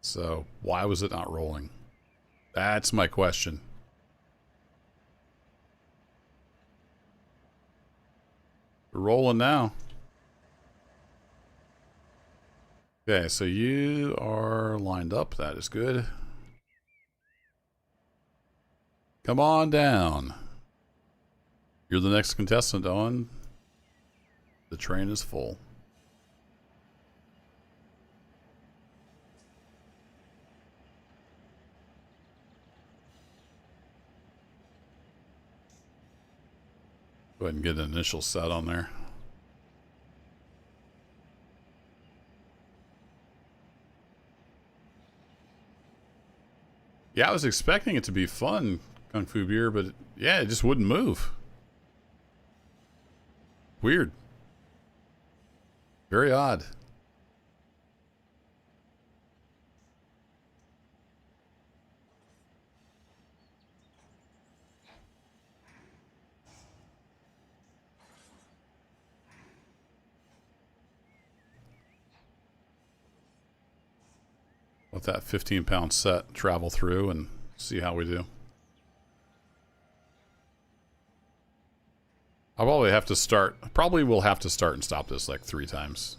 So why was it not rolling? That's my question. We're rolling now. Okay, so you are lined up. That is good. Come on down. You're the next contestant, Owen. The train is full. Go ahead and get an initial set on there. Yeah, I was expecting it to be fun, Kung Fu beer, but yeah, it just wouldn't move. Weird. Very odd. let that 15-pound set travel through and see how we do. I'll probably have to start, will have to start and stop this like 3 times.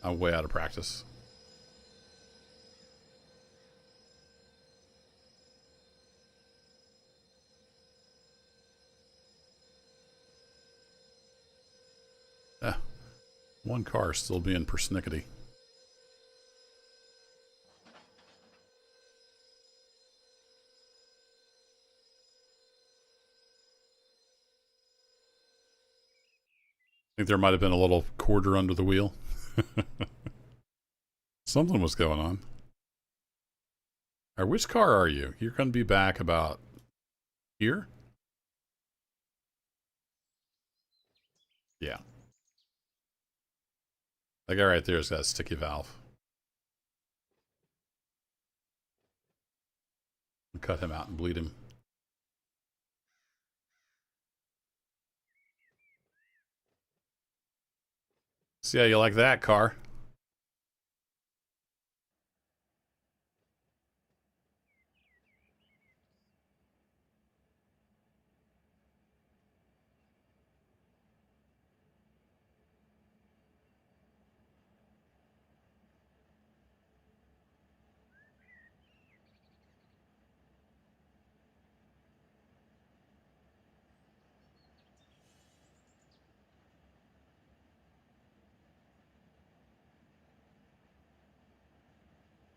I'm way out of practice. One car still being persnickety. I think there might have been a little quarter under the wheel. Something was going on. All right, which car are you? You're going to be back about here? Yeah. That guy right there has got a sticky valve. We'll cut him out and bleed him. See how you like that, car?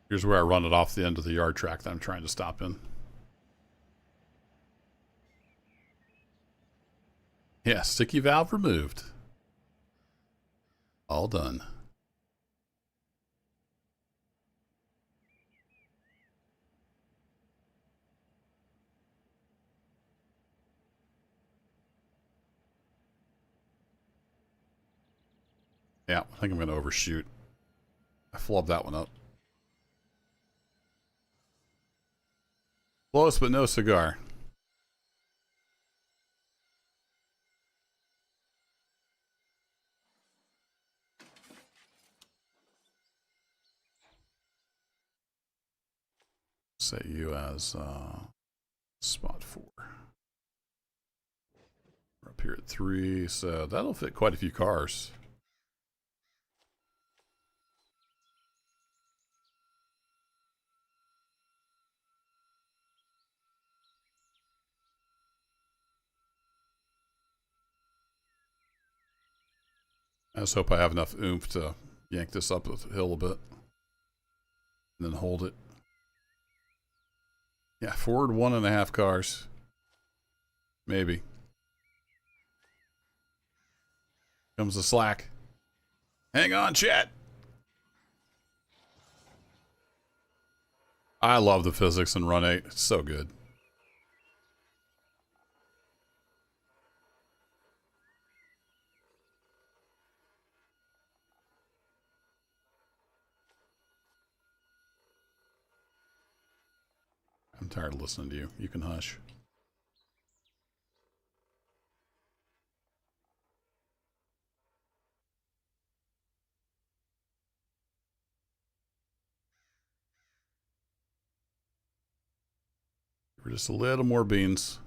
Here's where I run it off the end of the yard track that I'm trying to stop in. Yeah, sticky valve removed. All done. Yeah, I think I'm going to overshoot. I flubbed that one up. Close, but no cigar. Set you as spot 4. We're up here at 3, so that'll fit quite a few cars. I just hope I have enough oomph to yank this up the hill a bit. And then hold it. Yeah, forward 1.5 cars. Maybe. Comes the slack. Hang on, chat. I love the physics in Run 8. It's so good. I'm tired of listening to you. You can hush. We're just a little more beans.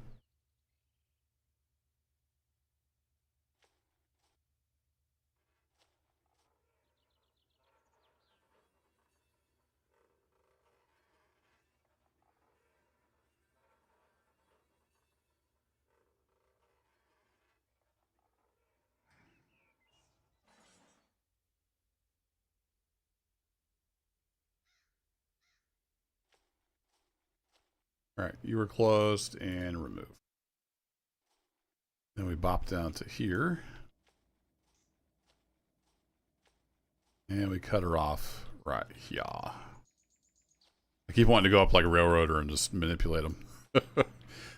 All right, you were closed and removed. Then we bop down to here. And we cut her off right here. I keep wanting to go up like a railroader and just manipulate them.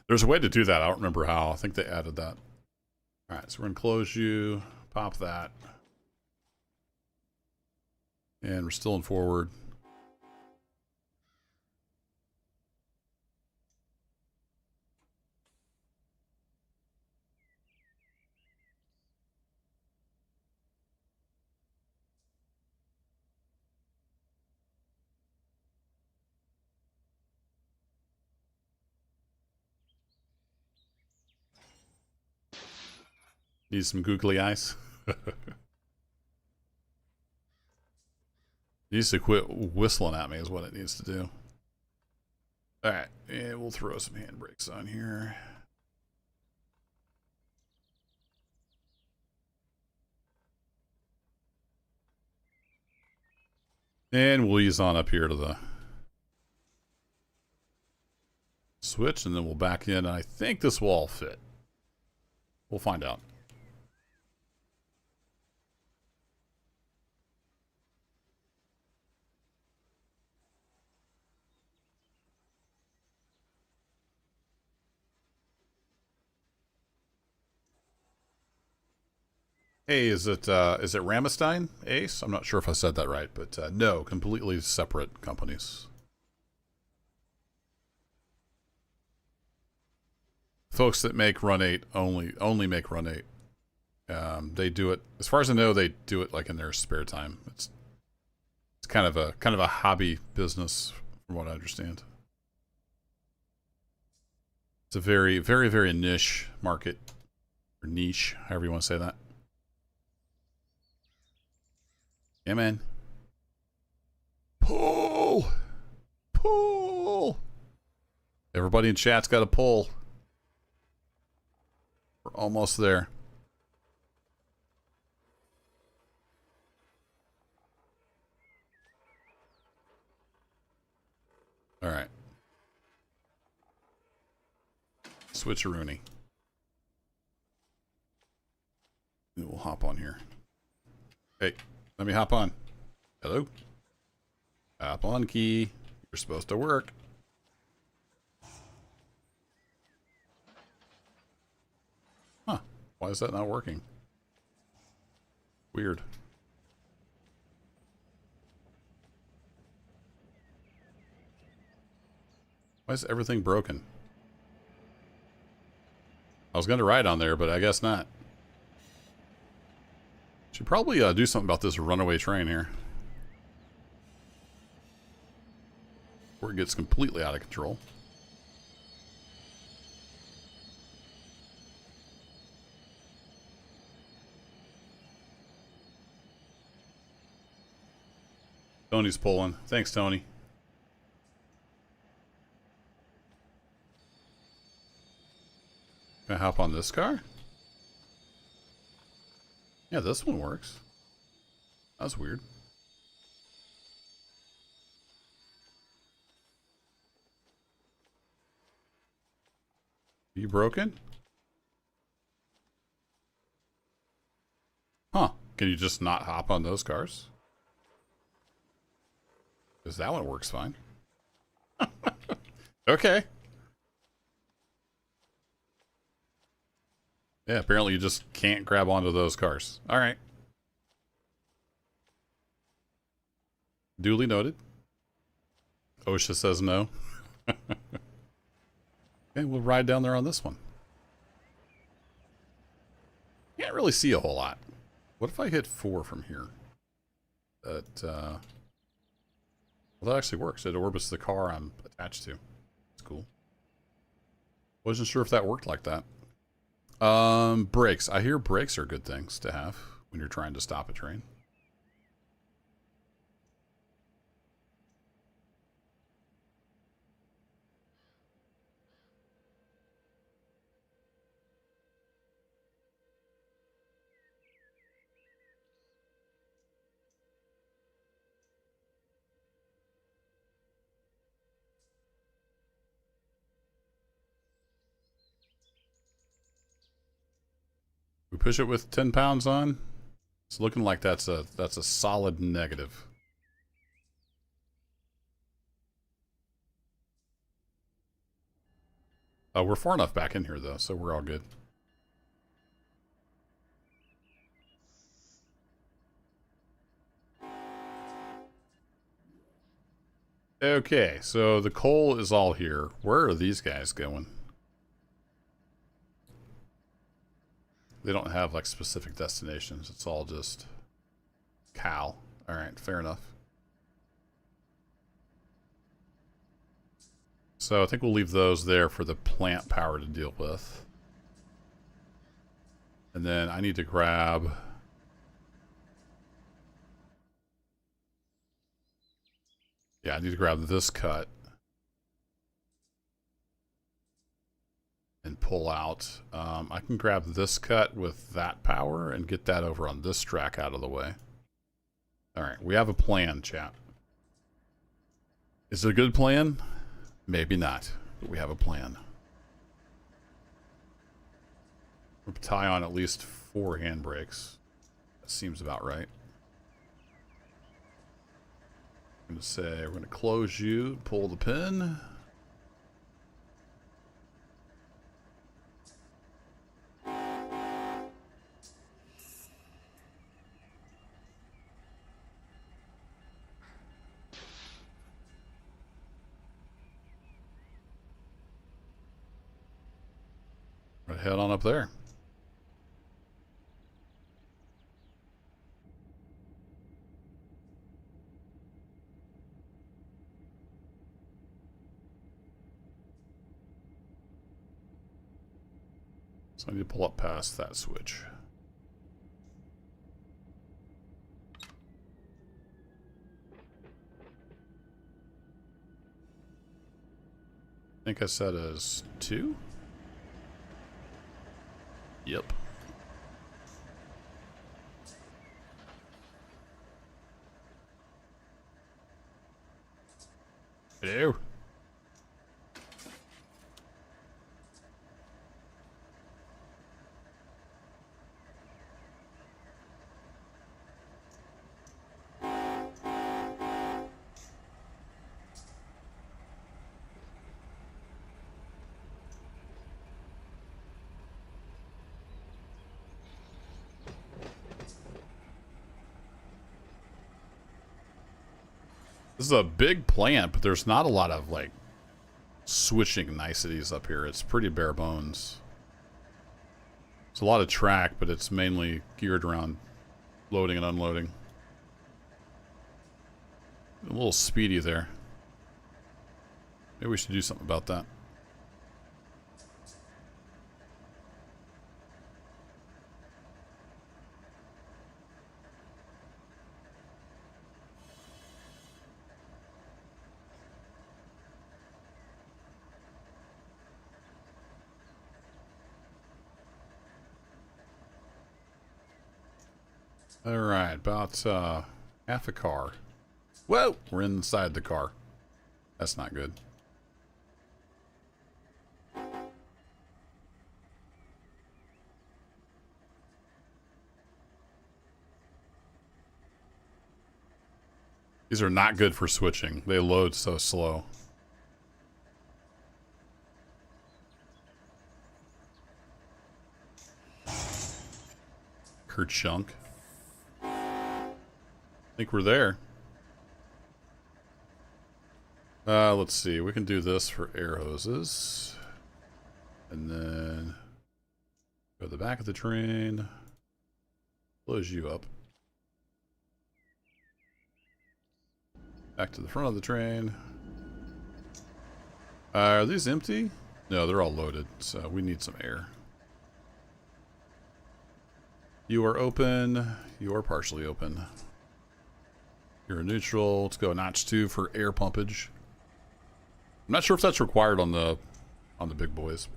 There's a way to do that. I don't remember how. I think they added that. All right, so we're going to close you, pop that. And we're still in forward. Need some googly eyes. Needs to quit whistling at me is what it needs to do. Alright, and we'll throw some handbrakes on here. And we'll ease on up here to the switch, and then we'll back in. And I think this will all fit. We'll find out. Hey, is it Ramstein Ace? I'm not sure if I said that right, but no, completely separate companies. Folks that make Run 8 only make Run 8. They do it, as far as I know, they do it like in their spare time. It's kind of a hobby business, from what I understand. It's a very, very, very niche market, or niche, however you want to say that. Yeah, man. Pull! Pull! Everybody in chat's got a pull. We're almost there. All right. Switcheroony. And we'll hop on here. Hey. Let me hop on. Hello? Hop on, key. You're supposed to work. Huh. Why is that not working? Weird. Why is everything broken? I was going to ride on there, but I guess not. Should probably do something about this runaway train here. Before it gets completely out of control. Tony's pulling. Thanks, Tony. Can I hop on this car? Yeah, this one works. That's weird. Are you broken? Huh. Can you just not hop on those cars? Because that one works fine. Okay. Yeah, apparently you just can't grab onto those cars. All right. Duly noted. OSHA says no. Okay, we'll ride down there on this one. Can't really see a whole lot. What if I hit 4 from here? That, well, that actually works. It orbits the car I'm attached to. It's cool. Wasn't sure if that worked like that. Brakes. I hear brakes are good things to have when you're trying to stop a train. We push it with 10 pounds on. It's looking like that's a solid negative. We're far enough back in here though, so we're all good. Okay, so the coal is all here. Where are these guys going? They don't have like specific destinations. It's all just Cal. All right, fair enough. So I think we'll leave those there for the plant power to deal with. And then I need to grab... Yeah, I need to grab this cut. And pull out. I can grab this cut with that power and get that over on this track out of the way. Alright, we have a plan, chat. Is it a good plan? Maybe not, but we have a plan. We'll tie on at least 4 handbrakes. That seems about right. I'm going to say we're going to close you, pull the pin. Right, head on up there. So I need to pull up past that switch. I think I said as 2. Yep. Hello. This is a big plant, but there's not a lot of, like, switching niceties up here. It's pretty bare bones. It's a lot of track, but it's mainly geared around loading and unloading. A little speedy there. Maybe we should do something about that. Alright, about half a car. Whoa! We're inside the car. That's not good. These are not good for switching. They load so slow. Kerchunk. I think we're there. Let's see. We can do this for air hoses. And then go to the back of the train. Close you up. Back to the front of the train. Are these empty? No, they're all loaded, so we need some air. You are open. You are partially open. You're neutral. Let's go notch 2 for air pumpage. I'm not sure if that's required on the big boys.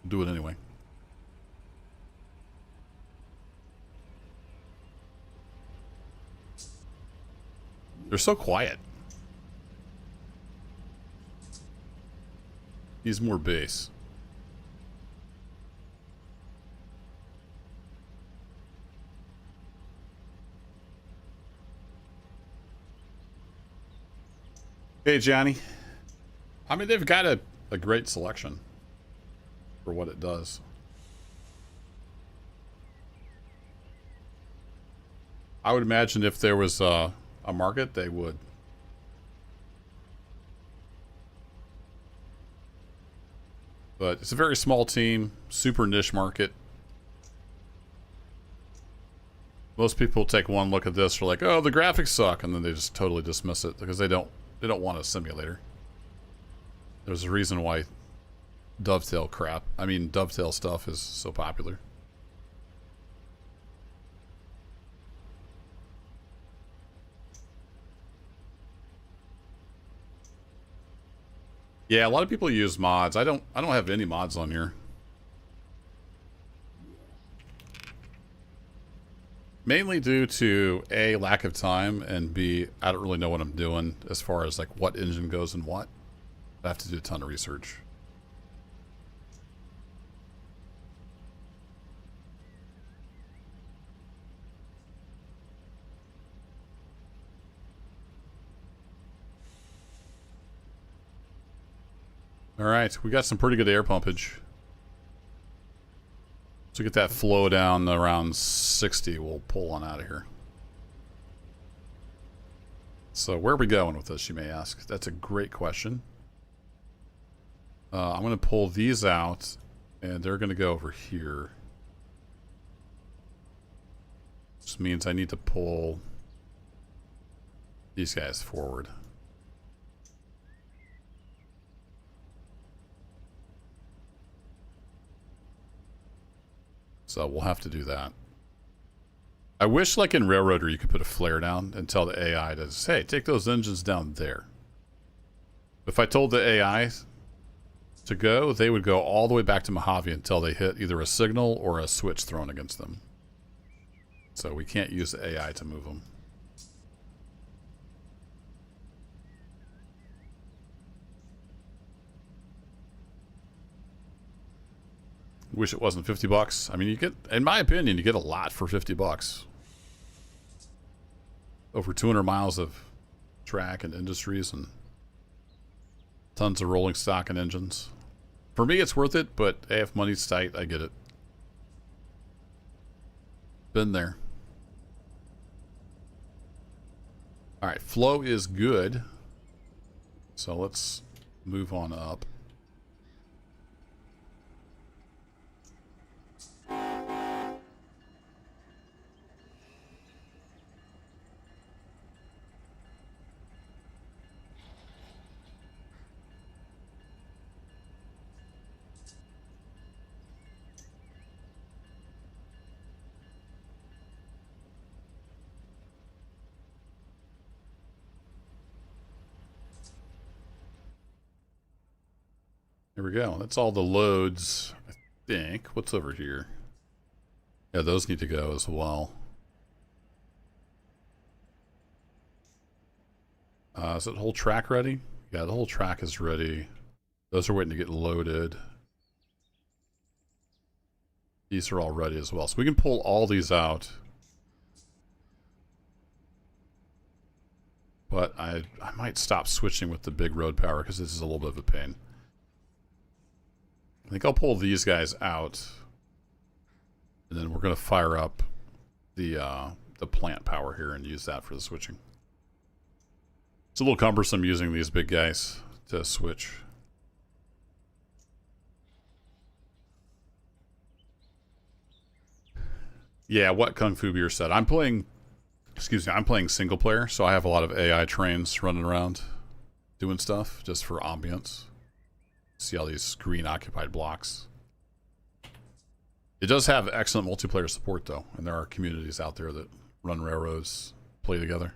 Do it anyway. They're so quiet. He's more bass. Hey, Johnny. I mean, they've got a great selection for what it does. I would imagine if there was a market, they would. But it's a very small team, super niche market. Most people take one look at this, are like, oh, the graphics suck, and then they just totally dismiss it because they don't want a simulator. There's a reason why dovetail stuff is so popular. Yeah, a lot of people use mods. I don't have any mods on here. Mainly due to A, lack of time, and B, I don't really know what I'm doing as far as like what engine goes and what. I have to do a ton of research. All right, we got some pretty good air pumpage. So get that flow down around 60, we'll pull on out of here. So where are we going with this, you may ask? That's a great question. I'm going to pull these out, and they're going to go over here. Which means I need to pull these guys forward. So we'll have to do that. I wish, like in Railroader, you could put a flare down and tell the AI to, hey, take those engines down there. If I told the AI to go, they would go all the way back to Mojave until they hit either a signal or a switch thrown against them. So we can't use the AI to move them. Wish it wasn't 50 bucks. I mean, you get, in my opinion, you get a lot for 50 bucks. Over 200 miles of track and industries and tons of rolling stock and engines. For me, it's worth it, but if money's tight, I get it. Been there. All right, flow is good. So let's move on up. There we go. That's all the loads, I think. What's over here? Yeah, those need to go as well. Is the whole track ready? Yeah, the whole track is ready. Those are waiting to get loaded. These are all ready as well. So we can pull all these out. But I might stop switching with the big road power because this is a little bit of a pain. I think I'll pull these guys out, and then we're going to fire up the plant power here and use that for the switching. It's a little cumbersome using these big guys to switch. Yeah, what Kung Fu Beer said. I'm playing single player, so I have a lot of AI trains running around doing stuff just for ambience. See all these green occupied blocks. It does have excellent multiplayer support though, and there are communities out there that run railroads, play together.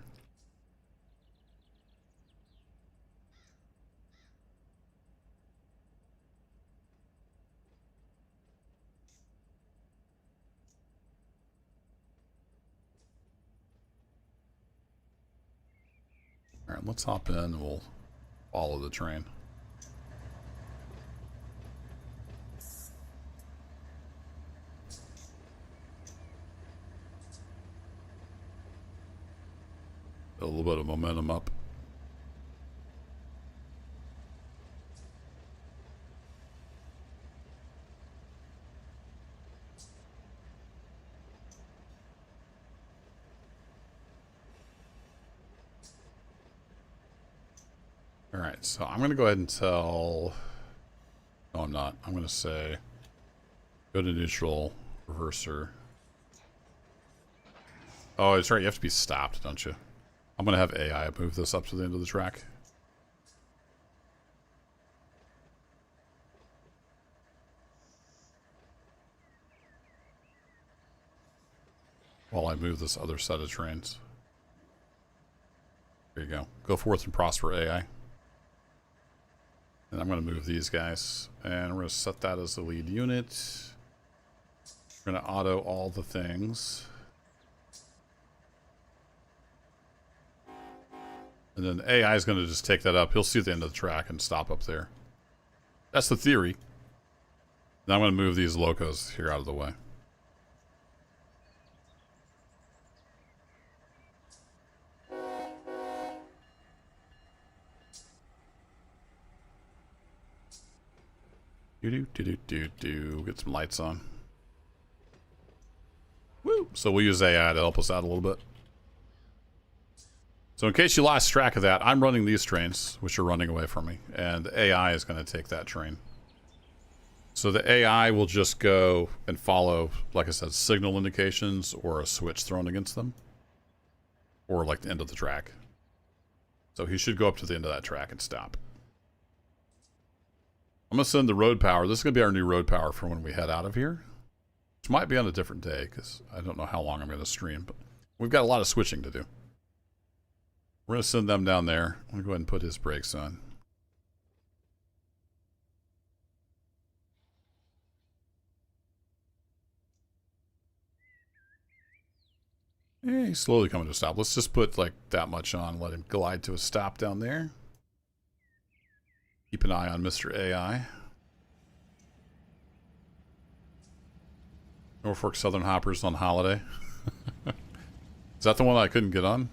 All right, let's hop in and we'll follow the train. A little bit of momentum up. All right, so I'm going to go ahead and tell... No, I'm not. I'm going to say go to neutral, reverser. Oh, it's right. You have to be stopped, don't you? I'm going to have AI move this up to the end of the track. While I move this other set of trains. There you go. Go forth and prosper, AI. And I'm going to move these guys. And we're going to set that as the lead unit. We're going to auto all the things. And then AI is going to just take that up. He'll see the end of the track and stop up there. That's the theory. Now I'm going to move these locos here out of the way. Do. Get some lights on. Woo! So we'll use AI to help us out a little bit. So in case you lost track of that, I'm running these trains, which are running away from me, and AI is going to take that train. So the AI will just go and follow, like I said, signal indications or a switch thrown against them, or like the end of the track. So he should go up to the end of that track and stop. I'm going to send the road power. This is going to be our new road power for when we head out of here, which might be on a different day because I don't know how long I'm going to stream, but we've got a lot of switching to do. We're going to send them down there. I'm going to go ahead and put his brakes on. Yeah, he's slowly coming to a stop. Let's just put like that much on. Let him glide to a stop down there. Keep an eye on Mr. AI. Norfolk Southern Hoppers on holiday. Is that the one I couldn't get on?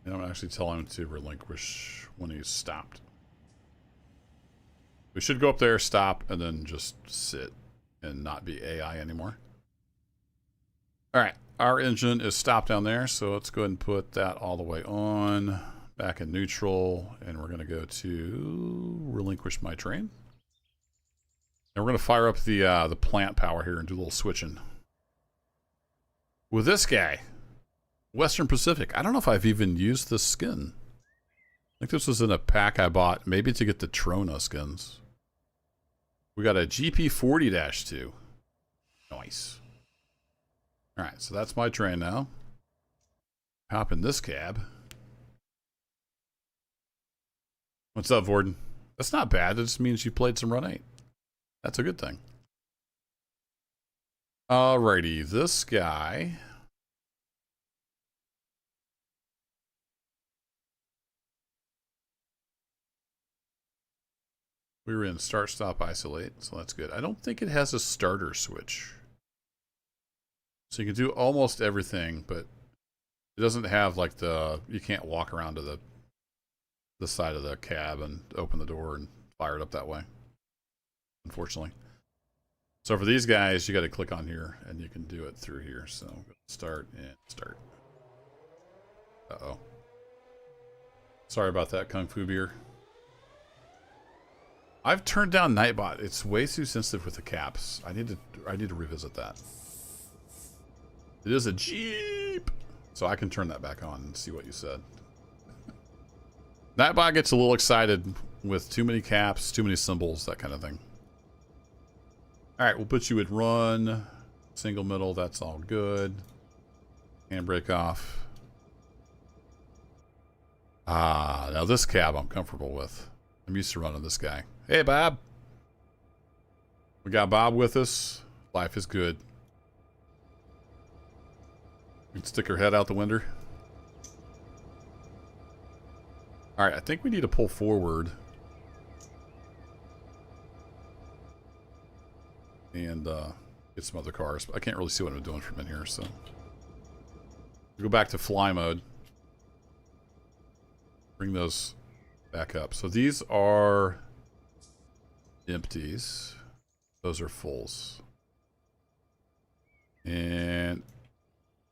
I'm going to actually tell him to relinquish when he's stopped. We should go up there, stop, and then just sit and not be AI anymore. Alright, our engine is stopped down there, so let's go ahead and put that all the way on, back in neutral, and we're going to go to relinquish my train. And we're going to fire up the plant power here and do a little switching. With this guy, Western Pacific. I don't know if I've even used this skin. I think this was in a pack I bought, maybe to get the Trona skins. We got a GP40-2. Nice. Alright, so that's my train now. Hop in this cab. What's up, Vorden? That's not bad. It just means you played some Run 8. That's a good thing. Alrighty, this guy... We were in start, stop, isolate, so that's good. I don't think it has a starter switch. So you can do almost everything, but it doesn't have like you can't walk around to the side of the cab and open the door and fire it up that way, unfortunately. So for these guys, you got to click on here and you can do it through here. So start and start. Uh-oh. Sorry about that, Kung Fu Beer. I've turned down Nightbot. It's way too sensitive with the caps. I need to revisit that. It is a Jeep, so I can turn that back on and see what you said. Nightbot gets a little excited with too many caps, too many symbols, that kind of thing. All right, we'll put you at run, single middle. That's all good. Handbrake off. Ah, now this cab I'm comfortable with. I'm used to running this guy. Hey, Bob. We got Bob with us. Life is good. We can stick her head out the window. Alright, I think we need to pull forward. And get some other cars. I can't really see what I'm doing from in here, so. We'll go back to fly mode. Bring those back up. So these are empties. Those are fulls. And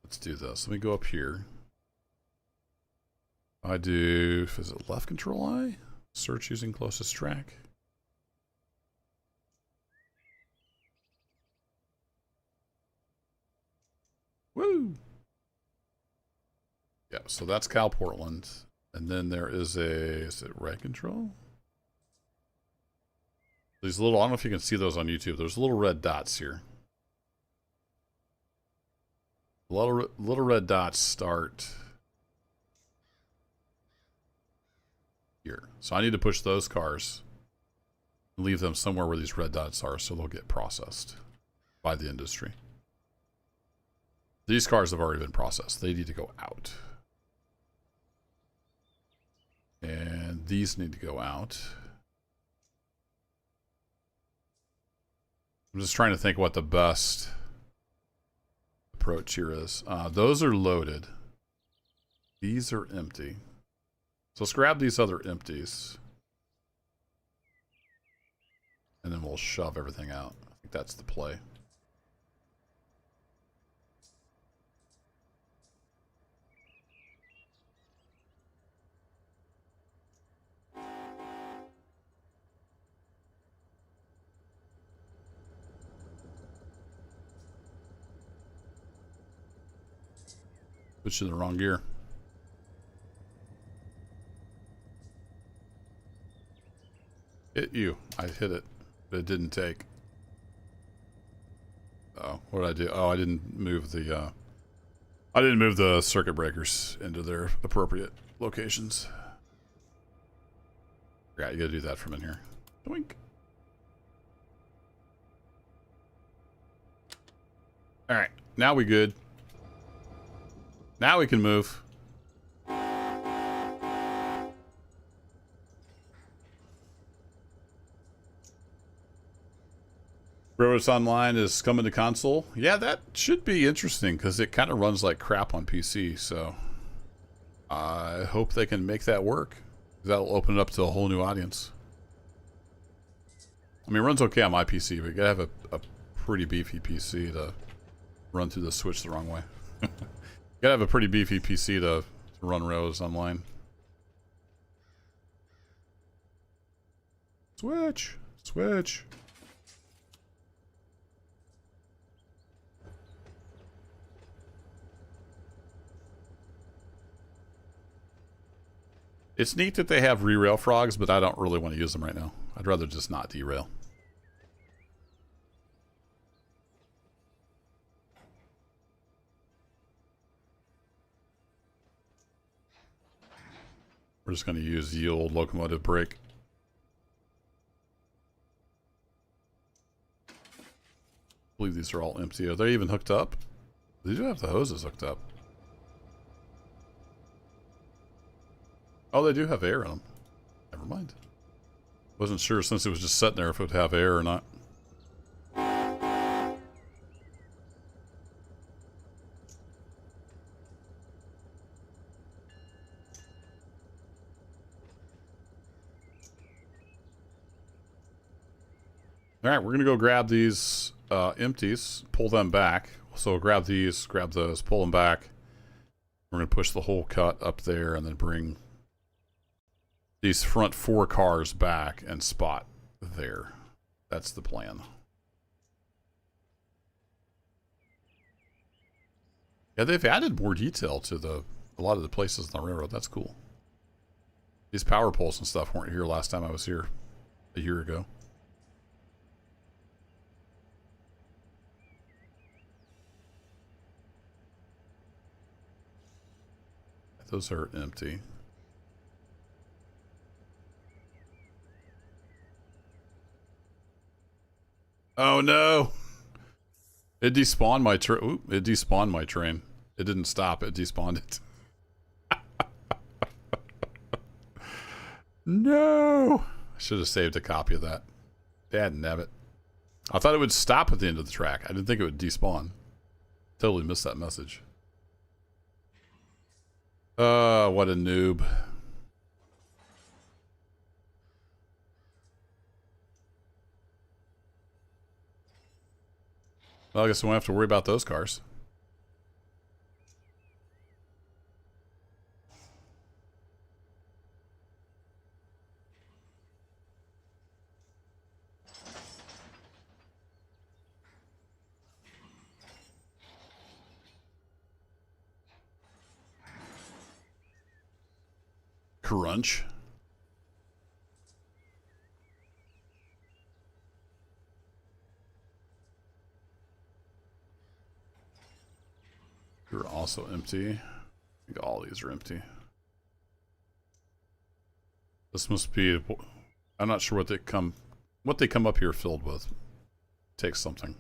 let's do this. Let me go up here. I do, is it left control I? Search using closest track. Woo! so that's CalPortland. And then there is is it reg control? These little, I don't know if you can see those on YouTube. There's little red dots here. Little red dots start here. So I need to push those cars and leave them somewhere where these red dots are so they'll get processed by the industry. These cars have already been processed. They need to go out. And these need to go out. I'm just trying to think what the best approach here is. Those are loaded. These are empty. So let's grab these other empties. And then we'll shove everything out. I think that's the play. Put you in the wrong gear. Hit you. I hit it, but it didn't take. Oh, what did I do? Oh, I didn't move the circuit breakers into their appropriate locations. Yeah, you gotta do that from in here. Doink. All right, now we good. Now we can move. Railroads Online is coming to console. Yeah, that should be interesting because it kind of runs like crap on PC. So I hope they can make that work. That'll open it up to a whole new audience. I mean, it runs okay on my PC, but you gotta have a pretty beefy PC to run through the switch the wrong way. You gotta have a pretty beefy PC to run Railroads Online. Switch. Switch. It's neat that they have re-rail frogs, but I don't really want to use them right now. I'd rather just not derail. We're just going to use the old locomotive brake. I believe these are all empty. Are they even hooked up? They do have the hoses hooked up. Oh, they do have air in them. Never mind. Wasn't sure since it was just sitting there if it would have air or not. All right, we're going to go grab these empties, pull them back. So grab these, grab those, pull them back. We're going to push the whole cut up there and then bring these front 4 cars back and spot there. That's the plan. Yeah, they've added more detail to a lot of the places on the railroad. That's cool. These power poles and stuff weren't here last time I was here a year ago. Those are empty. Oh no! It despawned my train. It despawned my train. It didn't stop. It despawned it. No! I should have saved a copy of that. Dad nabbit. I thought it would stop at the end of the track. I didn't think it would despawn. Totally missed that message. What a noob. Well, I guess we won't have to worry about those cars. Crunch. You're also empty. I think all these are empty. This must be. I'm not sure what they come up here filled with. Takes something.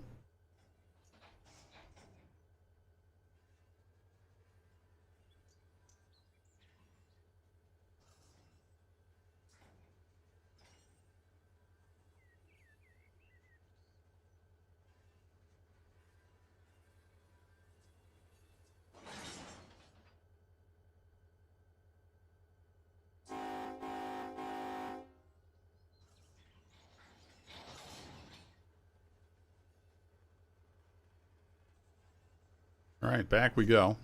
All right, back we go.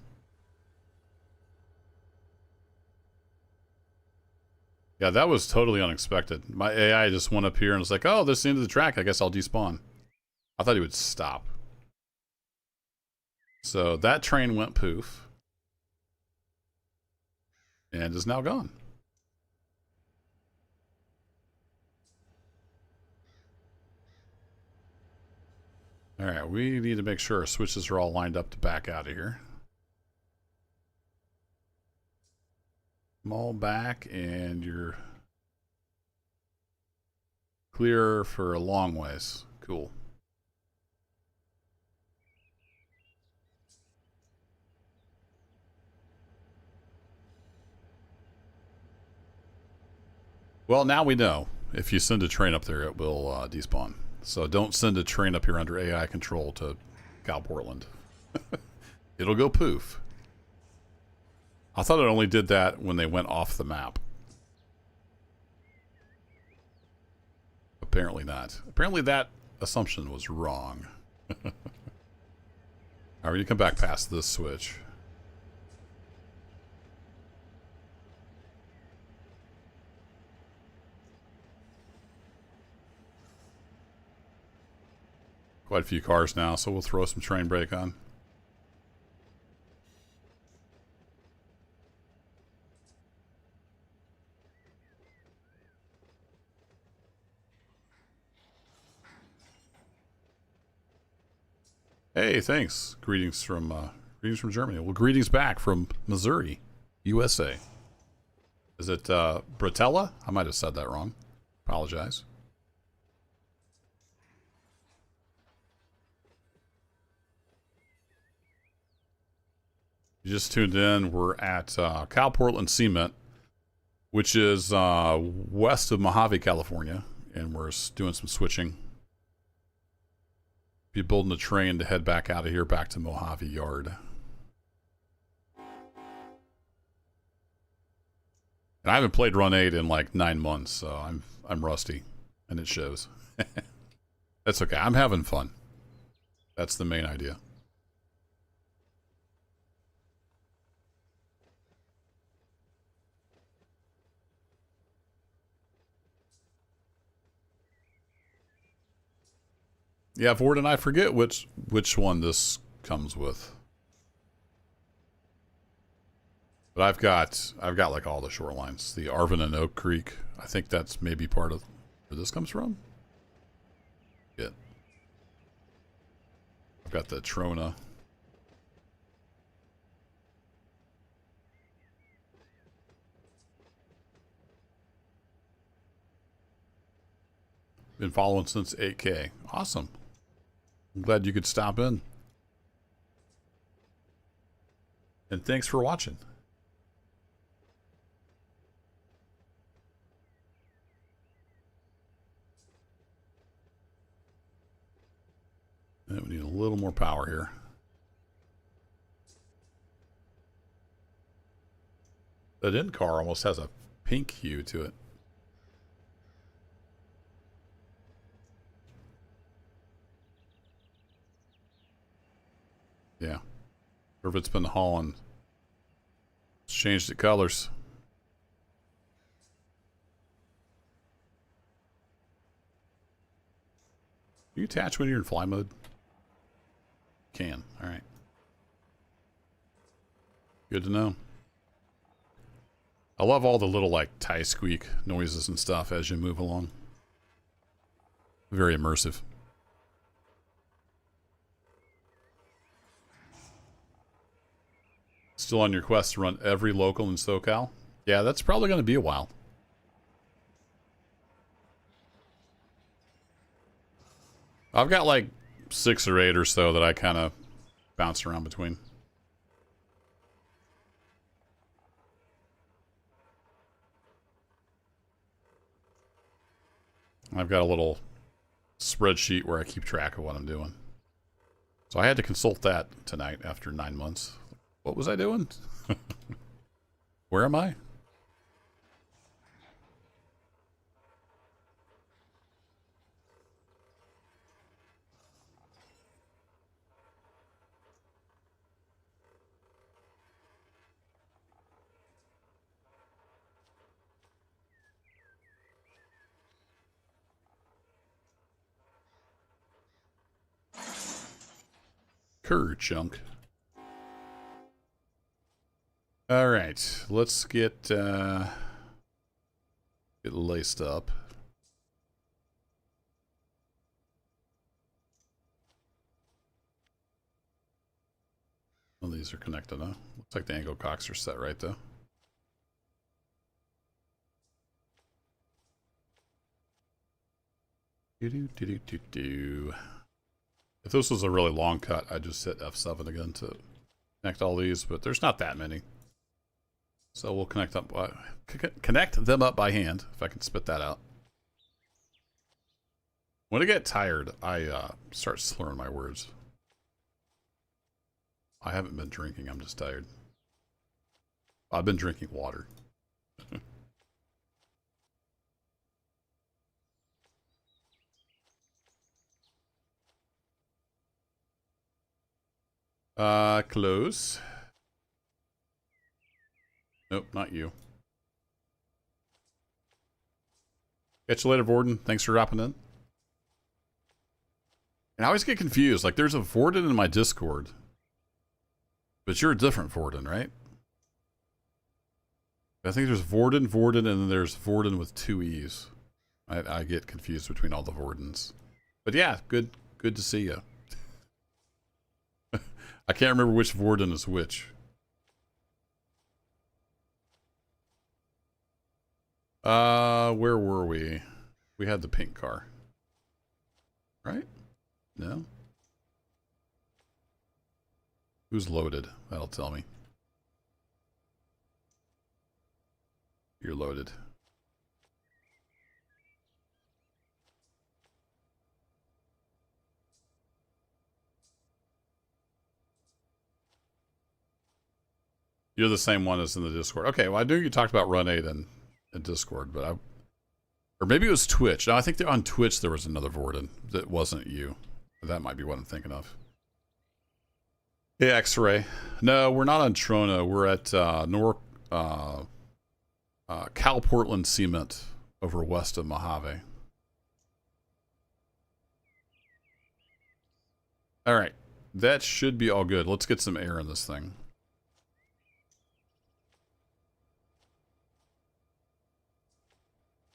Yeah, that was totally unexpected. My AI just went up here and was like, oh, this is the end of the track. I guess I'll despawn. I thought he would stop. So that train went poof. And is now gone. All right, we need to make sure our switches are all lined up to back out of here. I'm all back, and you're clear for a long ways. Cool. Well, now we know. If you send a train up there, it will despawn. So don't send a train up here under AI control to CalPortland. It'll go poof. I thought it only did that when they went off the map. Apparently not. Apparently that assumption was wrong. Alright, we need to come back past this switch. Quite a few cars now, so we'll throw some train brake on. Hey, thanks. Greetings from Germany. Well, greetings back from Missouri, USA. Is it Bratella? I might have said that wrong. Apologize. You just tuned in. We're at CalPortland Cement, which is west of Mojave, California, and we're doing some switching. Be building a train to head back out of here, back to Mojave Yard. And I haven't played Run 8 in like 9 months, so I'm rusty, and it shows. That's okay. I'm having fun. That's the main idea. Yeah, Ford, and I forget which one this comes with. But I've got like all the shorelines. The Arvin and Oak Creek. I think that's maybe part of where this comes from. Yeah. I've got the Trona. Been following since 8K. Awesome. I'm glad you could stop in. And thanks for watching. And we need a little more power here. That end car almost has a pink hue to it. Yeah. Or if it's been hauling. It's changed the colors. Can you attach when you're in fly mode? Can. Alright. Good to know. I love all the little like tie squeak noises and stuff as you move along. Very immersive. Still on your quest to run every local in SoCal? Yeah, that's probably going to be a while. I've got like 6 or 8 or so that I kind of bounce around between. I've got a little spreadsheet where I keep track of what I'm doing. So I had to consult that tonight after 9 months. What was I doing? Where am I? Chunk. All right, let's get laced up. Well, these are connected, huh? Looks like the angle cocks are set right though. If this was a really long cut, I'd just hit F7 again to connect all these, but there's not that many. So we'll connect them up by hand, if I can spit that out. When I get tired, I start slurring my words. I haven't been drinking, I'm just tired. I've been drinking water. Close. Nope, not you. Catch you later, Vorden. Thanks for dropping in. And I always get confused. Like, there's a Vorden in my Discord. But you're a different Vorden, right? I think there's Vorden, and then there's Vorden with 2 E's. I get confused between all the Vordens. But yeah, good to see you. I can't remember which Vorden is which. Where were we? We had the pink car. Right? No? Who's loaded? That'll tell me. You're loaded. You're the same one as in the Discord. Okay, well, I knew you talked about Run 8 in Discord, but or maybe it was Twitch. No, I think on Twitch there was another Vorden that wasn't you. That might be what I'm thinking of. Hey, X-Ray. No, we're not on Trona. We're at CalPortland Cement over west of Mojave. All right, that should be all good. Let's get some air in this thing.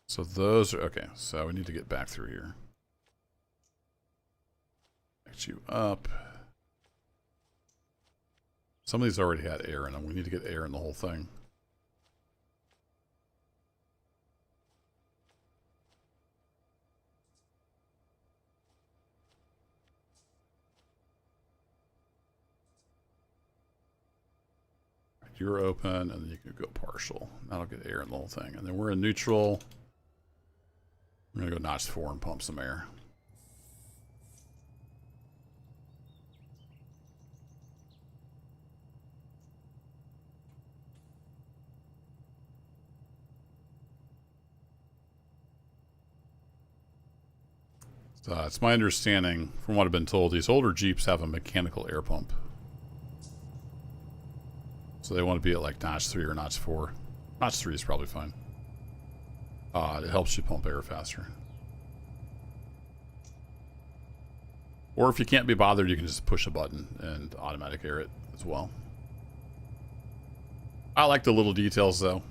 So those are, okay, so we need to get back through here. Get you up. Some of these already had air in them. We need to get air in the whole thing. You're open, and then you can go partial. That'll get air in the whole thing. And then we're in neutral. We're gonna go notch 4 and pump some air. So it's my understanding, from what I've been told, these older Jeeps have a mechanical air pump. So they want to be at like notch 3 or notch 4. Notch 3 is probably fine. It helps you pump air faster. Or if you can't be bothered, you can just push a button and automatic air it as well. I like the little details though.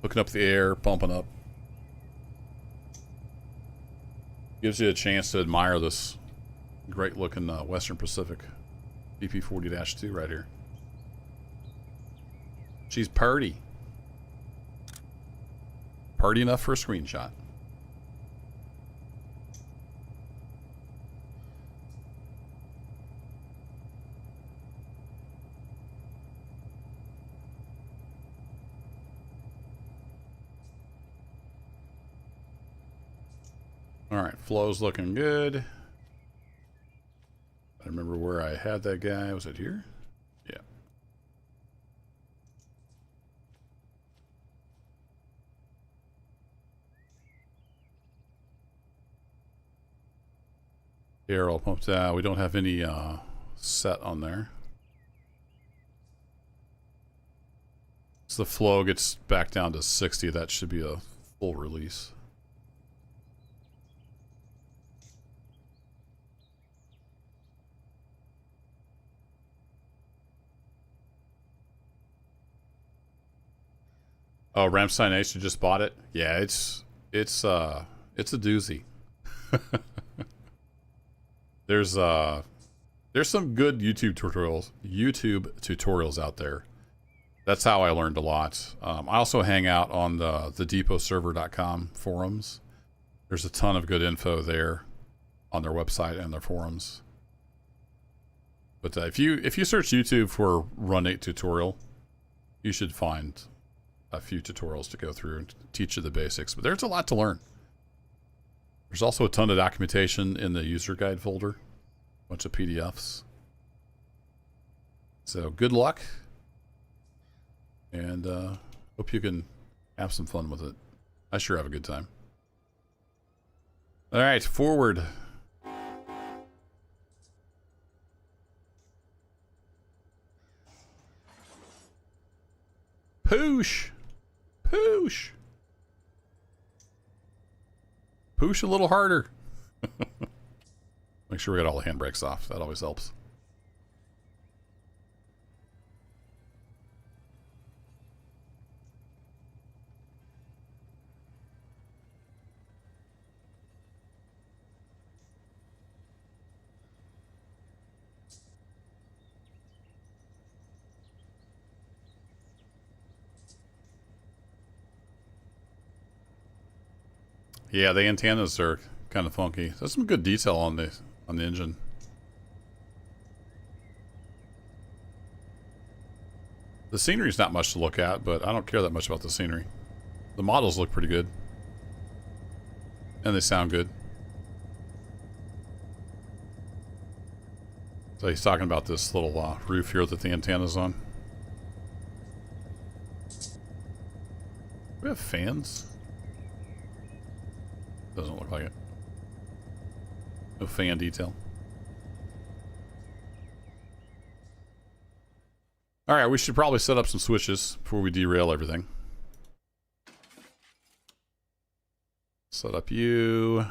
Hooking up the air, pumping up. Gives you a chance to admire this great looking Western Pacific BP40-2 right here. She's purty. Purty enough for a screenshot. All right, flow's looking good. I remember where I had that guy. Was it here? Yeah. Air all pumped out. We don't have any set on there. So the flow gets back down to 60. That should be a full release. Oh, Ramstein Nation just bought it. Yeah, it's a doozy. There's some good YouTube tutorials out there. That's how I learned a lot. I also hang out on the depotserver.com forums. There's a ton of good info there on their website and their forums. But if you search YouTube for Run 8 tutorial, you should find a few tutorials to go through and teach you the basics, but there's a lot to learn. There's also a ton of documentation in the user guide folder, a bunch of PDFs. So good luck, and hope you can have some fun with it. I sure have a good time. All right, forward. Poosh! Poosh! Poosh a little harder. Make sure we got all the handbrakes off. That always helps. Yeah, the antennas are kind of funky. There's some good detail on the engine. The scenery's not much to look at, but I don't care that much about the scenery. The models look pretty good. And they sound good. So he's talking about this little roof here that the antenna's on. Do we have fans? Doesn't look like it. No fan detail. Alright, we should probably set up some switches before we derail everything. Set up you.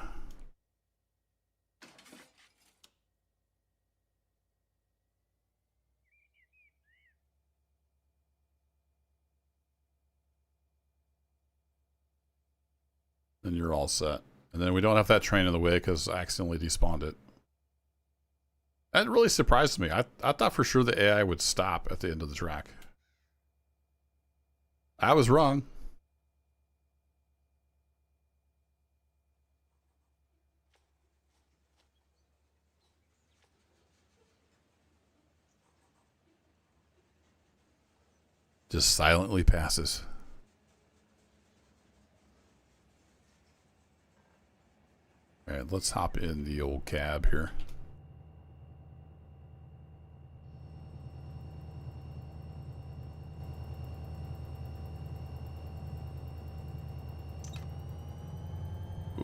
And you're all set. And then we don't have that train in the way because I accidentally despawned it. That really surprised me. I thought for sure the AI would stop at the end of the track. I was wrong. Just silently passes. Alright, let's hop in the old cab here.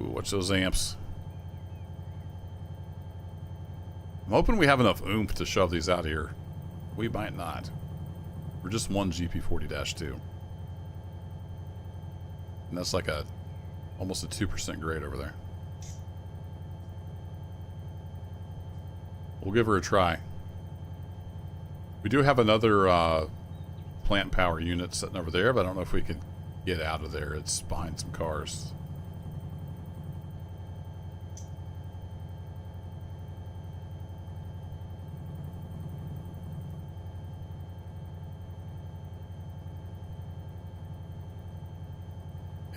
Ooh, watch those amps. I'm hoping we have enough oomph to shove these out here. We might not. We're just one GP40-2. And that's like almost a 2% grade over there. We'll give her a try. We do have another plant power unit sitting over there, but I don't know if we could get out of there. It's behind some cars.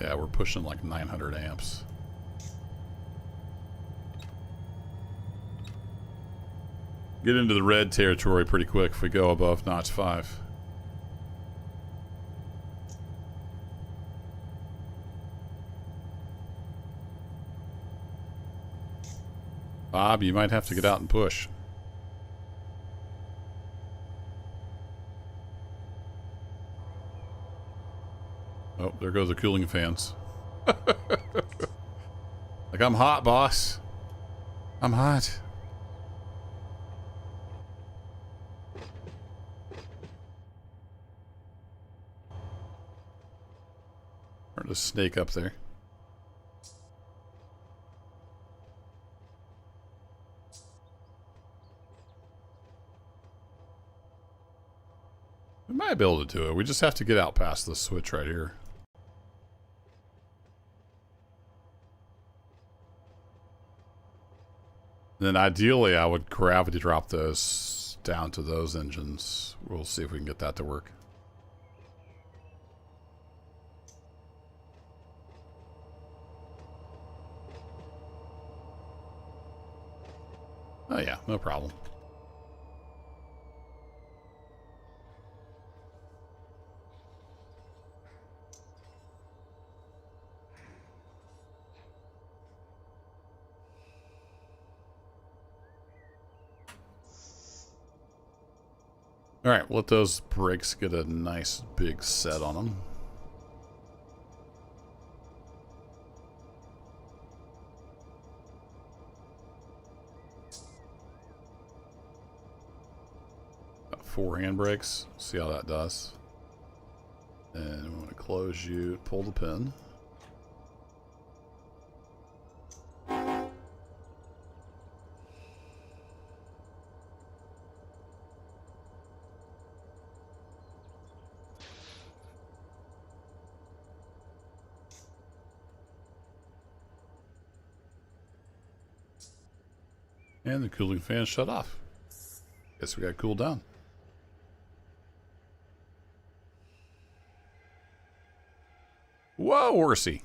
Yeah, we're pushing like 900 amps. Get into the red territory pretty quick if we go above notch 5. Bob, you might have to get out and push. Oh, there goes the cooling fans. Like, I'm hot, boss. I'm hot. There's a snake up there. We might be able to do it. We just have to get out past this switch right here. Then ideally I would gravity drop those down to those engines. We'll see if we can get that to work. Oh yeah, no problem. Alright, let those brakes get a nice big set on them. Got 4 handbrakes. See how that does. And we want to close you, pull the pin. And the cooling fan shut off. Guess we got cooled down. Whoa, horsey.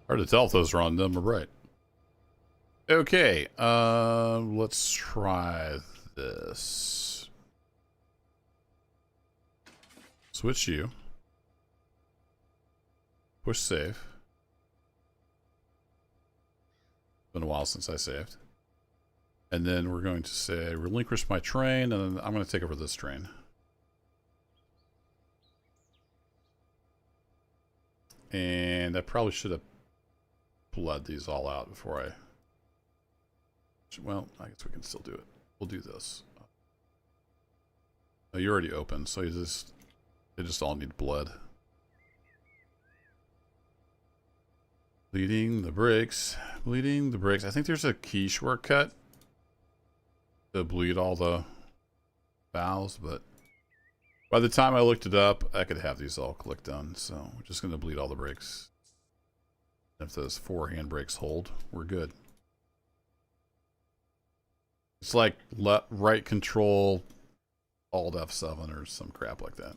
Hard to tell if those are on them or right. Okay, let's try this. Switch you. Push save. Been a while since I saved. And then we're going to say relinquish my train, and then I'm going to take over this train. And I probably should have bled these all out before I... Well, I guess we can still do it. We'll do this. Oh, you already opened, so they just all need blood. Bleeding the brakes. Bleeding the brakes. I think there's a key shortcut to bleed all the valves, but by the time I looked it up, I could have these all clicked on. So we're just going to bleed all the brakes. If those 4 handbrakes hold, we're good. It's like right control, Alt F7 or some crap like that.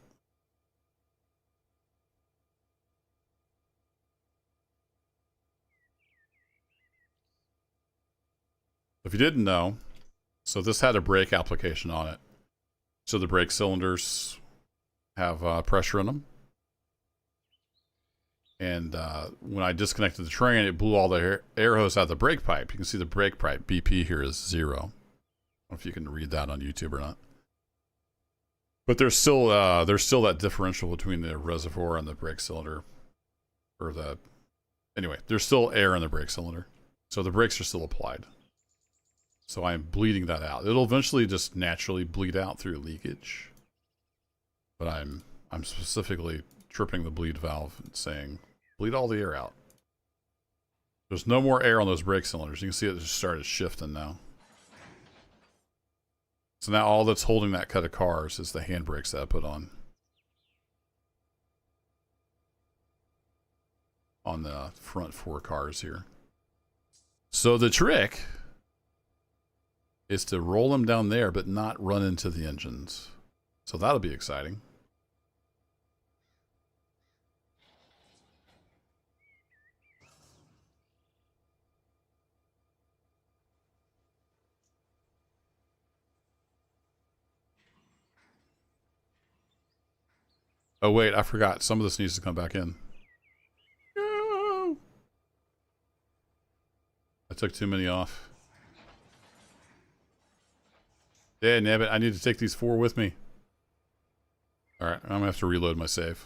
If you didn't know, so this had a brake application on it. So the brake cylinders have pressure in them. And when I disconnected the train, it blew all the air hose out of the brake pipe. You can see the brake pipe BP here is 0. I don't know if you can read that on YouTube or not. But there's still that differential between the reservoir and the brake cylinder. Anyway, there's still air in the brake cylinder. So the brakes are still applied. So I'm bleeding that out. It'll eventually just naturally bleed out through leakage. But I'm specifically tripping the bleed valve and saying Bleed all the air out. There's no more air on those brake cylinders. You can see it just started shifting now. So now all that's holding that cut of cars is the handbrakes that I put on the front 4 cars here. So the trick is to roll them down there, but not run into the engines. So that'll be exciting. Oh wait, I forgot. Some of this needs to come back in. No! I took too many off. Yeah, nabbit, I need to take these 4 with me. Alright, I'm gonna have to reload my save.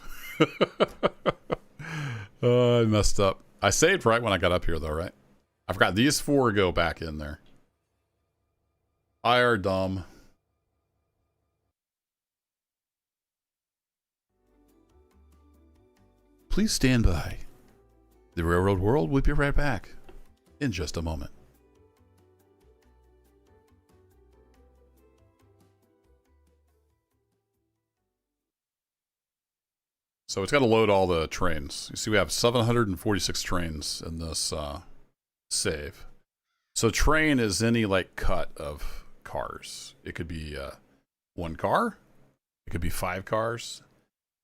Oh, I messed up. I saved right when I got up here though, right? I forgot these 4 go back in there. I are dumb. Please stand by. The Railroad World will be right back in just a moment. So it's got to load all the trains. You see we have 746 trains in this save. So train is any like cut of cars. It could be 1 car. It could be 5 cars.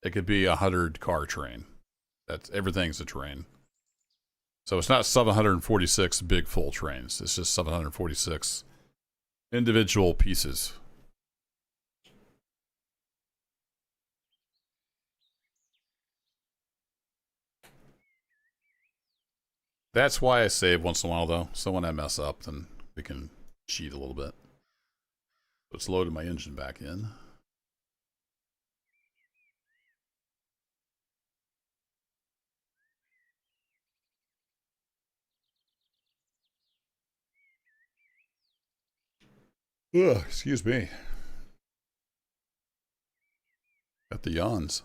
It could be 100-car train. Everything's a train. So it's not 746 big full trains. It's just 746 individual pieces. That's why I save once in a while though. So when I mess up, then we can cheat a little bit. So it's loaded my engine back in. Ugh, excuse me. Got the yawns.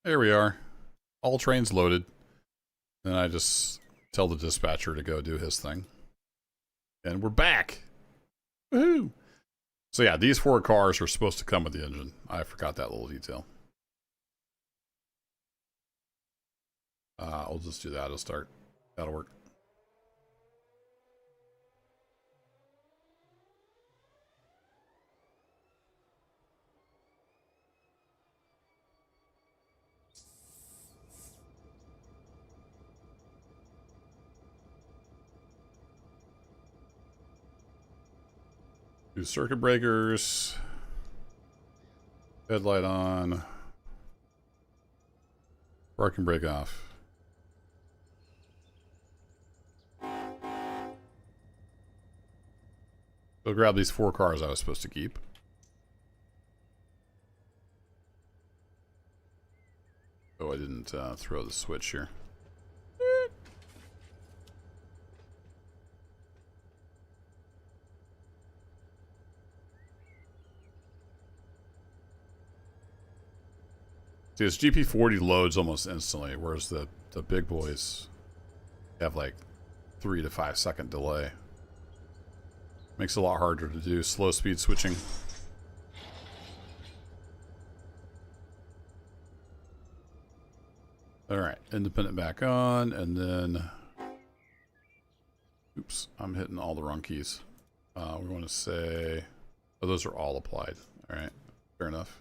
There we are. All trains loaded. Then I just tell the dispatcher to go do his thing. And we're back. Woohoo! So yeah, these 4 cars are supposed to come with the engine. I forgot that little detail. I'll just do that. I'll start. That'll work. Do circuit breakers. Headlight on. Parking brake off. Go grab these 4 cars I was supposed to keep. Oh, I didn't throw the switch here. See, this GP40 loads almost instantly, whereas the big boys have like 3 to 5 second delay. Makes it a lot harder to do slow speed switching. Alright, independent back on, and then... Oops, I'm hitting all the wrong keys. We want to say... Oh, those are all applied. Alright, fair enough.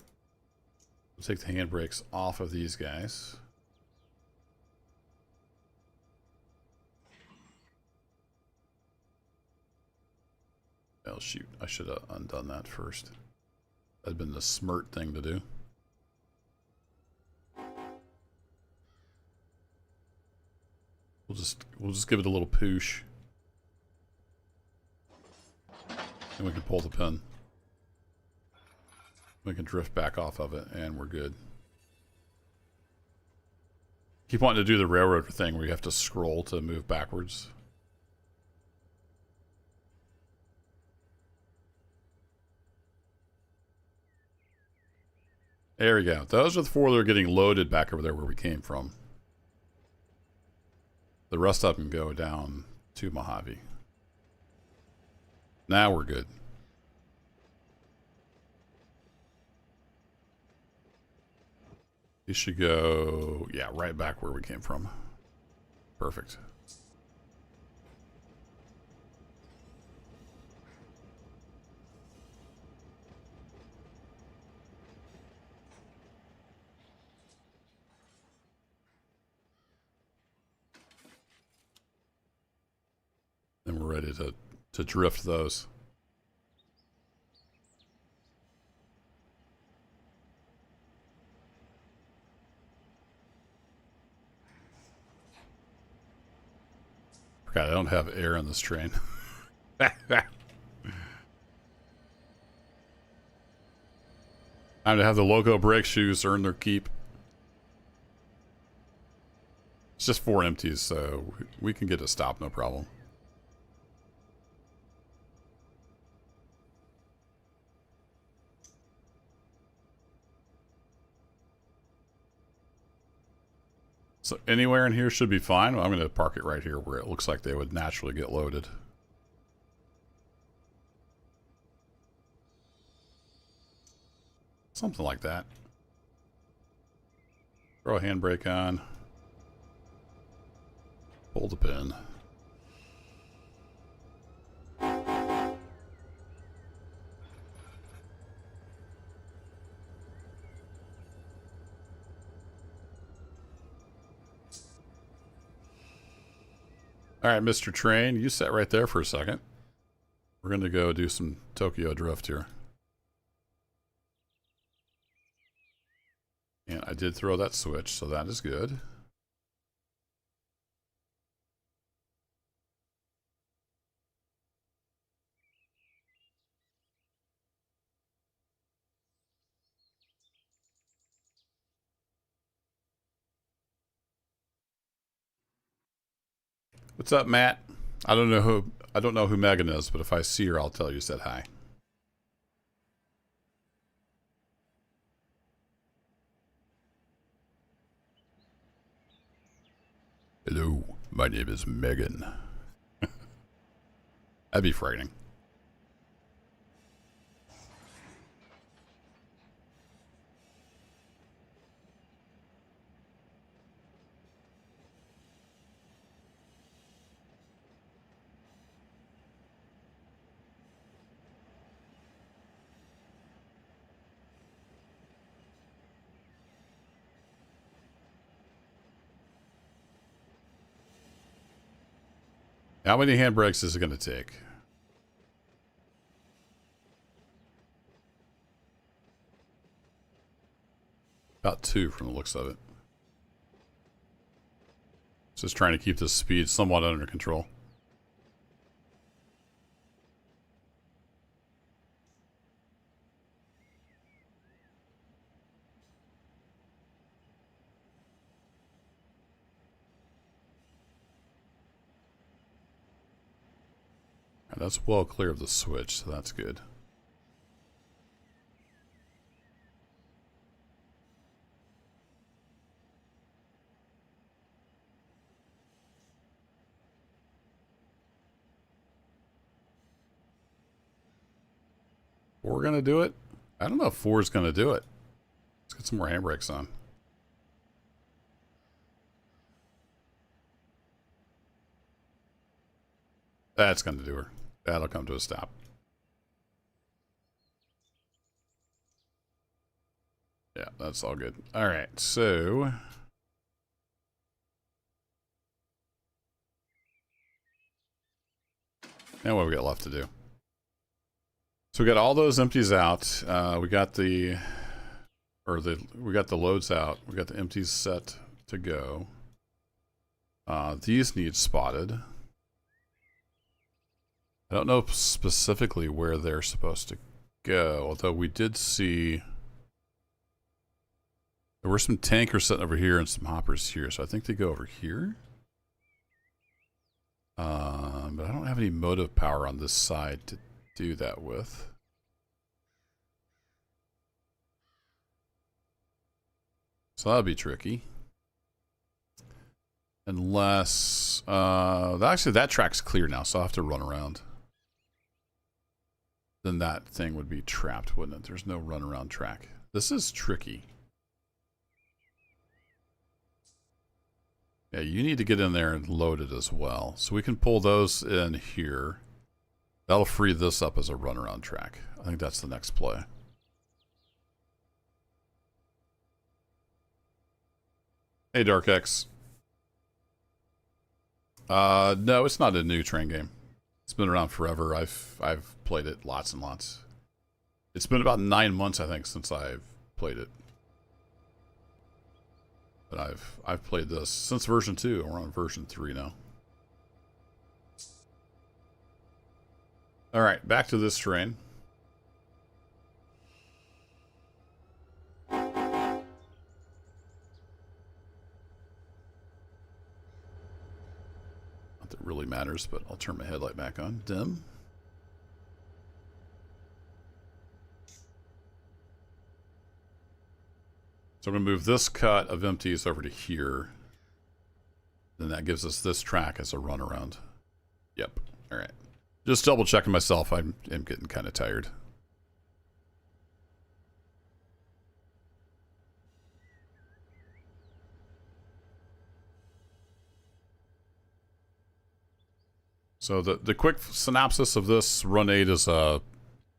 We'll take the handbrakes off of these guys. Oh shoot, I should have undone that first. That'd been the smart thing to do. We'll just give it a little push. And we can pull the pin. We can drift back off of it and we're good. Keep wanting to do the railroad thing where you have to scroll to move backwards. There we go. Those are the 4 that are getting loaded back over there where we came from. The rest of them go down to Mojave. Now we're good. You should go, yeah, right back where we came from. Perfect. Then we're ready to drift those. God, I don't have air on this train. Time to have the loco brake shoes earn their keep. It's just 4 empties, so we can get a stop, no problem. So anywhere in here should be fine. Well, I'm going to park it right here where it looks like they would naturally get loaded. Something like that. Throw a handbrake on. Pull the pin. Alright, Mr. Train, you sat right there for a second. We're going to go do some Tokyo drift here. And I did throw that switch, so that is good. What's up, Matt? I don't know who Megan is, but if I see her, I'll tell you said hi. Hello, my name is Megan. That'd be frightening. How many handbrakes is it going to take? About 2 from the looks of it. Just trying to keep the speed somewhat under control. That's well clear of the switch, so that's good. We're gonna do it. I don't know if 4 is gonna do it. Let's get some more handbrakes on. That's gonna do her. That'll come to a stop. Yeah, that's all good. All right, so now what we got left to do? So we got all those empties out. We got the loads out. We got the empties set to go. These need spotted. I don't know specifically where they're supposed to go, although we did see there were some tankers sitting over here and some hoppers here, so I think they go over here. But I don't have any motive power on this side to do that with. So that'll be tricky. Unless, actually that track's clear now, so I'll have to run around. Then that thing would be trapped, wouldn't it? There's no run around track. This is tricky. Yeah, you need to get in there and load it as well. So we can pull those in here. That'll free this up as a run around track. I think that's the next play. Hey, Dark X. No, it's not a new train game. It's been around forever. I've played it lots and lots. It's been about 9 months, I think, since I've played it. But I've played this since version 2. We're on version 3 now. All right, back to this train. Not that it really matters, but I'll turn my headlight back on. Dim. So I'm going to move this cut of empties over to here. Then that gives us this track as a runaround. Yep. All right. Just double checking myself. I'm getting kind of tired. So the quick synopsis of this Run 8 is a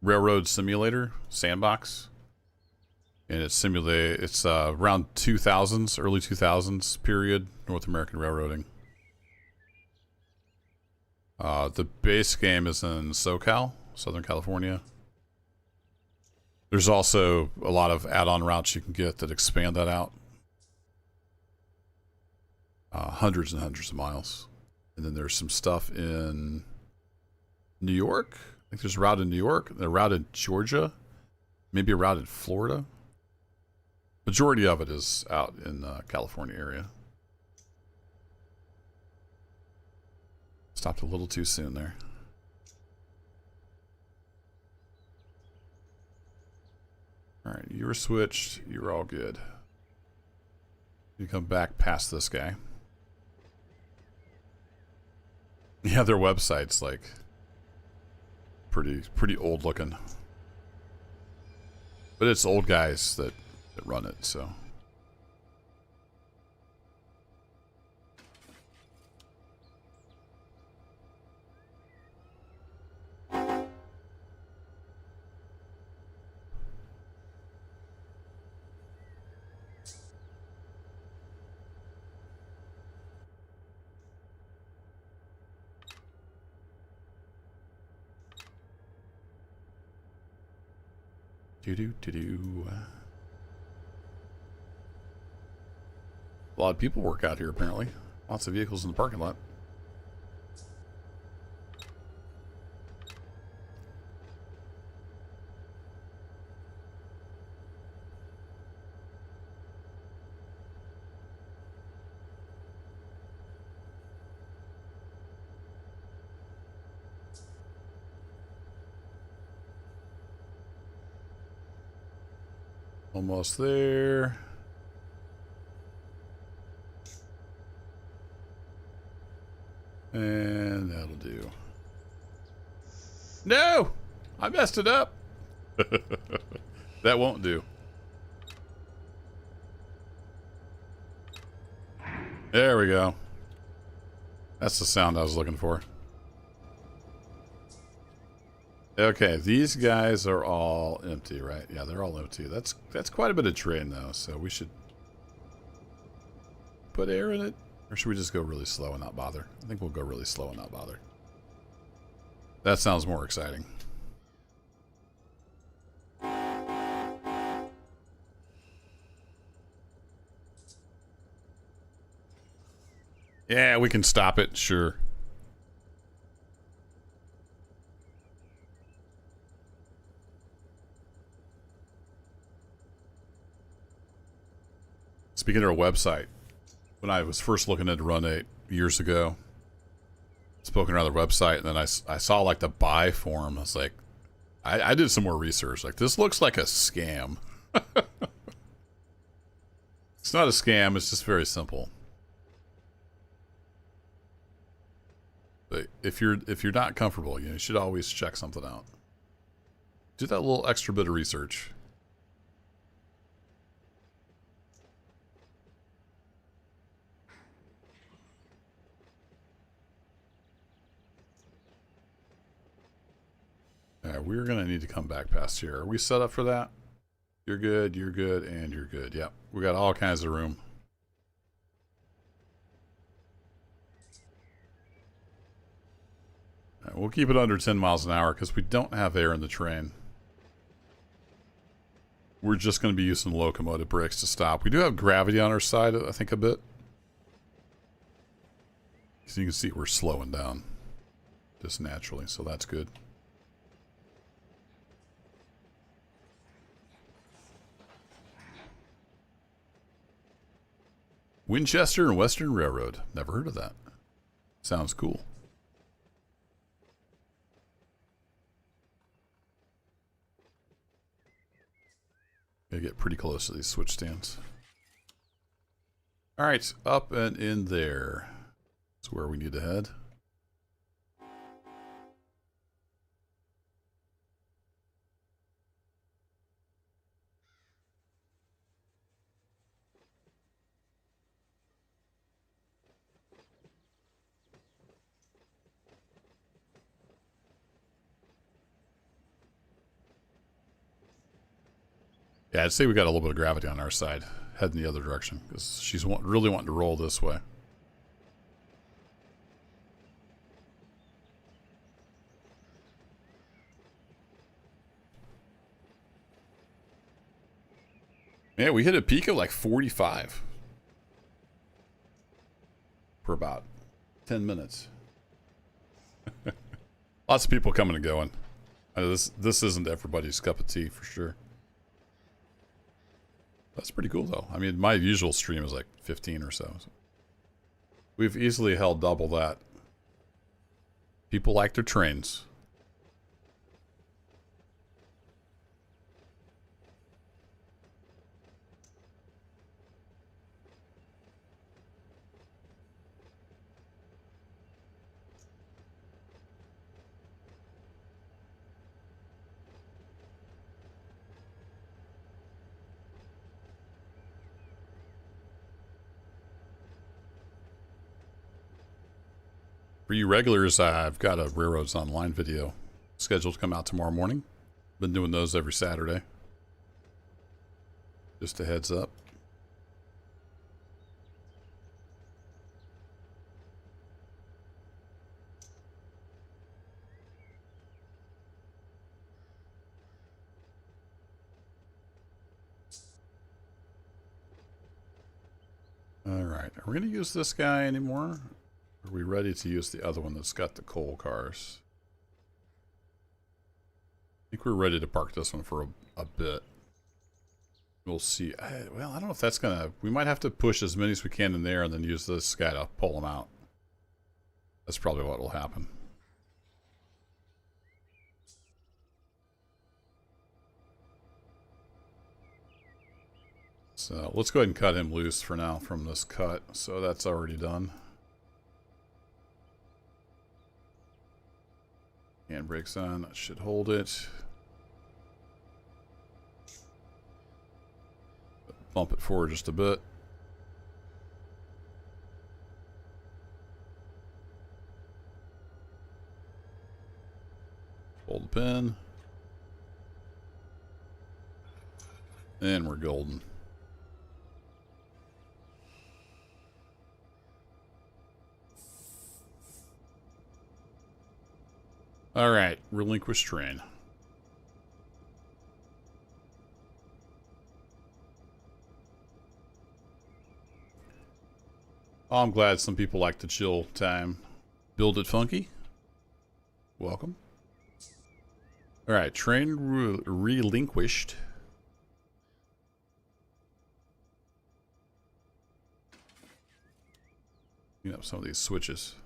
railroad simulator sandbox. And it's around 2000s, early 2000s period, North American railroading. The base game is in SoCal, Southern California. There's also a lot of add-on routes you can get that expand that out. Hundreds and hundreds of miles. And then there's some stuff in New York. I think there's a route in New York, a route in Georgia, maybe a route in Florida. Majority of it is out in the California area. Stopped a little too soon there. All right, you were switched. You're all good. You come back past this guy. Yeah, their website's like pretty old looking. But it's old guys that run it, so. Do-do-do-do. A lot of people work out here, apparently. Lots of vehicles in the parking lot. Almost there. And that'll do. No! I messed it up. That won't do. There we go. That's the sound I was looking for. Okay, these guys are all empty, right? Yeah, they're all empty. That's quite a bit of train, though, so we should put air in it. Or should we just go really slow and not bother? I think we'll go really slow and not bother. That sounds more exciting. Yeah, we can stop it, sure. Speaking of our website, when I was first looking at Run 8 years ago, spoken around the website, and then I saw like the buy form. I was like, I did some more research. Like, this looks like a scam. It's not a scam, it's just very simple. But if you're not comfortable, you should always check something out. Do that little extra bit of research. Alright, we're gonna need to come back past here. Are we set up for that? You're good, and you're good. Yep. We got all kinds of room. Right, we'll keep it under 10 miles an hour because we don't have air in the train. We're just going to be using locomotive brakes to stop. We do have gravity on our side, I think, a bit. So you can see we're slowing down just naturally, so that's good. Winchester and Western Railroad. Never heard of that. Sounds cool. Gotta get pretty close to these switch stands. Alright, up and in there. That's where we need to head. Yeah, I'd say we got a little bit of gravity on our side, heading the other direction, because she's really wanting to roll this way. Yeah, we hit a peak of like 45 for about 10 minutes. Lots of people coming and going. This isn't everybody's cup of tea for sure. That's pretty cool though. I mean, my usual stream is like 15 or so. We've easily held double that. People like their trains. For you regulars, I've got a Railroads Online video scheduled to come out tomorrow morning. Been doing those every Saturday. Just a heads up. Alright, are we going to use this guy anymore? Are we ready to use the other one that's got the coal cars? I think we're ready to park this one for a bit. We'll see. Well, I don't know if that's going to... We might have to push as many as we can in there and then use this guy to pull them out. That's probably what will happen. So let's go ahead and cut him loose for now from this cut. So that's already done. Handbrake's on. That should hold it. Bump it forward just a bit. Hold the pin. And we're golden. Alright, relinquish train. Oh, I'm glad some people like the chill time. Build it funky. Welcome. Alright, train relinquished. You know, some of these switches.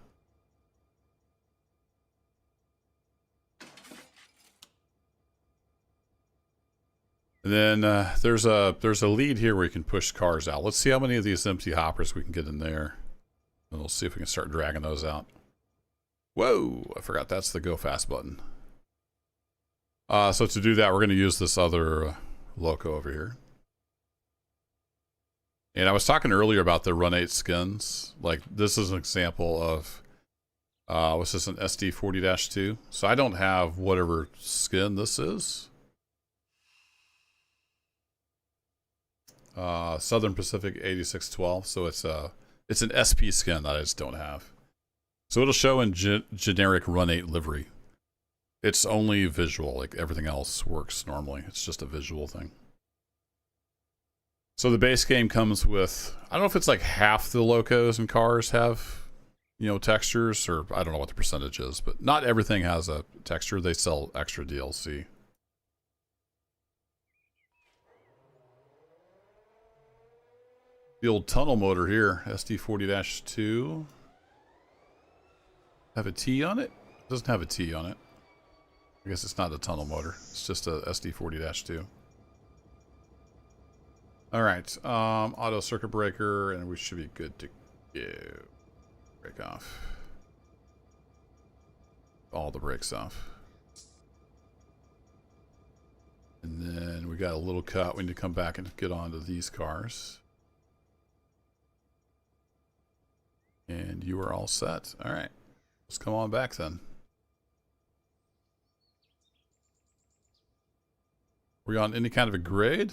And then there's a lead here where you can push cars out. Let's see how many of these empty hoppers we can get in there. And we'll see if we can start dragging those out. Whoa, I forgot that's the go fast button. So to do that, we're going to use this other loco over here. And I was talking earlier about the Run 8 skins. Like, this is an example of, what's this, an SD40-2? So I don't have whatever skin this is. Southern Pacific 8612. So it's an SP skin that I just don't have. So it'll show in generic Run 8 livery. It's only visual, like everything else works normally. It's just a visual thing. So the base game comes with, I don't know if it's like half the locos and cars have, you know, textures, or I don't know what the percentage is, but not everything has a texture. They sell extra DLC. The old tunnel motor here, SD40-2. Have a T on it? It doesn't have a T on it. I guess it's not a tunnel motor. It's just a SD40-2. Alright, auto circuit breaker, and we should be good to go. Break off. All the brakes off. And then we got a little cut. We need to come back and get onto these cars. And you are all set. Alright, let's come on back then. Were you on any kind of a grade?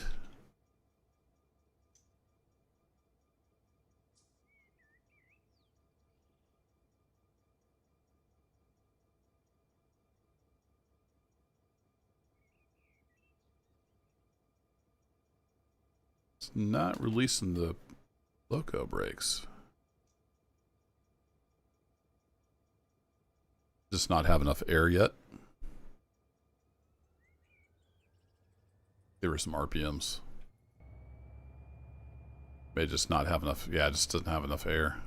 It's not releasing the loco brakes. Just not have enough air yet. There were some RPMs. May just not have enough. Yeah, it just doesn't have enough air.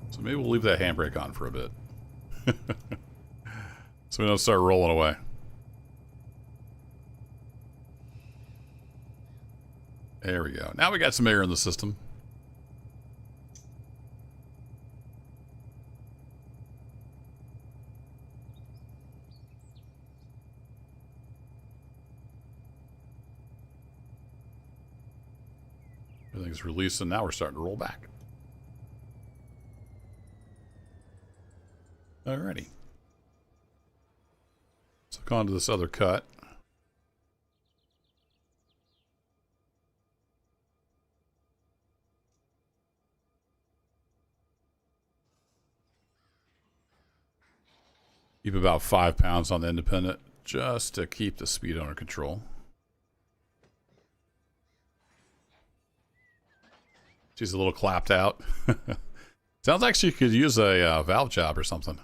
So maybe we'll leave that handbrake on for a bit. So we don't start rolling away. There we go. Now we got some air in the system. Everything's releasing. Now we're starting to roll back. Alrighty. So go on to this other cut. Keep about 5 pounds on the independent just to keep the speed under control. She's a little clapped out. Sounds like she could use a valve job or something.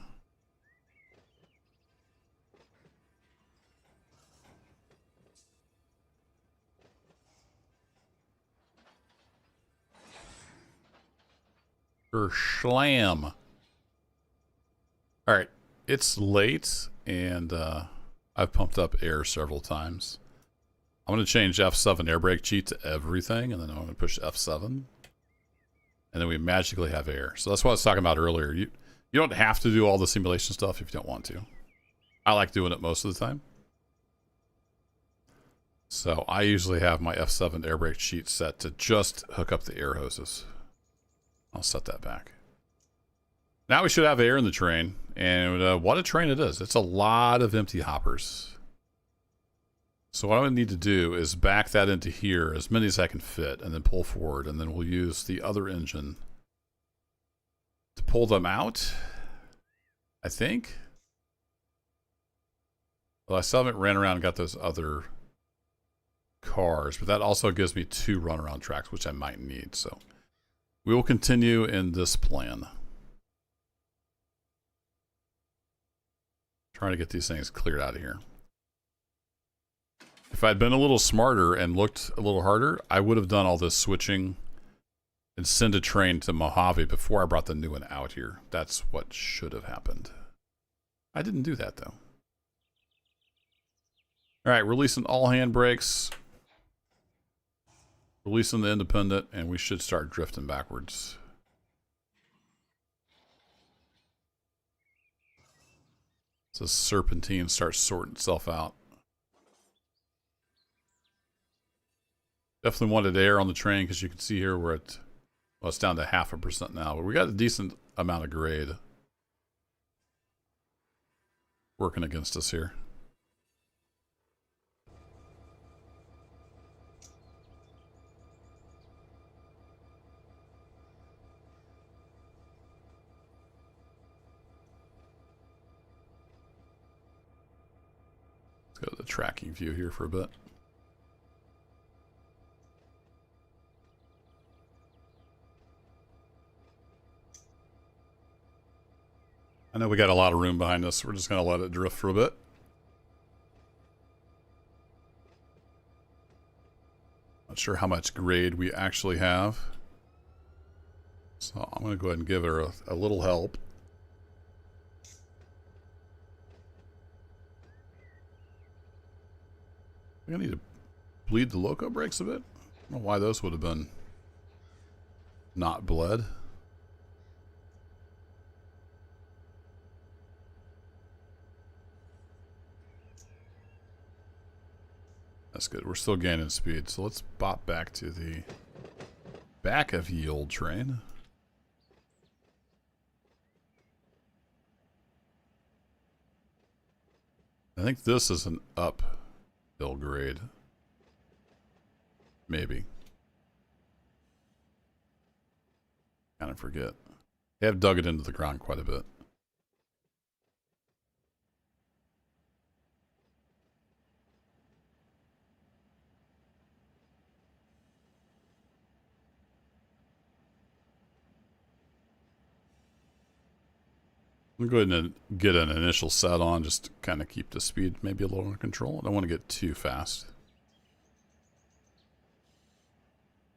Slam. All right, it's late, and I've pumped up air several times. I'm going to change F7 air brake cheat to everything, and then I'm going to push F7, and then we magically have air. So that's what I was talking about earlier. You don't have to do all the simulation stuff if you don't want to. I like doing it most of the time. So I usually have my F7 air brake cheat set to just hook up the air hoses. I'll set that back. Now we should have air in the train, and what a train it is. It's a lot of empty hoppers. So what I'm going to need to do is back that into here, as many as I can fit, and then pull forward, and then we'll use the other engine to pull them out, I think. Well, I still haven't ran around and got those other cars, but that also gives me 2 runaround tracks, which I might need, so we will continue in this plan. Trying to get these things cleared out of here. If I'd been a little smarter and looked a little harder, I would have done all this switching and send a train to Mojave before I brought the new one out here. That's what should have happened. I didn't do that, though. All right, releasing all handbrakes. Releasing the independent, and we should start drifting backwards. So serpentine starts sorting itself out. Definitely wanted air on the train because you can see here we're at, well, it's down to 0.5% now, but we got a decent amount of grade working against us here. Let's go to the tracking view here for a bit. I know we got a lot of room behind us. We're just going to let it drift for a bit. Not sure how much grade we actually have. So I'm going to go ahead and give her a little help. I'm going to need to bleed the loco brakes a bit. I don't know why those would have been not bled. That's good. We're still gaining speed. So let's bop back to the back of ye old train. I think this is an uphill grade. Maybe. Kind of forget. They have dug it into the ground quite a bit. I'm going to go ahead and get an initial set on, just to kind of keep the speed maybe a little under control. I don't want to get too fast.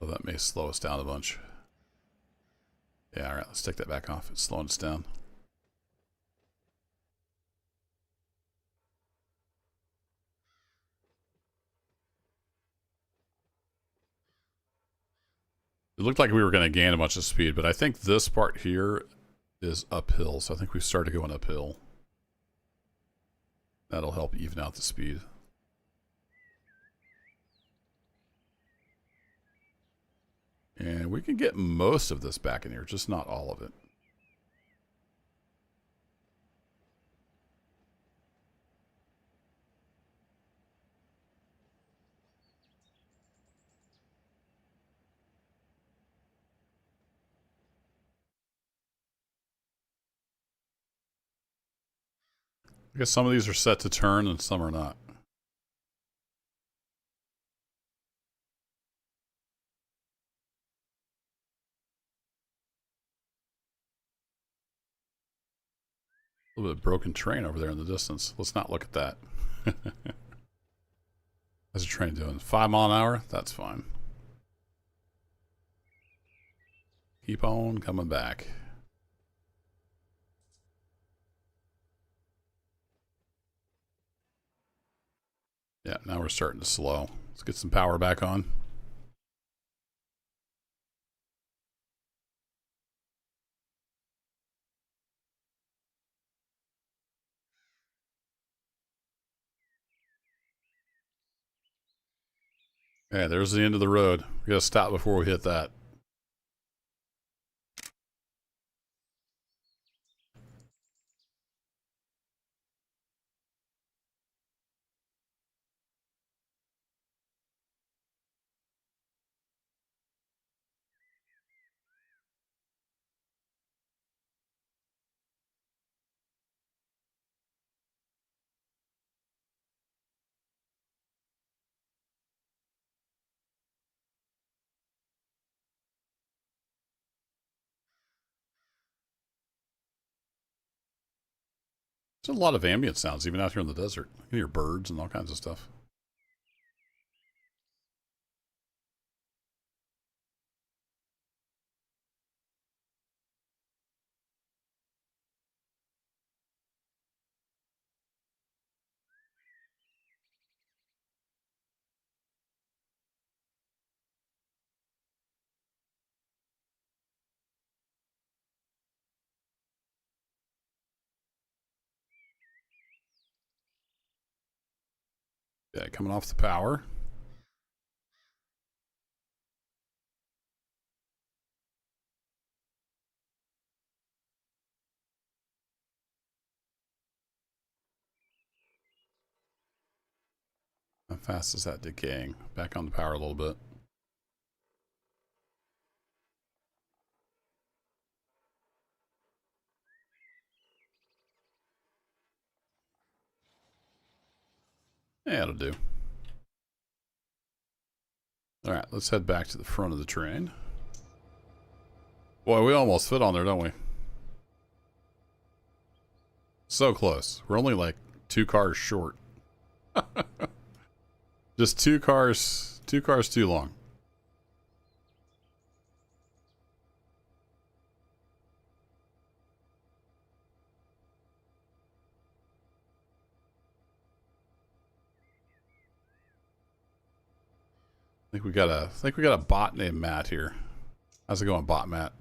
So that may slow us down a bunch. Yeah, alright, let's take that back off. It's slowing us down. It looked like we were going to gain a bunch of speed, but I think this part here is uphill, so I think we started going uphill. That'll help even out the speed. And we can get most of this back in here, just not all of it. I guess some of these are set to turn and some are not. A little bit of broken train over there in the distance. Let's not look at that. How's the train doing? 5 miles an hour? That's fine. Keep on coming back. Yeah, now we're starting to slow. Let's get some power back on. Yeah, there's the end of the road. We gotta stop before we hit that. There's a lot of ambient sounds even out here in the desert. You can hear birds and all kinds of stuff. Yeah, coming off the power. How fast is that decaying? Back on the power a little bit. Yeah, it'll do. All right, let's head back to the front of the train. Boy, we almost fit on there, don't we? So close. We're only like 2 cars short. Just 2 cars too long. I think we got a bot named Matt here. How's it going, bot Matt?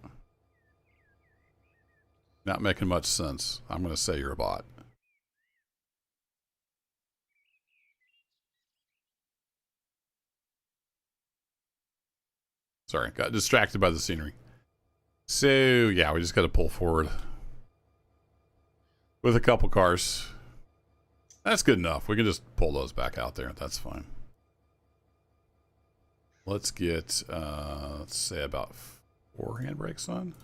Not making much sense. I'm gonna say you're a bot. Sorry, got distracted by the scenery. So yeah, we just gotta pull forward with a couple cars. That's good enough. We can just pull those back out there. That's fine. Let's get, let's say about 4 handbrakes on.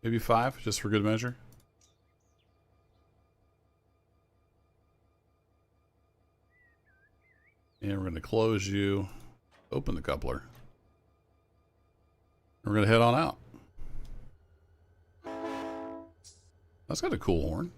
Maybe 5, just for good measure. And we're going to close you, open the coupler. We're going to head on out. That's got a cool horn.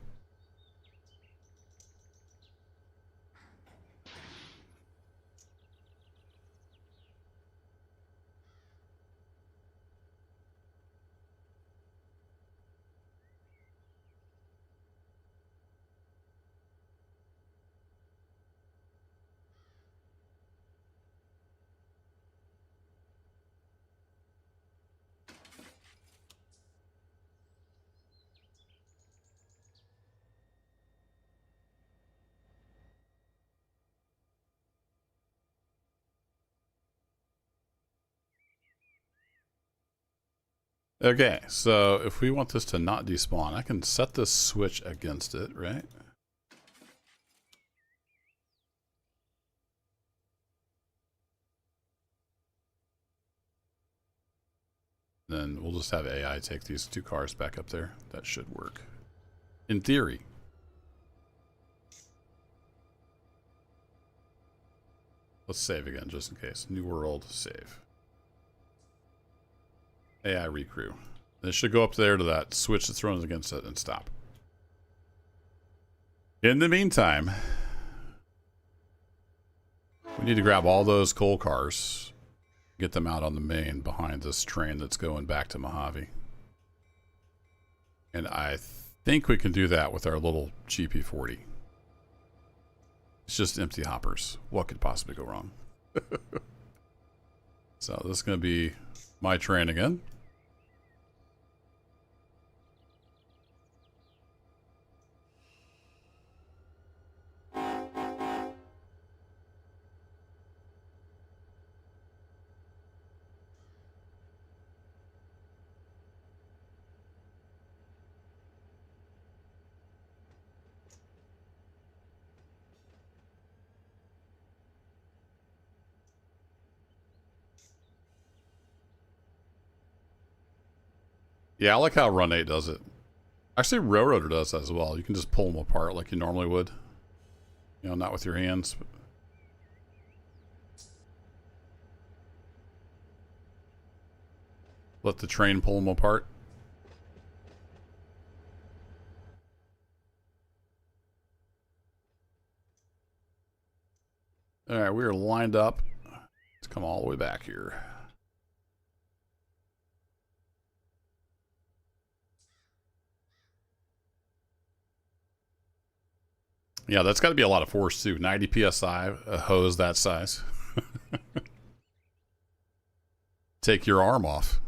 Okay, so if we want this to not despawn, I can set this switch against it, right? Then we'll just have AI take these 2 cars back up there. That should work. In theory. Let's save again, just in case. New world, save. AI recrew. It should go up there to that switch that's thrown against it and stop. In the meantime, we need to grab all those coal cars, get them out on the main behind this train that's going back to Mojave. And I think we can do that with our little GP40. It's just empty hoppers. What could possibly go wrong? So this is going to be my train again. Yeah, I like how Run 8 does it. Actually, Railroader does that as well. You can just pull them apart like you normally would. You know, not with your hands. But let the train pull them apart. Alright, we are lined up. Let's come all the way back here. Yeah, that's got to be a lot of force too. 90 psi, a hose that size. Take your arm off.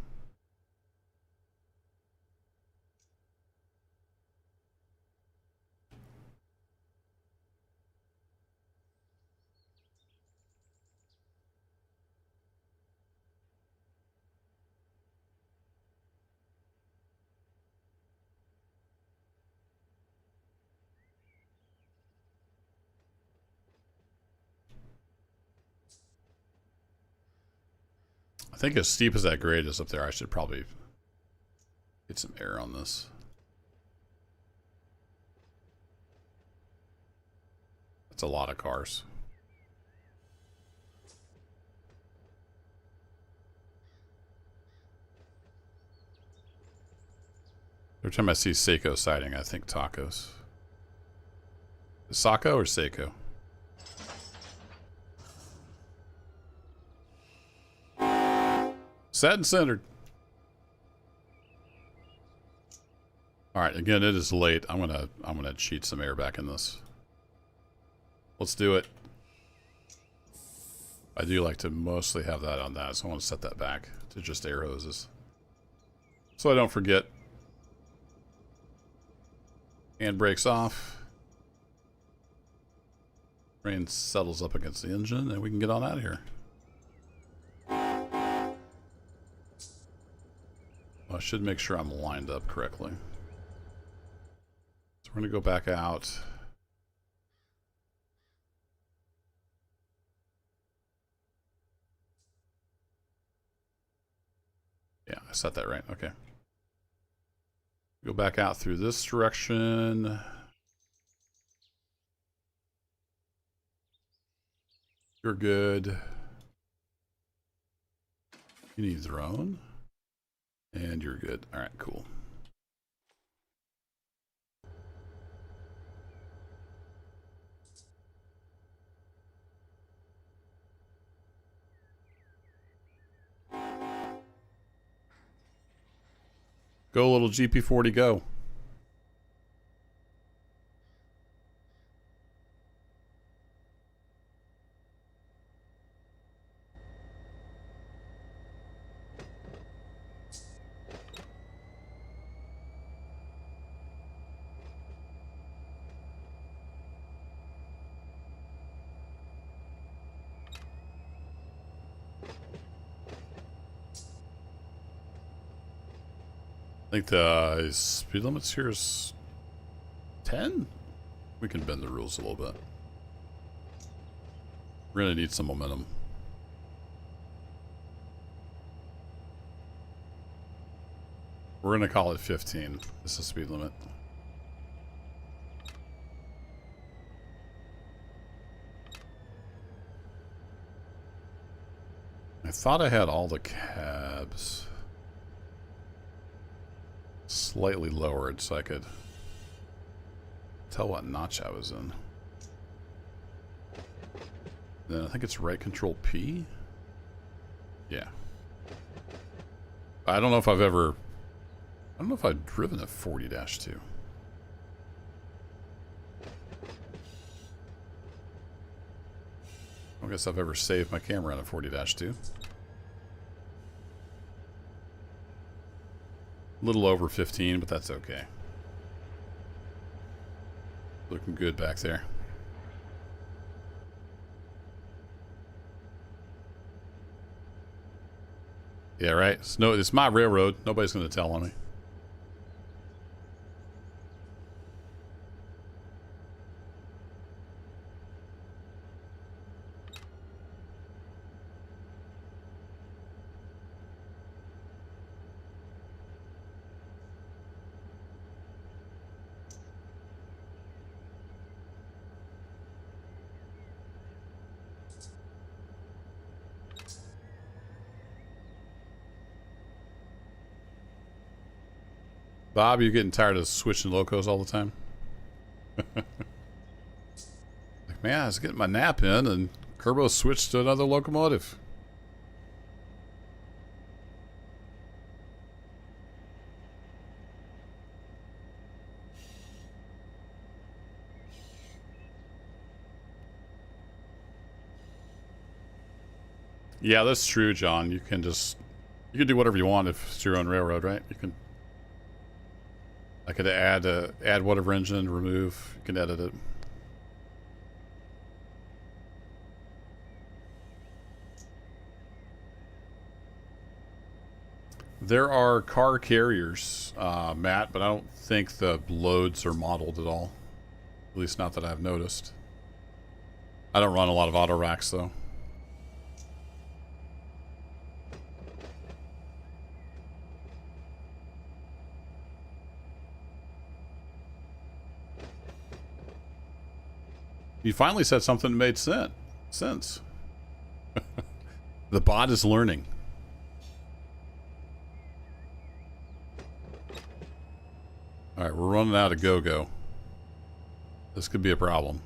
think as steep as that grade is up there, I should probably get some air on this. That's a lot of cars. Every time I see Seiko sighting, I think tacos. Is Sako or Seiko? Set and centered. All right, again, it is late. I'm gonna cheat some air back in this. Let's do it. I do like to mostly have that on that, so I want to set that back to just air hoses, so I don't forget. Handbrakes off. Rain settles up against the engine, and we can get on out of here. I should make sure I'm lined up correctly. So we're going to go back out. Yeah, I set that right. Okay. Go back out through this direction. You're good. You need drone. And you're good. All right, cool. Go, little GP40, go. I think the speed limits here is 10. We can bend the rules a little bit. We're gonna need some momentum. We're gonna call it 15. This is the speed limit. I thought I had all the cabs slightly lowered so I could tell what notch I was in. Then I think it's right control P. Yeah. I don't know if I've driven a 40-2. I don't guess I've ever saved my camera on a 40-2. Little over 15, but that's okay. Looking good back there. Yeah, right. It's my railroad. Nobody's going to tell on me. Bob, you getting tired of switching locos all the time? Like, man, I was getting my nap in and Kerbo switched to another locomotive. Yeah, that's true, John. You can do whatever you want if it's your own railroad, right? You can. I could add whatever engine, remove. You can edit it. There are car carriers, Matt, but I don't think the loads are modeled at all. At least not that I've noticed. I don't run a lot of auto racks though. You finally said something that made sense. The bot is learning. Alright, we're running out of go-go. This could be a problem.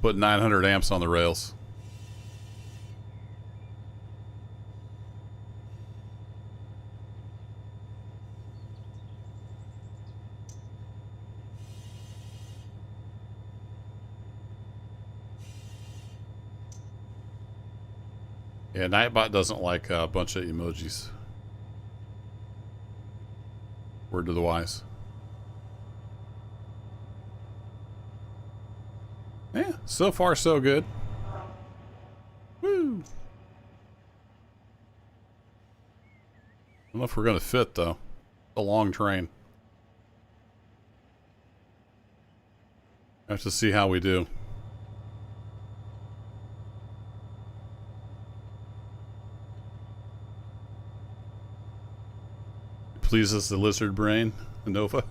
Put 900 amps on the rails. Yeah, Nightbot doesn't like a bunch of emojis. Word to the wise. Yeah, so far so good. Woo! I don't know if we're gonna fit though. It's a long train. I have to see how we do. Pleases the lizard brain, Nova.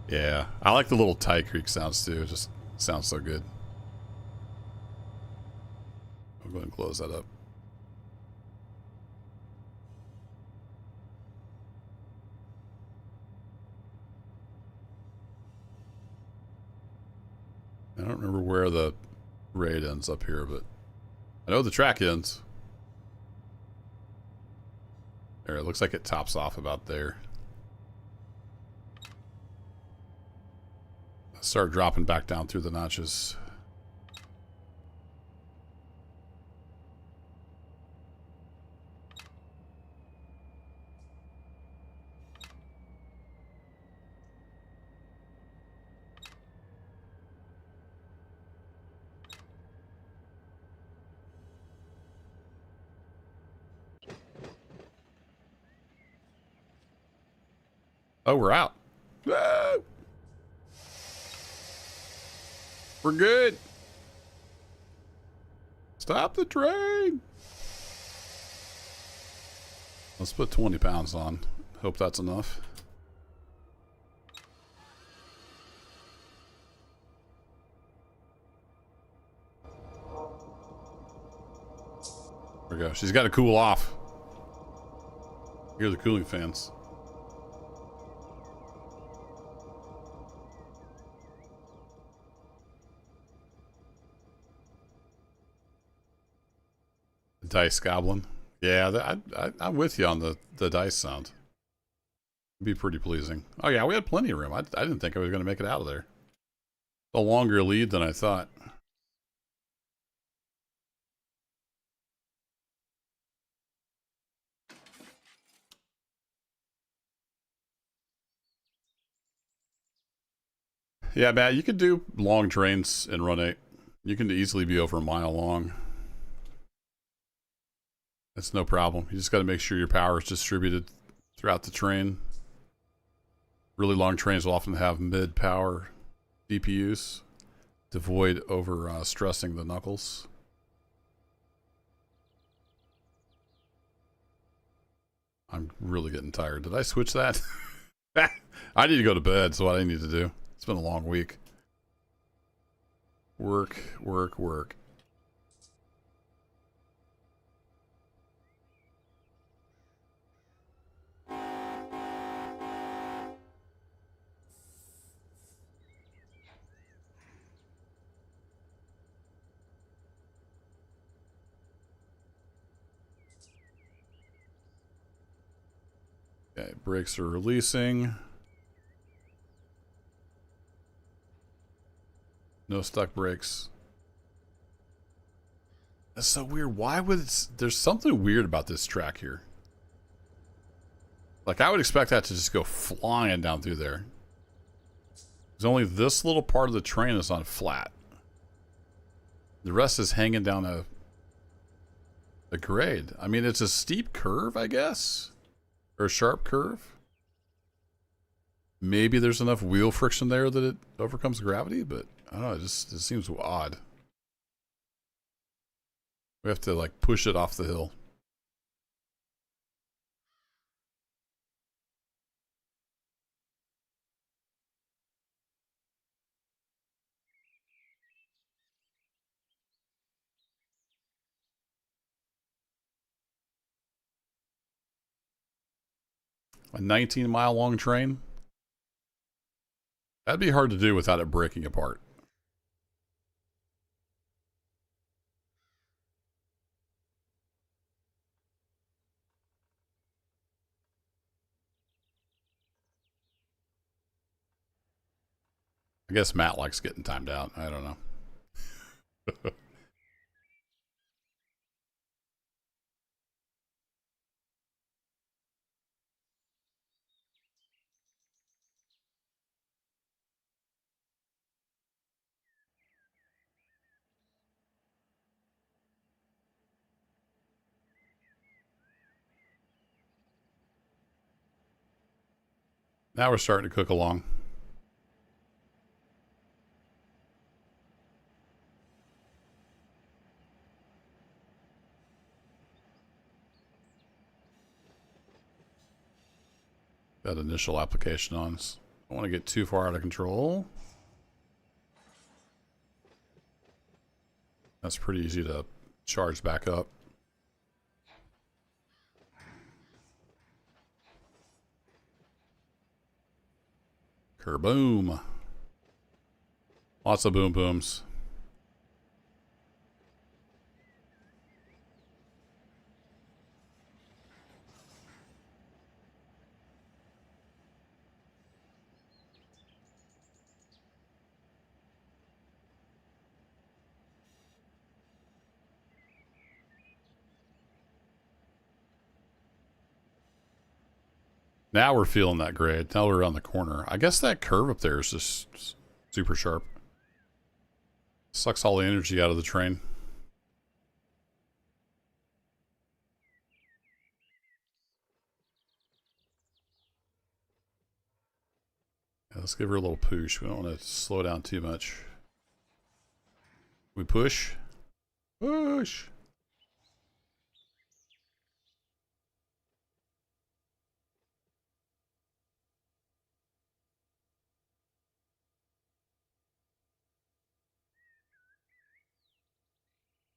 Yeah, I like the little Tie Creek sounds too. It just sounds so good. I'll go ahead and close that up. I don't remember where the raid ends up here, but I know the track ends. There, it looks like it tops off about there. Start dropping back down through the notches. Oh, we're out. Whoa! We're good. Stop the train. Let's put 20 pounds on. Hope that's enough. There we go. She's got to cool off. Hear the cooling fans. Dice Goblin. Yeah, I'm with you on the dice sound. It'd be pretty pleasing. Oh yeah, we had plenty of room. I didn't think I was going to make it out of there. A longer lead than I thought. Yeah, Matt, you could do long trains in Run 8. You can easily be over a mile long. That's no problem. You just got to make sure your power is distributed throughout the train. Really long trains will often have mid-power DPUs to avoid over stressing the knuckles. I'm really getting tired. Did I switch that? I need to go to bed, so what I need to do. It's been a long week. Work, work, work. Okay, brakes are releasing. No stuck brakes. That's so weird. Why would it... There's something weird about this track here. Like, I would expect that to just go flying down through there. There's only this little part of the train is on flat. The rest is hanging down a grade. I mean, it's a steep curve, I guess. Or a sharp curve. Maybe there's enough wheel friction there that it overcomes gravity, but I don't know, it seems odd. We have to like push it off the hill. A 19-mile long train? That'd be hard to do without it breaking apart. I guess Matt likes getting timed out. I don't know. Now we're starting to cook along. That initial application on. Don't want to get too far out of control. That's pretty easy to charge back up. Kerboom. Lots of boom booms. Now we're feeling that grade. Now we're around the corner. I guess that curve up there is just super sharp. Sucks all the energy out of the train. Yeah, let's give her a little push. We don't want to slow down too much. We push. Push.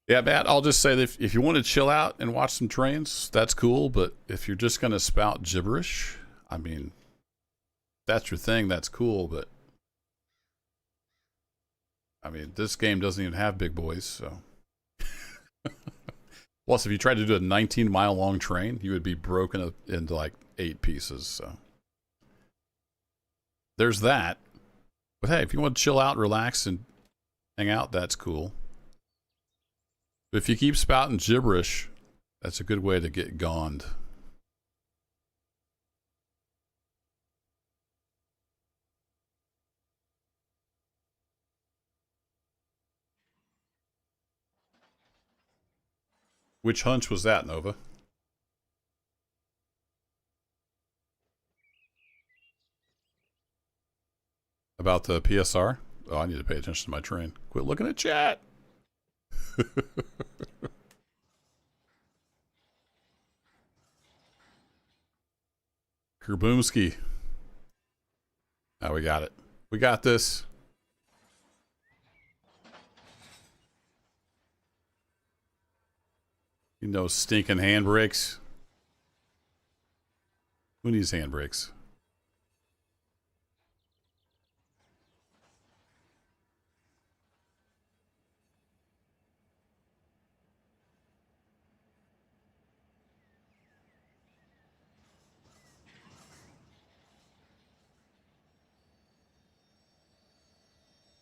Yeah, Matt, I'll just say that if you want to chill out and watch some trains, that's cool. But if you're just going to spout gibberish, I mean, that's your thing, that's cool. But, I mean, this game doesn't even have big boys, so. Plus, if you tried to do a 19-mile long train, you would be broken up into like 8 pieces, so. There's that. But hey, if you want to chill out, relax, and hang out, that's cool. But if you keep spouting gibberish, that's a good way to get goned. Which hunch was that, Nova? About the PSR? Oh, I need to pay attention to my train. Quit looking at chat. Kerboomski. Oh, we got it. We got this. You know, stinking handbrakes. Who needs handbrakes?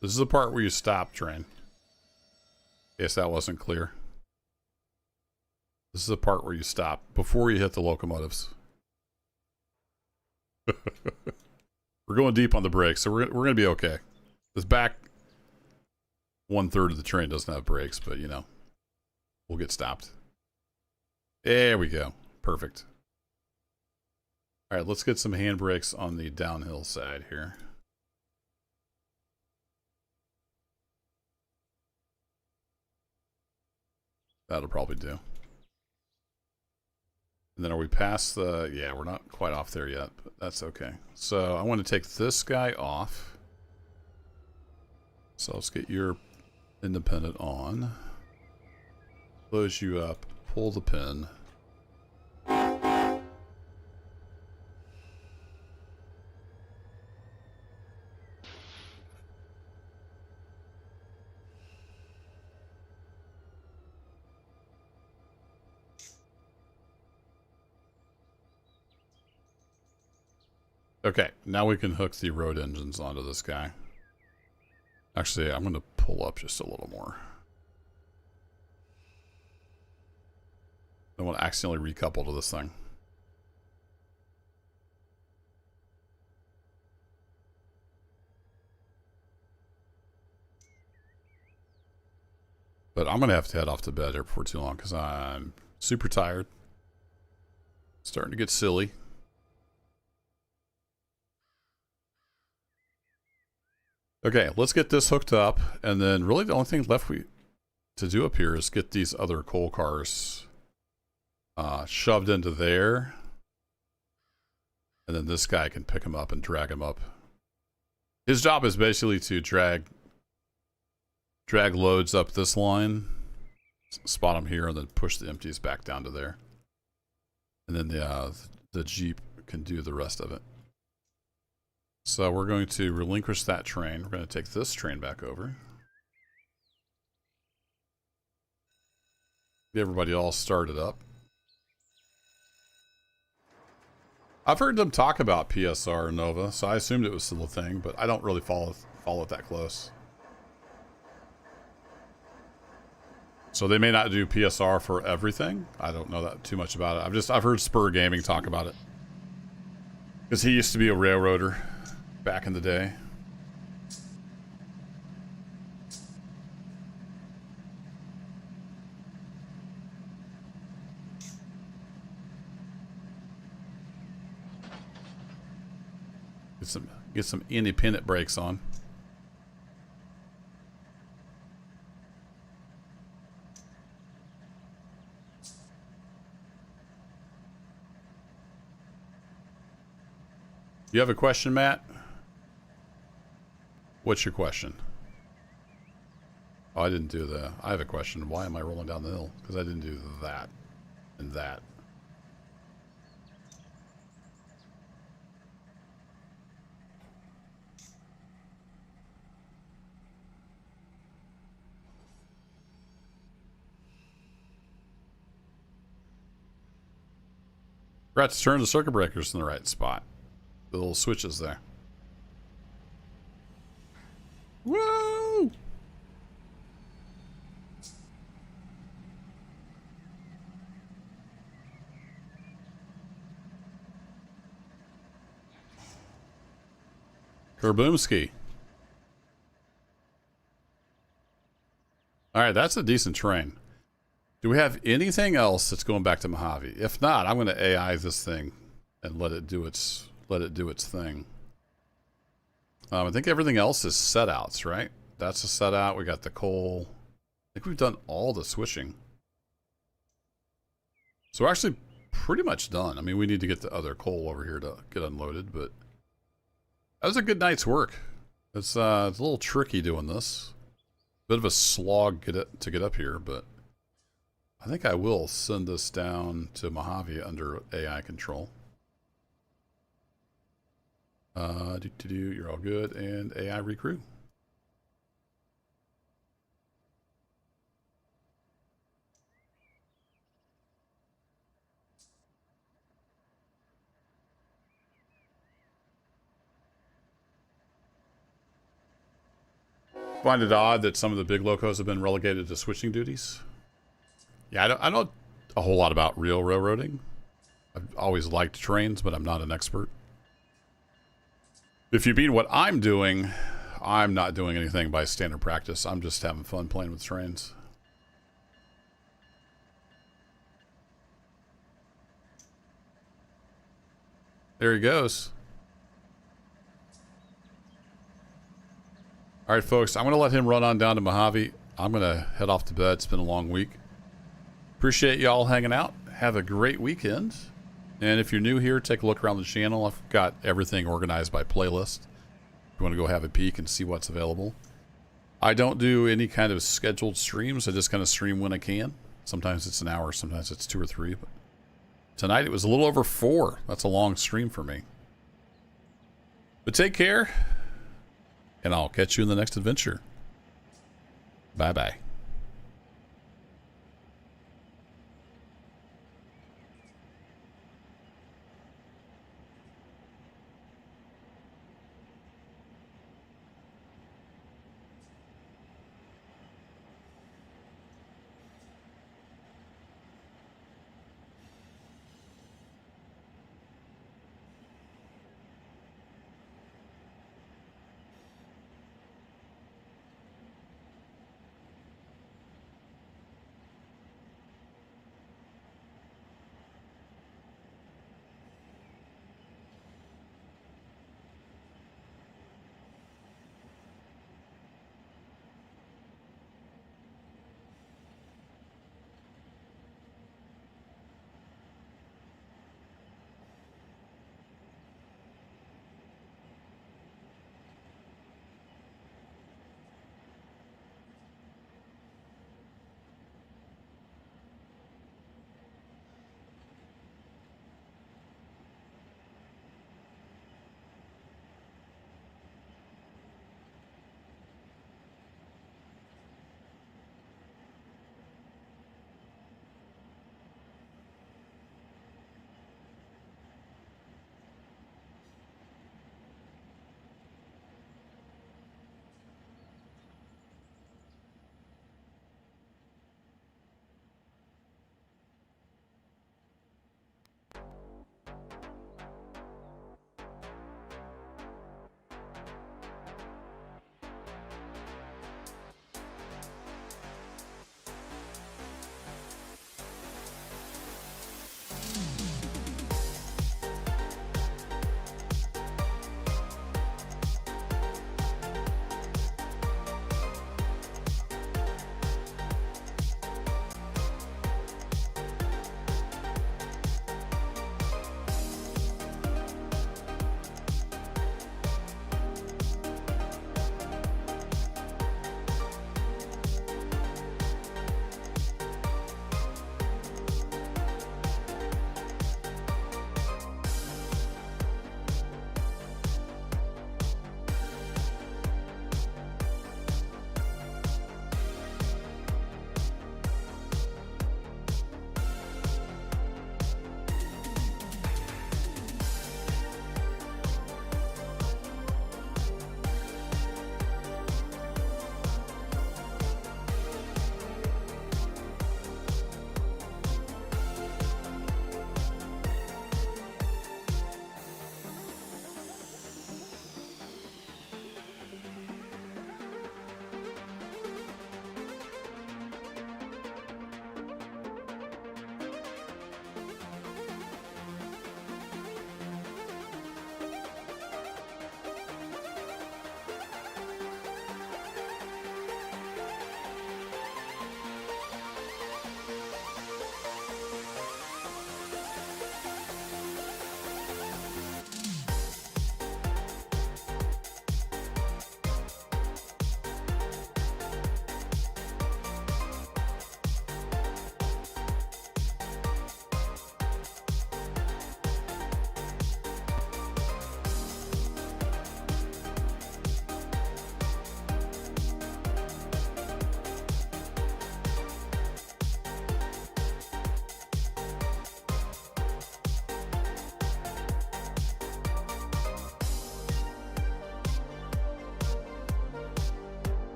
This is the part where you stop, train. Yes, that wasn't clear. This is the part where you stop before you hit the locomotives. We're going deep on the brakes, so we're going to be okay. This back 1/3 of the train doesn't have brakes, but you know, we'll get stopped. There we go. Perfect. All right, let's get some handbrakes on the downhill side here. That'll probably do. And then are we past the... Yeah, we're not quite off there yet, but that's okay. So I want to take this guy off. So let's get your independent on. Close you up. Pull the pin. Okay, now we can hook the road engines onto this guy. Actually, I'm going to pull up just a little more. I don't want to accidentally recouple to this thing. But I'm going to have to head off to bed here before too long because I'm super tired. Starting to get silly. Okay, let's get this hooked up. And then really the only thing left to do up here is get these other coal cars shoved into there. And then this guy can pick them up and drag them up. His job is basically to drag loads up this line, spot them here, and then push the empties back down to there. And then the Jeep can do the rest of it. So we're going to relinquish that train. We're going to take this train back over. Get everybody all started up. I've heard them talk about PSR Nova, so I assumed it was still a thing, but I don't really follow it that close. So they may not do PSR for everything. I don't know that too much about it. I've heard Spur Gaming talk about it. Because he used to be a railroader back in the day. Get some independent brakes on. You have a question, Matt? What's your question? Oh, I didn't do the... I have a question. Why am I rolling down the hill? Because I didn't do that and that. Forgot to turn the circuit breakers in the right spot. The little switches there. Woo! Kerboomski. Alright, that's a decent train. Do we have anything else that's going back to Mojave? If not, I'm going to AI this thing and let it do its thing. I think everything else is set outs, right? That's a set out. We got the coal. I think we've done all the switching. So we're actually pretty much done. I mean, we need to get the other coal over here to get unloaded, but that was a good night's work. It's a little tricky doing this. Bit of a slog to get up here, but I think I will send this down to Mojave under AI control. You're all good, and AI recrew. Find it odd that some of the big locos have been relegated to switching duties. Yeah, I know a whole lot about real railroading. I've always liked trains, but I'm not an expert. If you mean what I'm doing, I'm not doing anything by standard practice. I'm just having fun playing with trains. There he goes. All right, folks, I'm going to let him run on down to Mojave. I'm going to head off to bed. It's been a long week. Appreciate y'all hanging out. Have a great weekend. And if you're new here, take a look around the channel. I've got everything organized by playlist. If you want to go have a peek and see what's available. I don't do any kind of scheduled streams. I just kind of stream when I can. Sometimes it's an hour, sometimes it's 2 or 3. But tonight it was a little over 4. That's a long stream for me. But take care, and I'll catch you in the next adventure. Bye-bye.